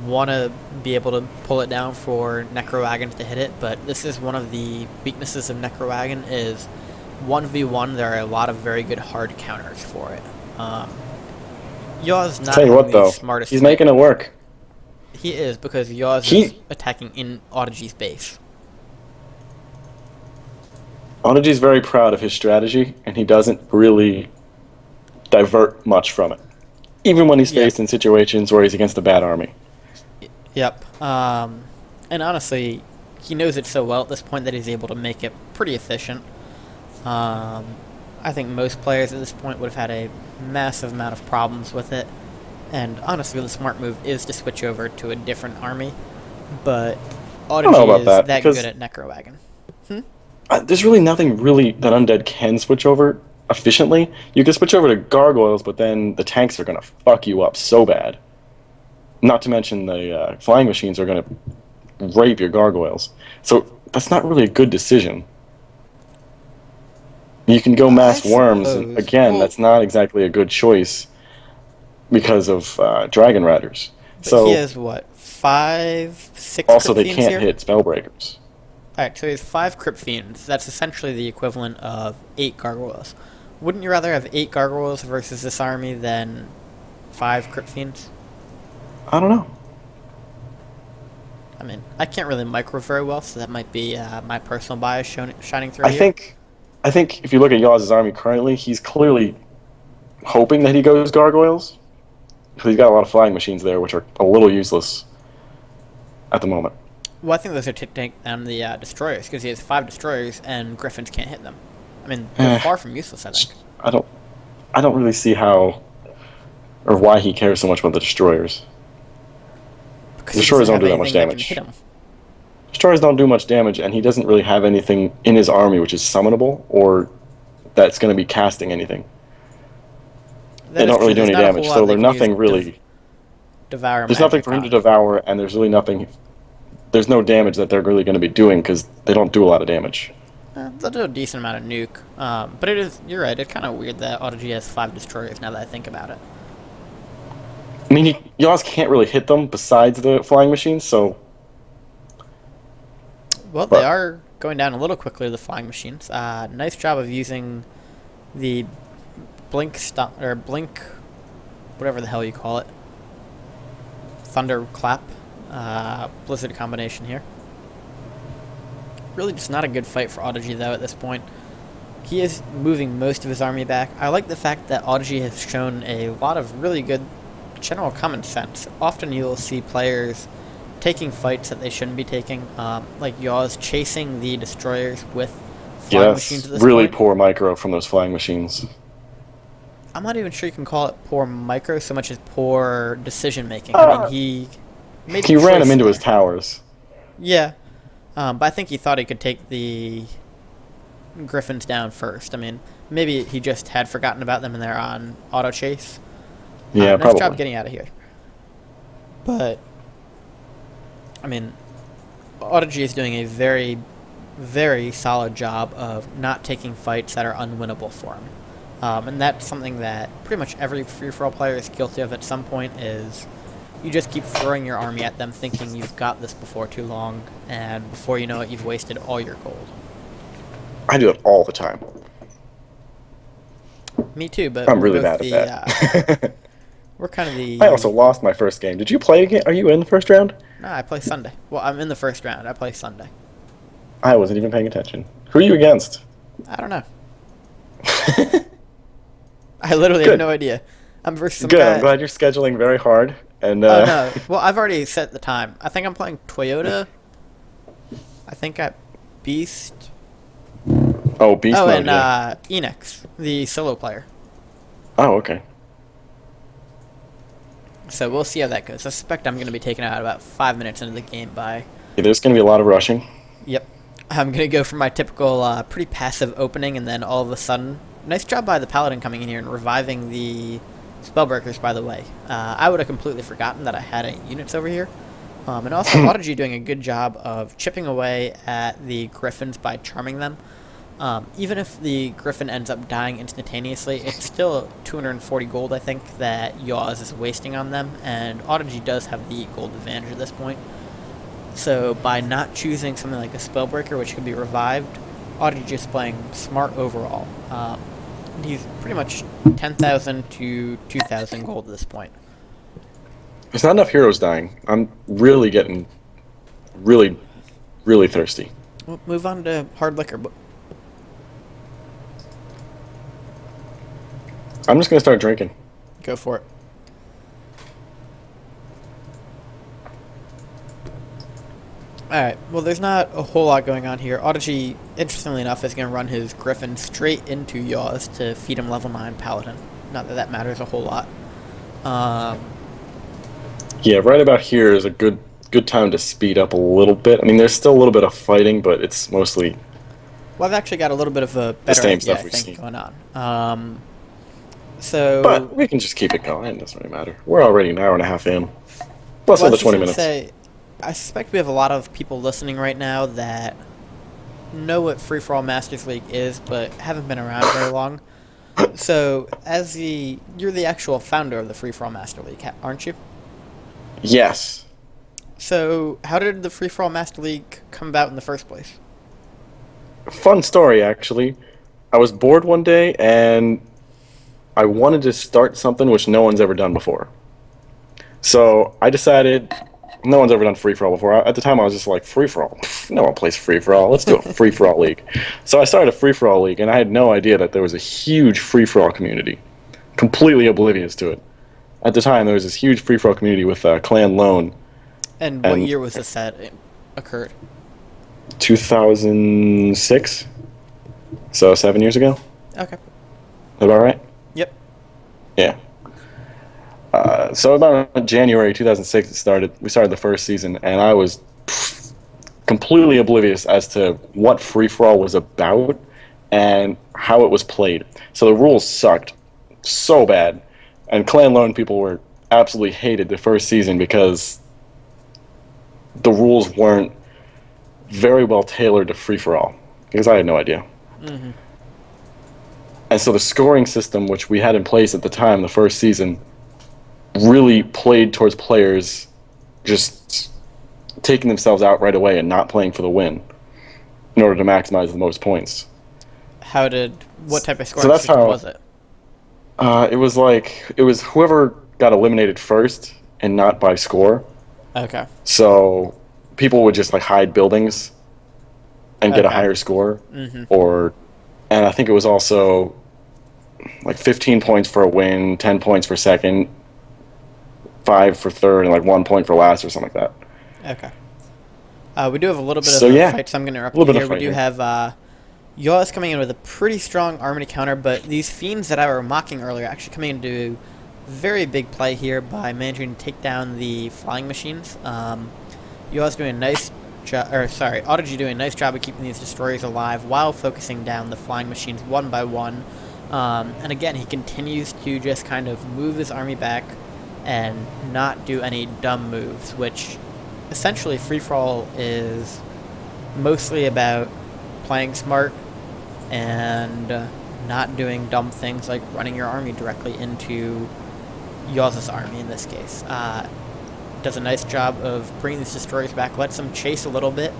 want to be able to pull it down for Necrowagons to hit it, but this is one of the weaknesses of Necrowagon is 1v1, there are a lot of very good hard counters for it. Yaws not tell you what, the though, smartest. He's making it work. He is, because Yaws is attacking in Audigy's base. Audigy's very proud of his strategy, and he doesn't really divert much from it. Even when he's faced in situations where he's against a bad army. Yep. And honestly, he knows it so well at this point that he's able to make it pretty efficient. I think most players at this point would have had a massive amount of problems with it. And honestly, the smart move is to switch over to a different army. But Audigy is that good at Necrowagon. There's really nothing that Undead can switch over efficiently. You can switch over to Gargoyles, but then the tanks are going to fuck you up so bad. Not to mention the flying machines are going to rape your Gargoyles. So that's not really a good decision. You can go Mass Worms, and again, that's not exactly a good choice because of Dragon Riders. So he has, what, 5, 6 also, Crypt they Fiends can't here? hit Spellbreakers. Alright, so he has 5 Crypt Fiends. That's essentially the equivalent of 8 Gargoyles. Wouldn't you rather have 8 Gargoyles versus this army than 5 Crypt Fiends? I don't know. I mean, I can't really micro very well, so that might be my personal bias shining through here. I think if you look at Yaws' army currently, he's clearly hoping that he goes Gargoyles. Because he's got a lot of flying machines there, which are a little useless at the moment. Well, I think those are to take down the Destroyers, because he has 5 Destroyers, and Griffins can't hit them. I mean, they're far from useless, I think. I don't really see how or why he cares so much about the Destroyers. Because Destroyers don't do that much damage. Destroyers don't do much damage, and he doesn't really have anything in his army which is summonable or that's going to be casting anything. They don't really do any damage, so there's nothing really. There's nothing for him to devour, and there's really nothing. There's no damage that they're really going to be doing because they don't do a lot of damage. They'll do a decent amount of nuke, but it is. You're right. It's kind of weird that Audigy has 5 Destroyers. Now that I think about it. I mean, Yaws can't really hit them besides the flying machines, so. Well, they are going down a little quickly, the flying machines. Nice job of using the blink, whatever the hell you call it. Thunderclap, Blizzard combination here. Really just not a good fight for Audigy, though, at this point. He is moving most of his army back. I like the fact that Audigy has shown a lot of really good general common sense. Often you'll see players taking fights that they shouldn't be taking, like Yaws chasing the Destroyers with flying machines at this really point. poor micro from those flying machines. I'm not even sure you can call it poor micro so much as poor decision making. I mean, made He the ran him choice into his there. towers. Yeah, but I think he thought he could take the Griffins down first. I mean, maybe he just had forgotten about them and they're on auto chase. Yeah, Nice job probably. getting out of here. But, I mean, Audigy is doing a very, very solid job of not taking fights that are unwinnable for him. And that's something that pretty much every free-for-all player is guilty of at some point is you just keep throwing your army at them thinking you've got this before too long, and before you know it, you've wasted all your gold. I do it all the time. Me too, but I'm we're really both bad at that. we're kind of I also the... lost my first game. Did you play again? Are you in the first round? No, I play Sunday. Well, I'm in the first round. I play Sunday. I wasn't even paying attention. Who are you against? I don't know. I literally have Good. no idea. I'm versus some Good. guy... I'm glad you're scheduling very hard. And Oh, no. Well, I've already set the time. I think I'm playing Toyota. I think I Beast. oh, beast Oh, mode. and Yeah. Enix, the solo player. Oh, okay. So we'll see how that goes. I suspect I'm going to be taken out about 5 minutes into the game by... Yeah, there's going to be a lot of rushing. Yep. I'm going to go for my typical pretty passive opening, and then all of a sudden... Nice job by the Paladin coming in here and reviving the Spellbreakers, by the way. I would have completely forgotten that I had any units over here. And also, Audigy doing a good job of chipping away at the Griffins by charming them. Even if the Griffin ends up dying instantaneously, it's still 240 gold, I think, that Yaws is wasting on them, and Audigy does have the gold advantage at this point. So by not choosing something like a Spellbreaker, which could be revived, Audigy is playing smart overall. He's pretty much 10,000 to 2,000 gold at this point. There's not enough heroes dying. I'm really getting really thirsty. We'll move on to hard liquor. I'm just going to start drinking. Go for it. Alright, well there's not a whole lot going on here. Audigy, interestingly enough, is going to run his Griffin straight into Yaws to feed him level 9 Paladin. Not that that matters a whole lot. Yeah, right about here is a good time to speed up a little bit. I mean, there's still a little bit of fighting, but it's mostly... Well, I've actually got a little bit of a better same idea, stuff I we've think, seen. going on. So... But we can just keep it going. It doesn't really matter. We're already an hour and a half in. Plus well, I another was just 20 gonna minutes. say, I suspect we have a lot of people listening right now that know what Free-For-All Masters League is, but haven't been around very long. So, you're the actual founder of the Free-For-All Master League, aren't you? Yes. So, how did the Free-For-All Master League come about in the first place? Fun story, actually. I was bored one day, and I wanted to start something which no one's ever done before. So I decided, no one's ever done free-for-all before. At the time, I was just like, free-for-all? No one plays free-for-all. Let's do a free-for-all league. So I started a free-for-all league, and I had no idea that there was a huge free-for-all community. Completely oblivious to it. At the time, there was this huge free-for-all community with Clan Lone. And what year was this that it occurred? 2006? So 7 years ago? Okay. About right? Yep. Yeah. So about January 2006, we started the first season, and I was completely oblivious as to what free-for-all was about and how it was played. So the rules sucked so bad, and Clan Lone people were absolutely hated the first season because the rules weren't very well tailored to free-for-all, because I had no idea. Mm-hmm. And so the scoring system, which we had in place at the time, the first season, really played towards players just taking themselves out right away and not playing for the win in order to maximize the most points. What type of scoring system was it? It was whoever got eliminated first and not by score. Okay. So people would just like hide buildings and get a higher score. Mm-hmm. And I think it was also like 15 points for a win, 10 points for second, 5 for third, and like 1 point for last or something like that. Okay. We do have a little bit of a fight, so I'm going to interrupt you here. We do have Yaws coming in with a pretty strong Armity counter, but these fiends that I were mocking earlier actually coming in to very big play here by managing to take down the flying machines. Yaws doing a nice job, or sorry, Audigy doing a nice job of keeping these destroyers alive while focusing down the flying machines one by one. And again, he continues to just kind of move his army back and not do any dumb moves, which essentially free-for-all is mostly about playing smart and not doing dumb things like running your army directly into Yaws' army in this case. Does a nice job of bringing these destroyers back, lets them chase a little bit,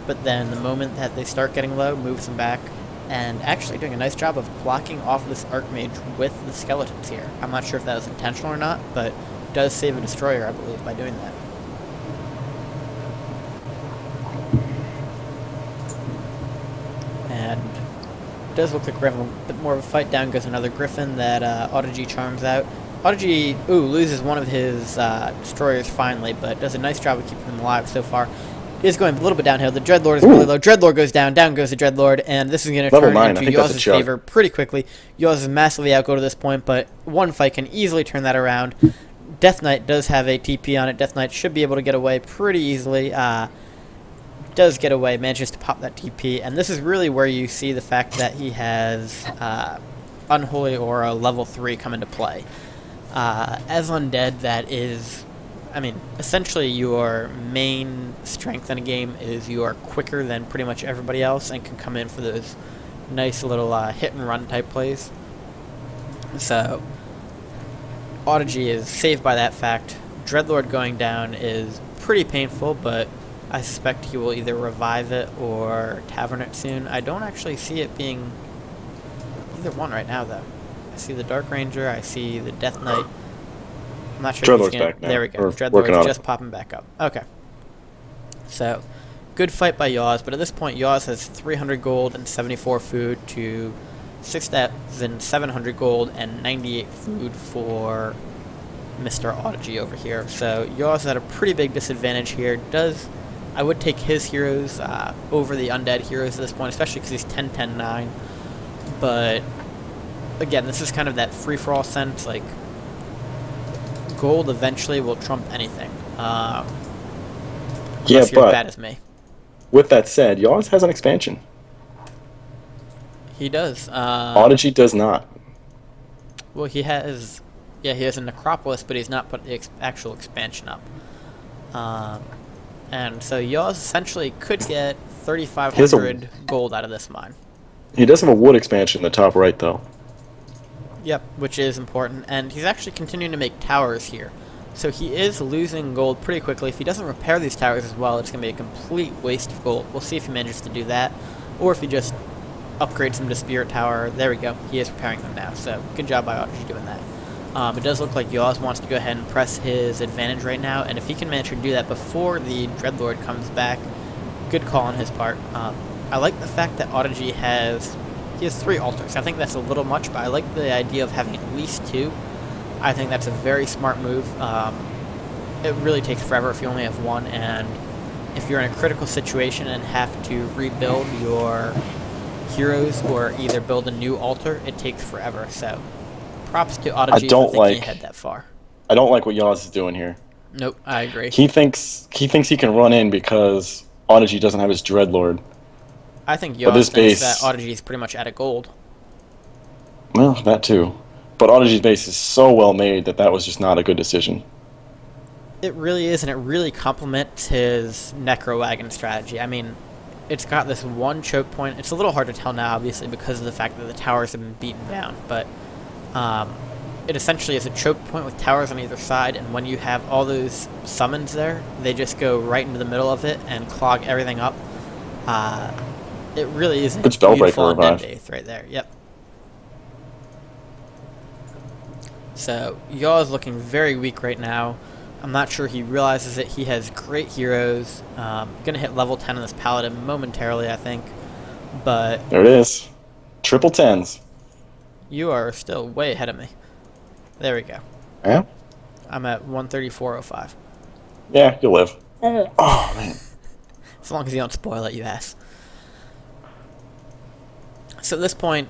but then the moment that they start getting low, moves them back, and actually doing a nice job of blocking off this Archmage with the skeletons here. I'm not sure if that was intentional or not, but does save a destroyer, I believe, by doing that. And it does look like we're having a bit more of a fight. Down goes another Griffin that Audigy charms out. Audigy, loses one of his destroyers finally, but does a nice job of keeping them alive so far. Is going a little bit downhill. The Dreadlord is really low. Dreadlord goes down goes the Dreadlord, and this is going to turn into Yaws' favor pretty quickly. Yaws is massively outgo to this point, but one fight can easily turn that around. Death Knight does have a TP on it. Death Knight should be able to get away pretty easily. Does get away, manages to pop that TP, and this is really where you see the fact that he has Unholy Aura level 3 come into play. As Undead, that is, I mean, essentially your main strength in a game is you are quicker than pretty much everybody else and can come in for those nice little hit and run type plays. So, Audigy is saved by that fact. Dreadlord going down is pretty painful, but I suspect he will either revive it or tavern it soon. I don't actually see it being either one right now, though. I see the Dark Ranger, I see the Death Knight. I'm not sure if he's gonna... There we go. Dreadlord's just popping back up. Okay. So, good fight by Yaws, but at this point Yaws has 300 gold and 74 food to 6,700 gold and 98 food for Mr. Audigy over here. So Yaws is at a pretty big disadvantage here. I would take his heroes over the undead heroes at this point, especially because he's 10-10-9. But again, this is kind of that free-for-all sense, like, gold eventually will trump anything. Yeah, you're as but bad as me. With that said, Yaws has an expansion. He does. Audigy does not. Well, he has... Yeah, he has a Necropolis, but he's not put the actual expansion up. And so Yaws essentially could get 3,500 gold out of this mine. He does have a wood expansion in the top right, though. Yep, which is important, and he's actually continuing to make towers here. So he is losing gold pretty quickly. If he doesn't repair these towers as well, it's going to be a complete waste of gold. We'll see if he manages to do that, or if he just upgrades them to Spirit Tower. There we go. He is repairing them now, so good job by Audigy doing that. It does look like Yaws wants to go ahead and press his advantage right now, and if he can manage to do that before the Dreadlord comes back, good call on his part. I like the fact that Audigy has 3 altars. I think that's a little much, but I like the idea of having at least 2. I think that's a very smart move. It really takes forever if you only have 1, and if you're in a critical situation and have to rebuild your heroes or either build a new altar, it takes forever. So, props to Audigy for thinking ahead that far. I don't like what Yaws is doing here. Nope, I agree. He thinks he can run in because Audigy doesn't have his Dreadlord. I think Yaws thinks that Audigy is pretty much out of gold. Well, that too. But Audigy's base is so well made that was just not a good decision. It really is, and it really complements his Necro Wagon strategy. I mean, it's got this one choke point. It's a little hard to tell now, obviously, because of the fact that the towers have been beaten down. But it essentially is a choke point with towers on either side, and when you have all those summons there, they just go right into the middle of it and clog everything up. It really is a beautiful undead base right there. Yep. So, Yaws is looking very weak right now. I'm not sure he realizes it. He has great heroes. Gonna hit level 10 on this Paladin momentarily, I think. But... there it is. Triple 10s. You are still way ahead of me. There we go. Yeah? I'm at 134.05. Yeah, you'll live. Oh, man. As long as you don't spoil it, you ass. So at this point,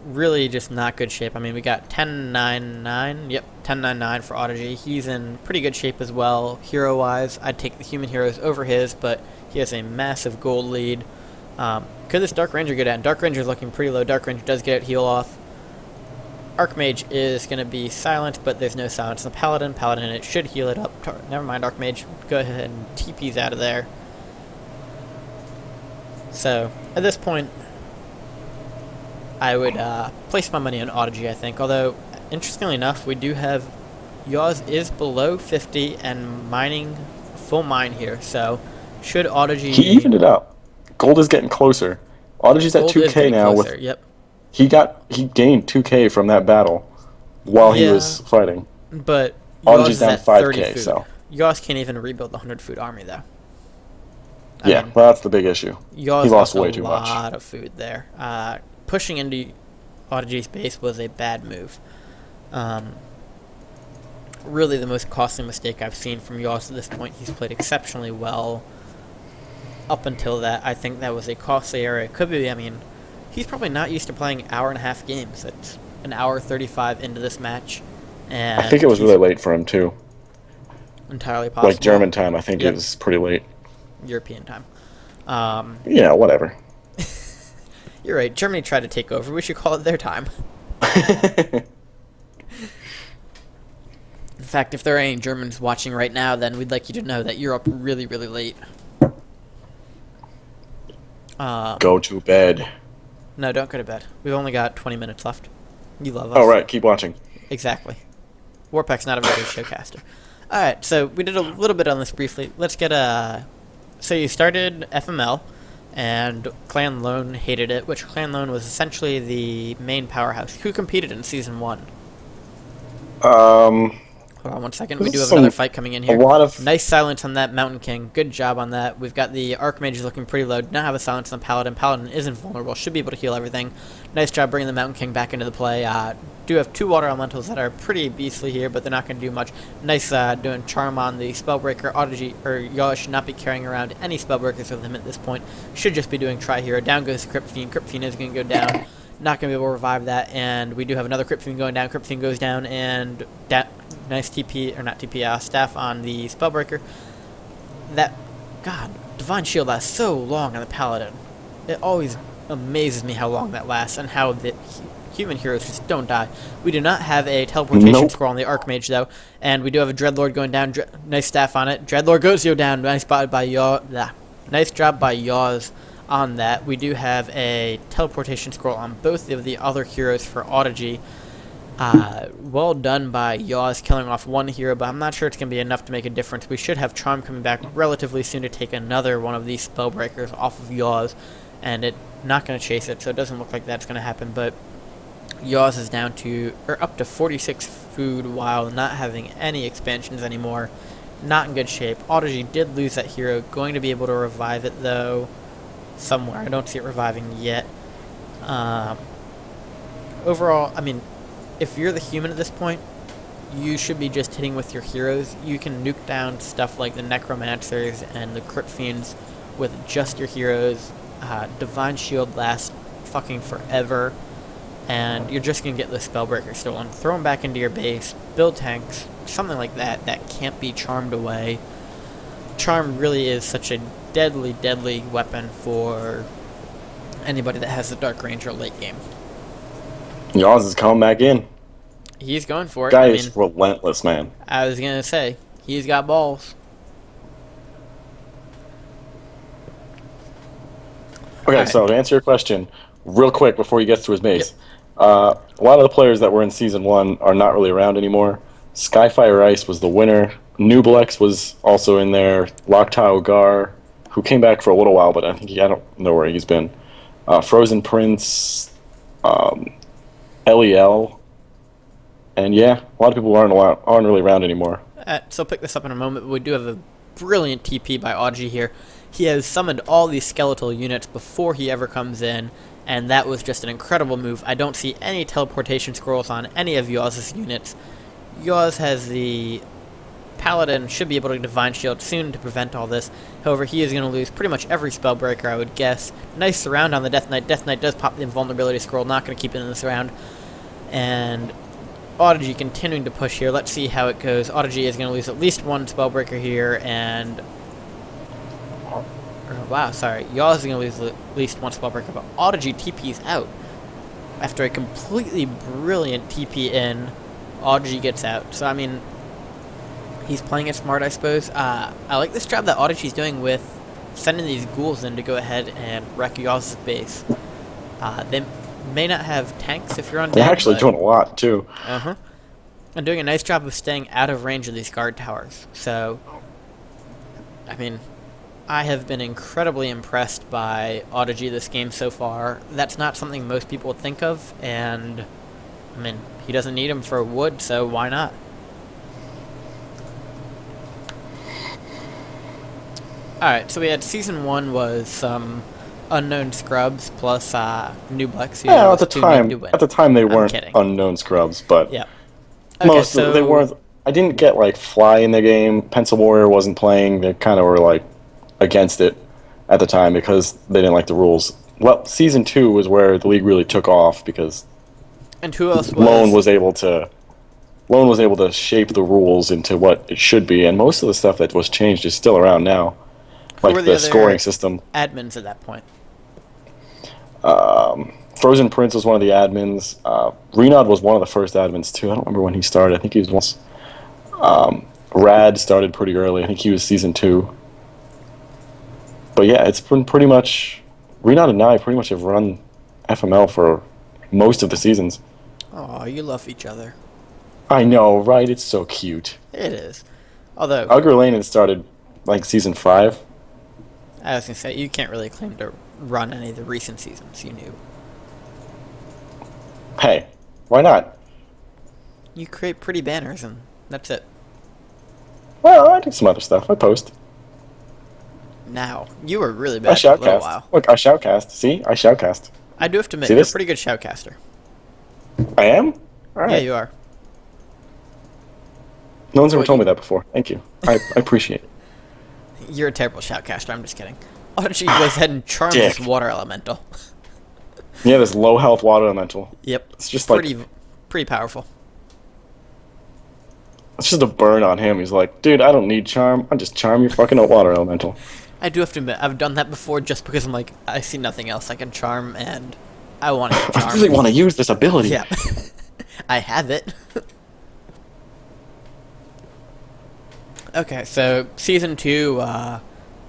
really just not good shape. I mean, we got 10-9-9. Yep, 10-9-9 for Audigy. He's in pretty good shape as well, hero-wise. I'd take the human heroes over his, but he has a massive gold lead. Could this Dark Ranger get out? Dark Ranger's looking pretty low. Dark Ranger does get heal off. Archmage is going to be silent, but there's no silence in the Paladin. Paladin, it should heal it up. Never mind, Archmage. Go ahead and TP's out of there. So, at this point, I would place my money on Audigy, I think. Although, interestingly enough, we do have... Yaws is below 50 and mining full mine here. So, should Audigy... He evened it out. Gold is getting closer. Audigy's at 2k now. Closer, yep. He gained 2k from that battle while he was fighting. But Audigy's down 5k, so Yaws can't even rebuild the 100 food army though. I mean, well, that's the big issue. Yaws he lost way too much. much. A lot of food there. Pushing into Audigy's base was a bad move. Really the most costly mistake I've seen from Yaws at this point. He's played exceptionally well up until that. I think that was a costly error. It could be, I mean, he's probably not used to playing hour-and-a-half games. It's an hour 35 into this match. And I think it was really late for him, too. Entirely possible. Like German time, I think it was pretty late. European time. Yeah, whatever. You're right. Germany tried to take over. We should call it their time. In fact, if there are any Germans watching right now, then we'd like you to know that you're up really, really late. Go to bed. No, don't go to bed. We've only got 20 minutes left. You love us. Oh, right. Keep watching. Exactly. Worpex, not a very good showcaster. Alright, so we did a little bit on this briefly. Let's get a... So you started FML, and Clan Lone hated it, which Clan Lone was essentially the main powerhouse. Who competed in Season 1? Hold on one second. We do have another fight coming in here. Nice silence on that Mountain King. Good job on that. We've got the Archmage looking pretty low. Now have a silence on the Paladin. Paladin isn't vulnerable. Should be able to heal everything. Nice job bringing the Mountain King back into the play. Do have two water elementals that are pretty beastly here, but they're not going to do much. Nice doing charm on the Spellbreaker. Audigy, or Yaws should not be carrying around any Spellbreakers with him at this point. Should just be doing Tri-Hero. Down goes Crypt Fiend. Crypt Fiend is going to go down. Not going to be able to revive that, and we do have another Crypt Fiend going down. Crypt Fiend goes down, and nice TP, or not TP, staff on the Spellbreaker. That, God, Divine Shield lasts so long on the Paladin. It always amazes me how long that lasts, and how the human heroes just don't die. We do not have a teleportation scroll on the Archmage, though, and we do have a Dreadlord going down. Nice staff on it. Dreadlord goes down. Nice spotted by Yaws. Nice job by Yaws on that. We do have a teleportation scroll on both of the other heroes for Audigy. Well done by Yaws killing off one hero, but I'm not sure it's going to be enough to make a difference. We should have Charm coming back relatively soon to take another one of these Spellbreakers off of Yaws, and it's not going to chase it, so it doesn't look like that's going to happen, but Yaws is down to, or up to 46 food while not having any expansions anymore. Not in good shape. Audigy did lose that hero, going to be able to revive it, though, somewhere. I don't see it reviving yet. Overall, I mean, if you're the human at this point, you should be just hitting with your heroes. You can nuke down stuff like the Necromancers and the Crypt Fiends with just your heroes. Divine Shield lasts fucking forever, and you're just going to get the Spellbreaker stolen. Throw them back into your base, build tanks, something like that that can't be charmed away. Charm really is such a deadly, deadly weapon for anybody that has the Dark Ranger late game. Yaws is coming back in. He's going for it. Guy is relentless, man. I was going to say, he's got balls. Okay, so to answer your question, real quick before he gets to his base, a lot of the players that were in Season 1 are not really around anymore. Skyfire Ice was the winner. Nublex was also in there. Loktao Gar, who came back for a little while, but I think I don't know where he's been. Frozen Prince, LEL, and yeah, a lot of people aren't really around anymore. So I'll pick this up in a moment, but we do have a brilliant TP by Audigy here. He has summoned all these skeletal units before he ever comes in, and that was just an incredible move. I don't see any teleportation scrolls on any of Yaws' units. Yaws has the Paladin should be able to Divine Shield soon to prevent all this. However, he is going to lose pretty much every Spellbreaker, I would guess. Nice surround on the Death Knight. Death Knight does pop the Invulnerability Scroll, not going to keep it in this round. And Audigy continuing to push here. Let's see how it goes. Audigy is going to lose at least one Spellbreaker here, and... wow, sorry. Yaws is going to lose at least one Spellbreaker, but Audigy TP's out. After a completely brilliant TP in, Audigy gets out. So, I mean, he's playing it smart, I suppose. I like this job that Audigy's doing with sending these ghouls in to go ahead and wreck Yaws' base. They may not have tanks if you're on deck. They're actually doing a lot, too. Uh-huh. And doing a nice job of staying out of range of these guard towers. So, I mean, I have been incredibly impressed by Audigy this game so far. That's not something most people would think of, and, I mean, he doesn't need him for wood, so why not? Alright, so we had Season 1 was some unknown scrubs plus Nublex. Yeah, at the time they weren't unknown scrubs, but yeah. Most of they weren't. I didn't get, like, Fly in the game. Pencil Warrior wasn't playing. They kind of were, like, against it at the time because they didn't like the rules. Well, Season 2 was where the league really took off because and who else Lone was able to shape the rules into what it should be, and most of the stuff that was changed is still around now. Who like the scoring system. Admins at that point. Frozen Prince was one of the admins. Renaud was one of the first admins too. I don't remember when he started. I think he was once. Rad started pretty early. I think he was Season 2. But yeah, it's been pretty much... Renaud and I pretty much have run FML for most of the seasons. Oh, you love each other. I know, right? It's so cute. It is. Although... Ugger Lane had started, like, Season 5. I was going to say, you can't really claim to run any of the recent seasons, you knew. Hey, why not? You create pretty banners, and that's it. Well, I do some other stuff. I post. Now, you were really bad I for a little shoutcast. while. Look, I shoutcast. See? I shoutcast. I do have to admit, See you're this? a pretty good shoutcaster. I am? Alright. Yeah, you are. No one's ever told me that before. Thank you. I appreciate it. You're a terrible shoutcaster, I'm just kidding. Audigy goes ahead and charms this water elemental. Yeah, this low health water elemental. Yep. It's just pretty powerful. It's just a burn on him. He's like, dude, I don't need charm. I'll just charm your fucking water elemental. I do have to admit, I've done that before just because I'm like, I see nothing else I can charm, and I want to charm. I really want to use this ability. Yeah. I have it. Okay, so Season 2,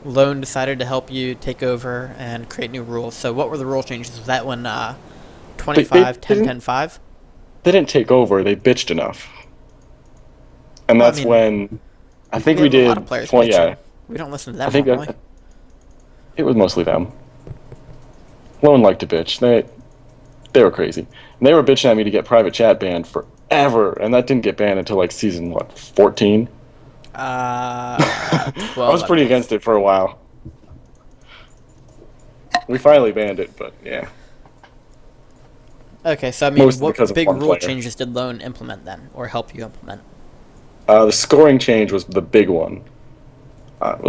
Lone decided to help you take over and create new rules. So what were the rule changes? Was that when 25, 10, 10, 5? They didn't take over. They bitched enough. And that's when... I think we did... A lot of players bitching. Yeah. We don't listen to them, I think normally. It was mostly them. Lone liked to bitch. They were crazy. And they were bitching at me to get private chat banned forever, and that didn't get banned until, like, Season, 14? I was pretty against it for a while. We finally banned it, but yeah. Okay, so I mean, what big rule changes did Lone implement then, or help you implement? The scoring change was the big one.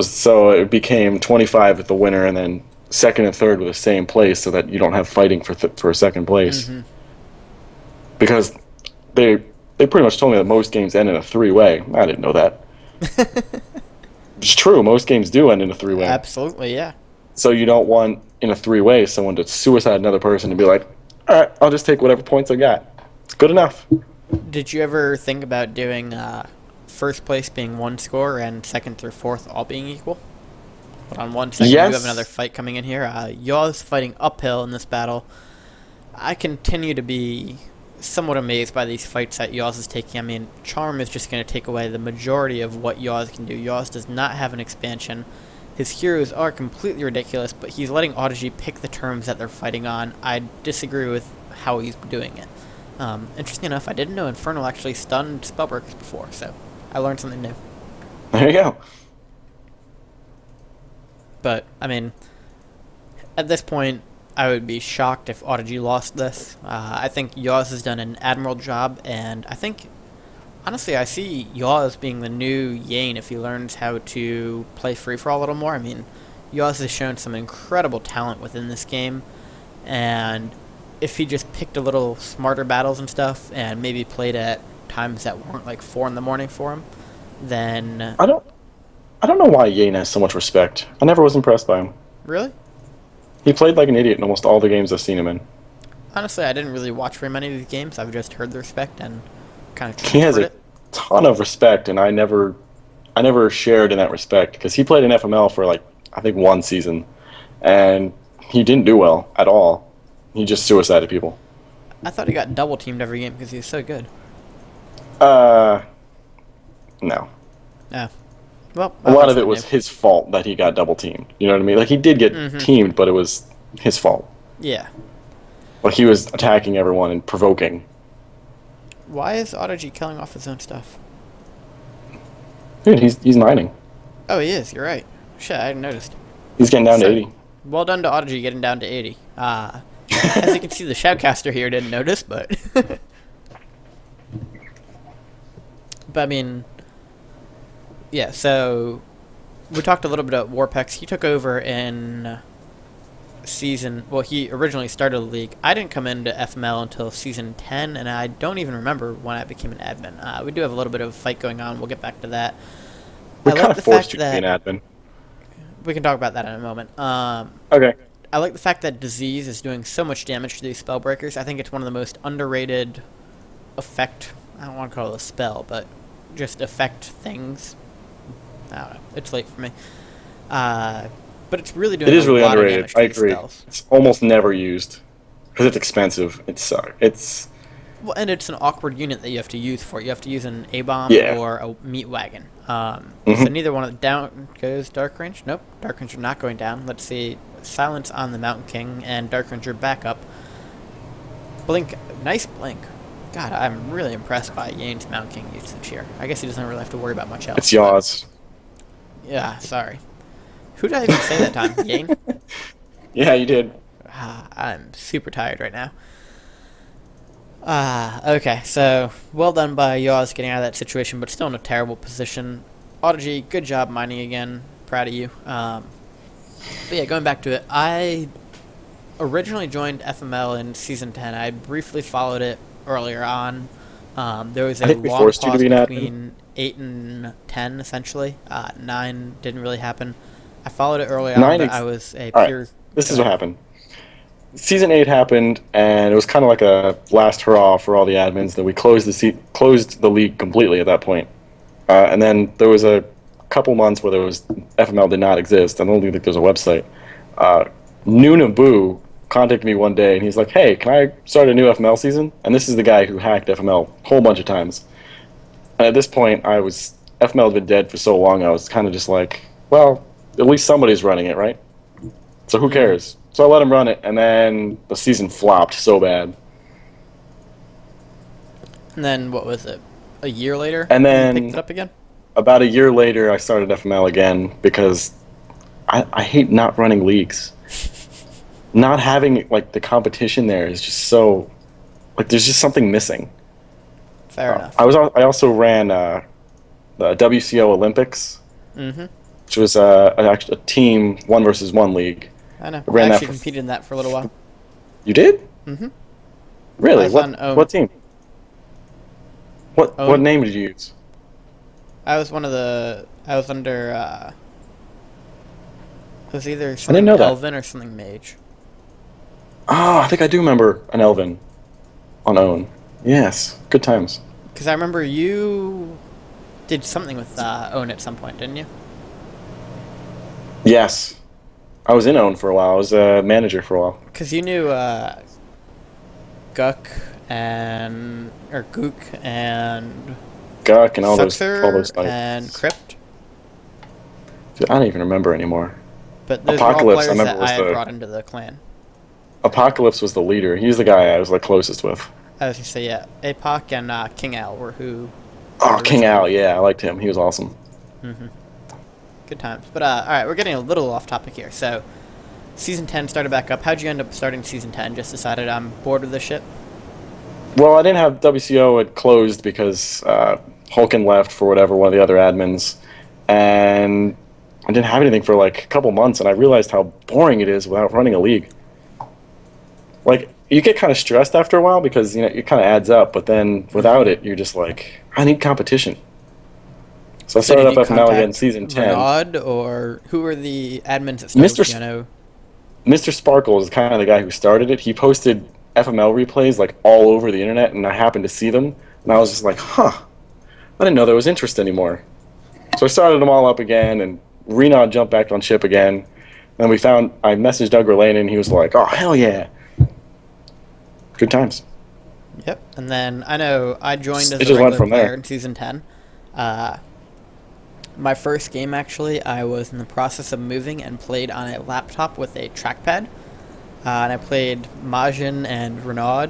So it became 25 at the winner, and then second and third were the same place, so that you don't have fighting for second place. Mm-hmm. Because they pretty much told me that most games end in a 3-way. I didn't know that. It's true. Most games do end in a 3-way. Absolutely, yeah. So you don't want in a 3-way someone to suicide another person and be like, all right, I'll just take whatever points I got. Good enough. Did you ever think about doing first place being one score and second through fourth all being equal? Hold on 1 second. Yes. We have another fight coming in here. Yaws fighting uphill in this battle. I continue to be somewhat amazed by these fights that Yaws is taking. I mean, Charm is just going to take away the majority of what Yaws can do. Yaws does not have an expansion. His heroes are completely ridiculous, but he's letting Audigy pick the terms that they're fighting on. I disagree with how he's doing it. Interesting enough, I didn't know Infernal actually stunned Spellbreakers before, so I learned something new. There you go. But, I mean, at this point, I would be shocked if Audigy lost this. I think Yaws has done an admirable job, and I think Honestly, I see Yaws being the new Yane if he learns how to play free-for-all a little more. I mean, Yaws has shown some incredible talent within this game, and if he just picked a little smarter battles and stuff, and maybe played at times that weren't like 4 in the morning for him, then I don't know why Yane has so much respect. I never was impressed by him. really, He played like an idiot in almost all the games I've seen him in. honestly, I didn't really watch very many of these games. I've just heard the respect and kind of He has transferred a it. ton of respect, and I never shared in that respect because he played in FML for like I think 1 season, and he didn't do well at all. He just suicided people. I thought he got double teamed every game because he was so good. Uh, no. Yeah. Well, A lot of it was his fault that he got double teamed. You know what I mean? Like he did get teamed, but it was his fault. Yeah. Like he was attacking everyone and provoking. Why is Audigy killing off his own stuff? Dude, he's mining. Oh, he is. You're right. Shit, I hadn't noticed. He's getting down to So- 80. Well done to Audigy getting down to 80. As you can see, the Shoutcaster here didn't notice, but... but, I mean... Yeah, so... We talked a little bit about Worpex. He took over in season... Well, he originally started the league. I didn't come into FML until season 10, and I don't even remember when I became an admin. We do have a little bit of a fight going on. We'll get back to that. We're I kind like of the forced fact you to be that... an admin. We can talk about that in a moment. Okay. I like the fact that Disease is doing so much damage to these Spellbreakers. I think it's one of the most underrated effect. I don't want to call it a spell, but just effect things. I don't know. It's late for me. But it's really doing It is really a lot of underrated. damage to I these agree. spells. It's almost never used because it's expensive. It's Well, and it's an awkward unit that you have to use for it. You have to use an A-bomb Yeah. or a meat wagon. So neither one of the down goes Dark Range. Nope, Dark Ranger not going down. Let's see, Silence on the Mountain King and Dark Ranger back up. Blink, nice blink. God, I'm really impressed by Yane's Mountain King usage here. I guess he doesn't really have to worry about much else. it's Yaws. Yeah, sorry. Who did I even say that time? Yane? Yeah, you did. I'm super tired right now. Okay, so well done by Yaws getting out of that situation, but still in a terrible position. Audigy, good job mining again. Proud of you. But yeah, going back to it, I originally joined FML in Season 10. I briefly followed it earlier on. There was I a think we long forced you to pause be an admin. between 8 and 10, essentially. 9 didn't really happen. I followed it early on, but I was a All pure... right, this is what happened. Season 8 happened, and it was kind of like a last hurrah for all the admins that we closed the league completely at that point. And then there was a couple months where FML did not exist. I don't even think there's a website. Nunaboo contacted me one day, and he's like, "Hey, can I start a new FML season?" And this is the guy who hacked FML a whole bunch of times. And at this point, FML had been dead for so long, I was kind of just like, well, at least somebody's running it, right? So who cares? So I let him run it, and then the season flopped so bad. And then, what was it? A year later? And you then- picked it up again? About a year later, I started FML again because I hate not running leagues. Not having like the competition there is just so like there's just something missing. Fair enough. I also ran the WCO Olympics, which was a team 1-versus-1 league. I know. ran I that actually for- competed in that for a little while. You did? Mm-hmm. Really? I was on Own. What team? What Own. name did you use? I was one of the... I was under... it was either didn't something know that. Elven or something Mage. Oh, I think I do remember an Elven on Own. Yes, good times. Because I remember you did something with Own at some point, didn't you? Yes, I was in Own for a while. I was a manager for a while. Because you knew Guck and... Or Gook and... Guck and all those Suxer guys. and Crypt. Dude, I don't even remember anymore. But those were all Apocalypse, I players remember, that was I had the- brought into the clan. Apocalypse was the leader. He was the guy I was like closest with. I was going to say, yeah. Apoc and King Al were who... Oh, King Al, yeah, I liked him. He was awesome. Good times. But, alright, we're getting a little off topic here. So, Season 10 started back up. How'd you end up starting Season 10? Just decided I'm bored of this shit? Well, I didn't have WCO. It closed because Hulkin left for whatever, one of the other admins, and I didn't have anything for like a couple months, and I realized how boring it is without running a league. Like, you get kind of stressed after a while because, you know, it kind of adds up, but then without it, you're just like, I need competition. So I started up FML again in Season 10. Renaud, or who were the admins that started Piano? Mr. Sparkle is kind of the guy who started it. He posted FML replays like all over the internet, and I happened to see them, and I was just like, huh, I didn't know there was interest anymore. So I started them all up again, and Renaud jumped back on ship again. And then I messaged Doug Relane, and he was like, oh, hell yeah. Good times. Yep. And then I know I joined as a just went regular from player there. in Season 10. My first game, actually, I was in the process of moving and played on a laptop with a trackpad. And I played Majin and Renaud.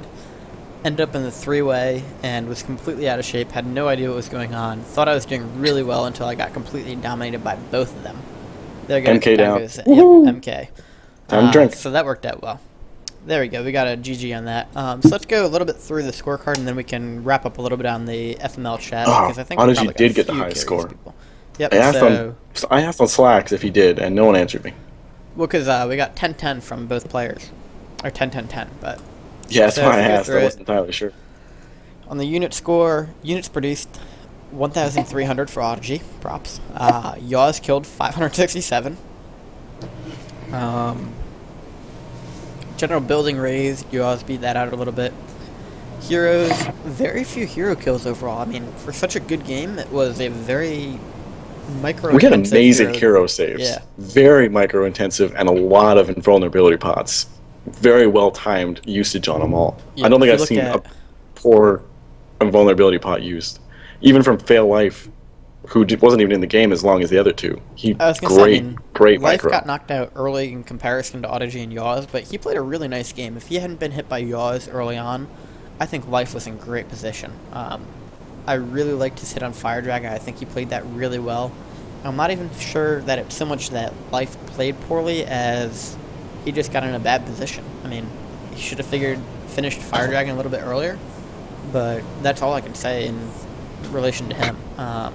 Ended up in the three-way and was completely out of shape, had no idea what was going on. Thought I was doing really well until I got completely dominated by both of them. There goes, MK down. Yep, MK. Time to drink. So that worked out well. There we go. We got a GG on that. So let's go a little bit through the scorecard, and then we can wrap up a little bit on the FML chat. Because I think Audigy did get the highest score. People. Yep. I asked on Slacks if he did, and no one answered me. Well, because we got 10-10 from both players. Or 10-10-10, but... Yeah, that's why I asked. I wasn't entirely sure. On the unit score, units produced 1,300 for Audigy. Props. Yaws killed 567. General building raised. Yaws beat that out a little bit. Heroes, very few hero kills overall. I mean, for such a good game, it was a very micro-intensive. We had amazing hero saves. Yeah. Very micro-intensive and a lot of invulnerability pots. Very well-timed usage on them all. Yeah, I don't think I've seen a poor invulnerability pot used. Even from Fail Life, who wasn't even in the game as long as the other two. Great Life micro. got knocked out early in comparison to Audigy and Yaws, but he played a really nice game. If he hadn't been hit by Yaws early on, I think Life was in great position. I really liked his hit on Firedragon. I think he played that really well. I'm not even sure that it's so much that Life played poorly as he just got in a bad position. I mean, he should have finished Firedragon a little bit earlier, but that's all I can say in relation to him. And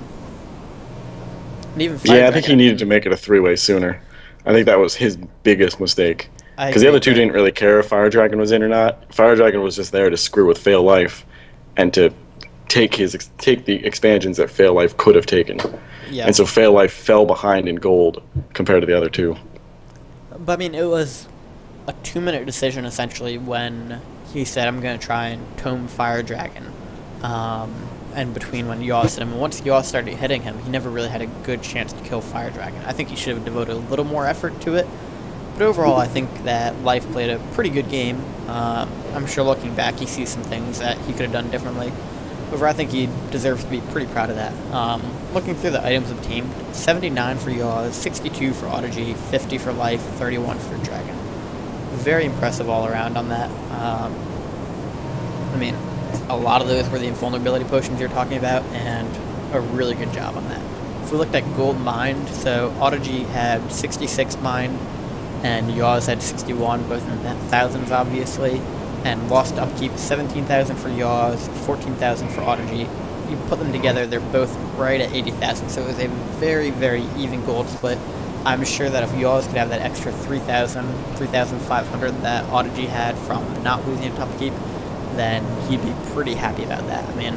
even I think he needed to make it a three-way sooner. I think that was his biggest mistake. Because the other two didn't really care if Firedragon was in or not. Firedragon was just there to screw with Fail Life and to take the expansions that Fail Life could have taken. Yeah. And so Fail Life fell behind in gold compared to the other two. But I mean, it was a 2-minute decision essentially when he said, I'm going to try and tome Firedragon. And between when Yaws hit him, and once Yaws started hitting him, he never really had a good chance to kill Firedragon. I think he should have devoted a little more effort to it. But overall, I think that Life played a pretty good game. I'm sure looking back, he sees some things that he could have done differently. However, I think he deserves to be pretty proud of that. Looking through the items obtained, 79 for Yaws, 62 for Audigy, 50 for Life, 31 for Dragon. Very impressive all around on that. I mean, a lot of those were the invulnerability potions you're talking about, and a really good job on that. If we looked at gold mined, so Audigy had 66 mined, and Yaws had 61, both in the thousands, obviously. And lost upkeep, 17,000 for Yaws, 14,000 for Audigy. You put them together, they're both right at 80,000, so it was a very, very even gold split. I'm sure that if Yaws could have that extra 3,000, 3,500 that Audigy had from not losing upkeep, then he'd be pretty happy about that. I mean,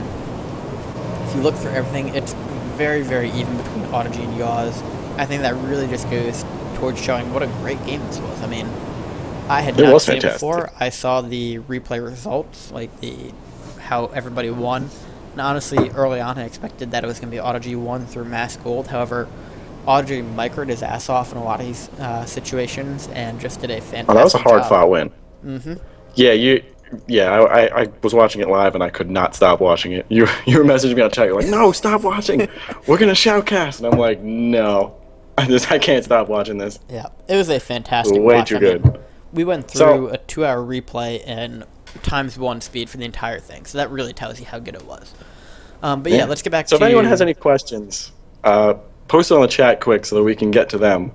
if you look through everything, it's very, very even between Audigy and Yaws. I think that really just goes towards showing what a great game this was. I mean, I had not seen it before. I saw the replay results, like how everybody won. And honestly, early on, I expected that it was going to be Audigy won through mass gold. However, Audigy microed his ass off in a lot of these situations and just did a fantastic job. Oh, that was a hard-fought win. Mm-hmm. Yeah, I was watching it live and I could not stop watching it. You were messaging me on chat. You're like, no, stop watching. We're going to shoutcast. And I'm like, no. I can't stop watching this. Yeah, it was a fantastic Way watch. too good. We went through a 2-hour replay and ×1 speed for the entire thing, so that really tells you how good it was. But yeah, let's get back to... So if anyone has any questions, post it on the chat quick so that we can get to them.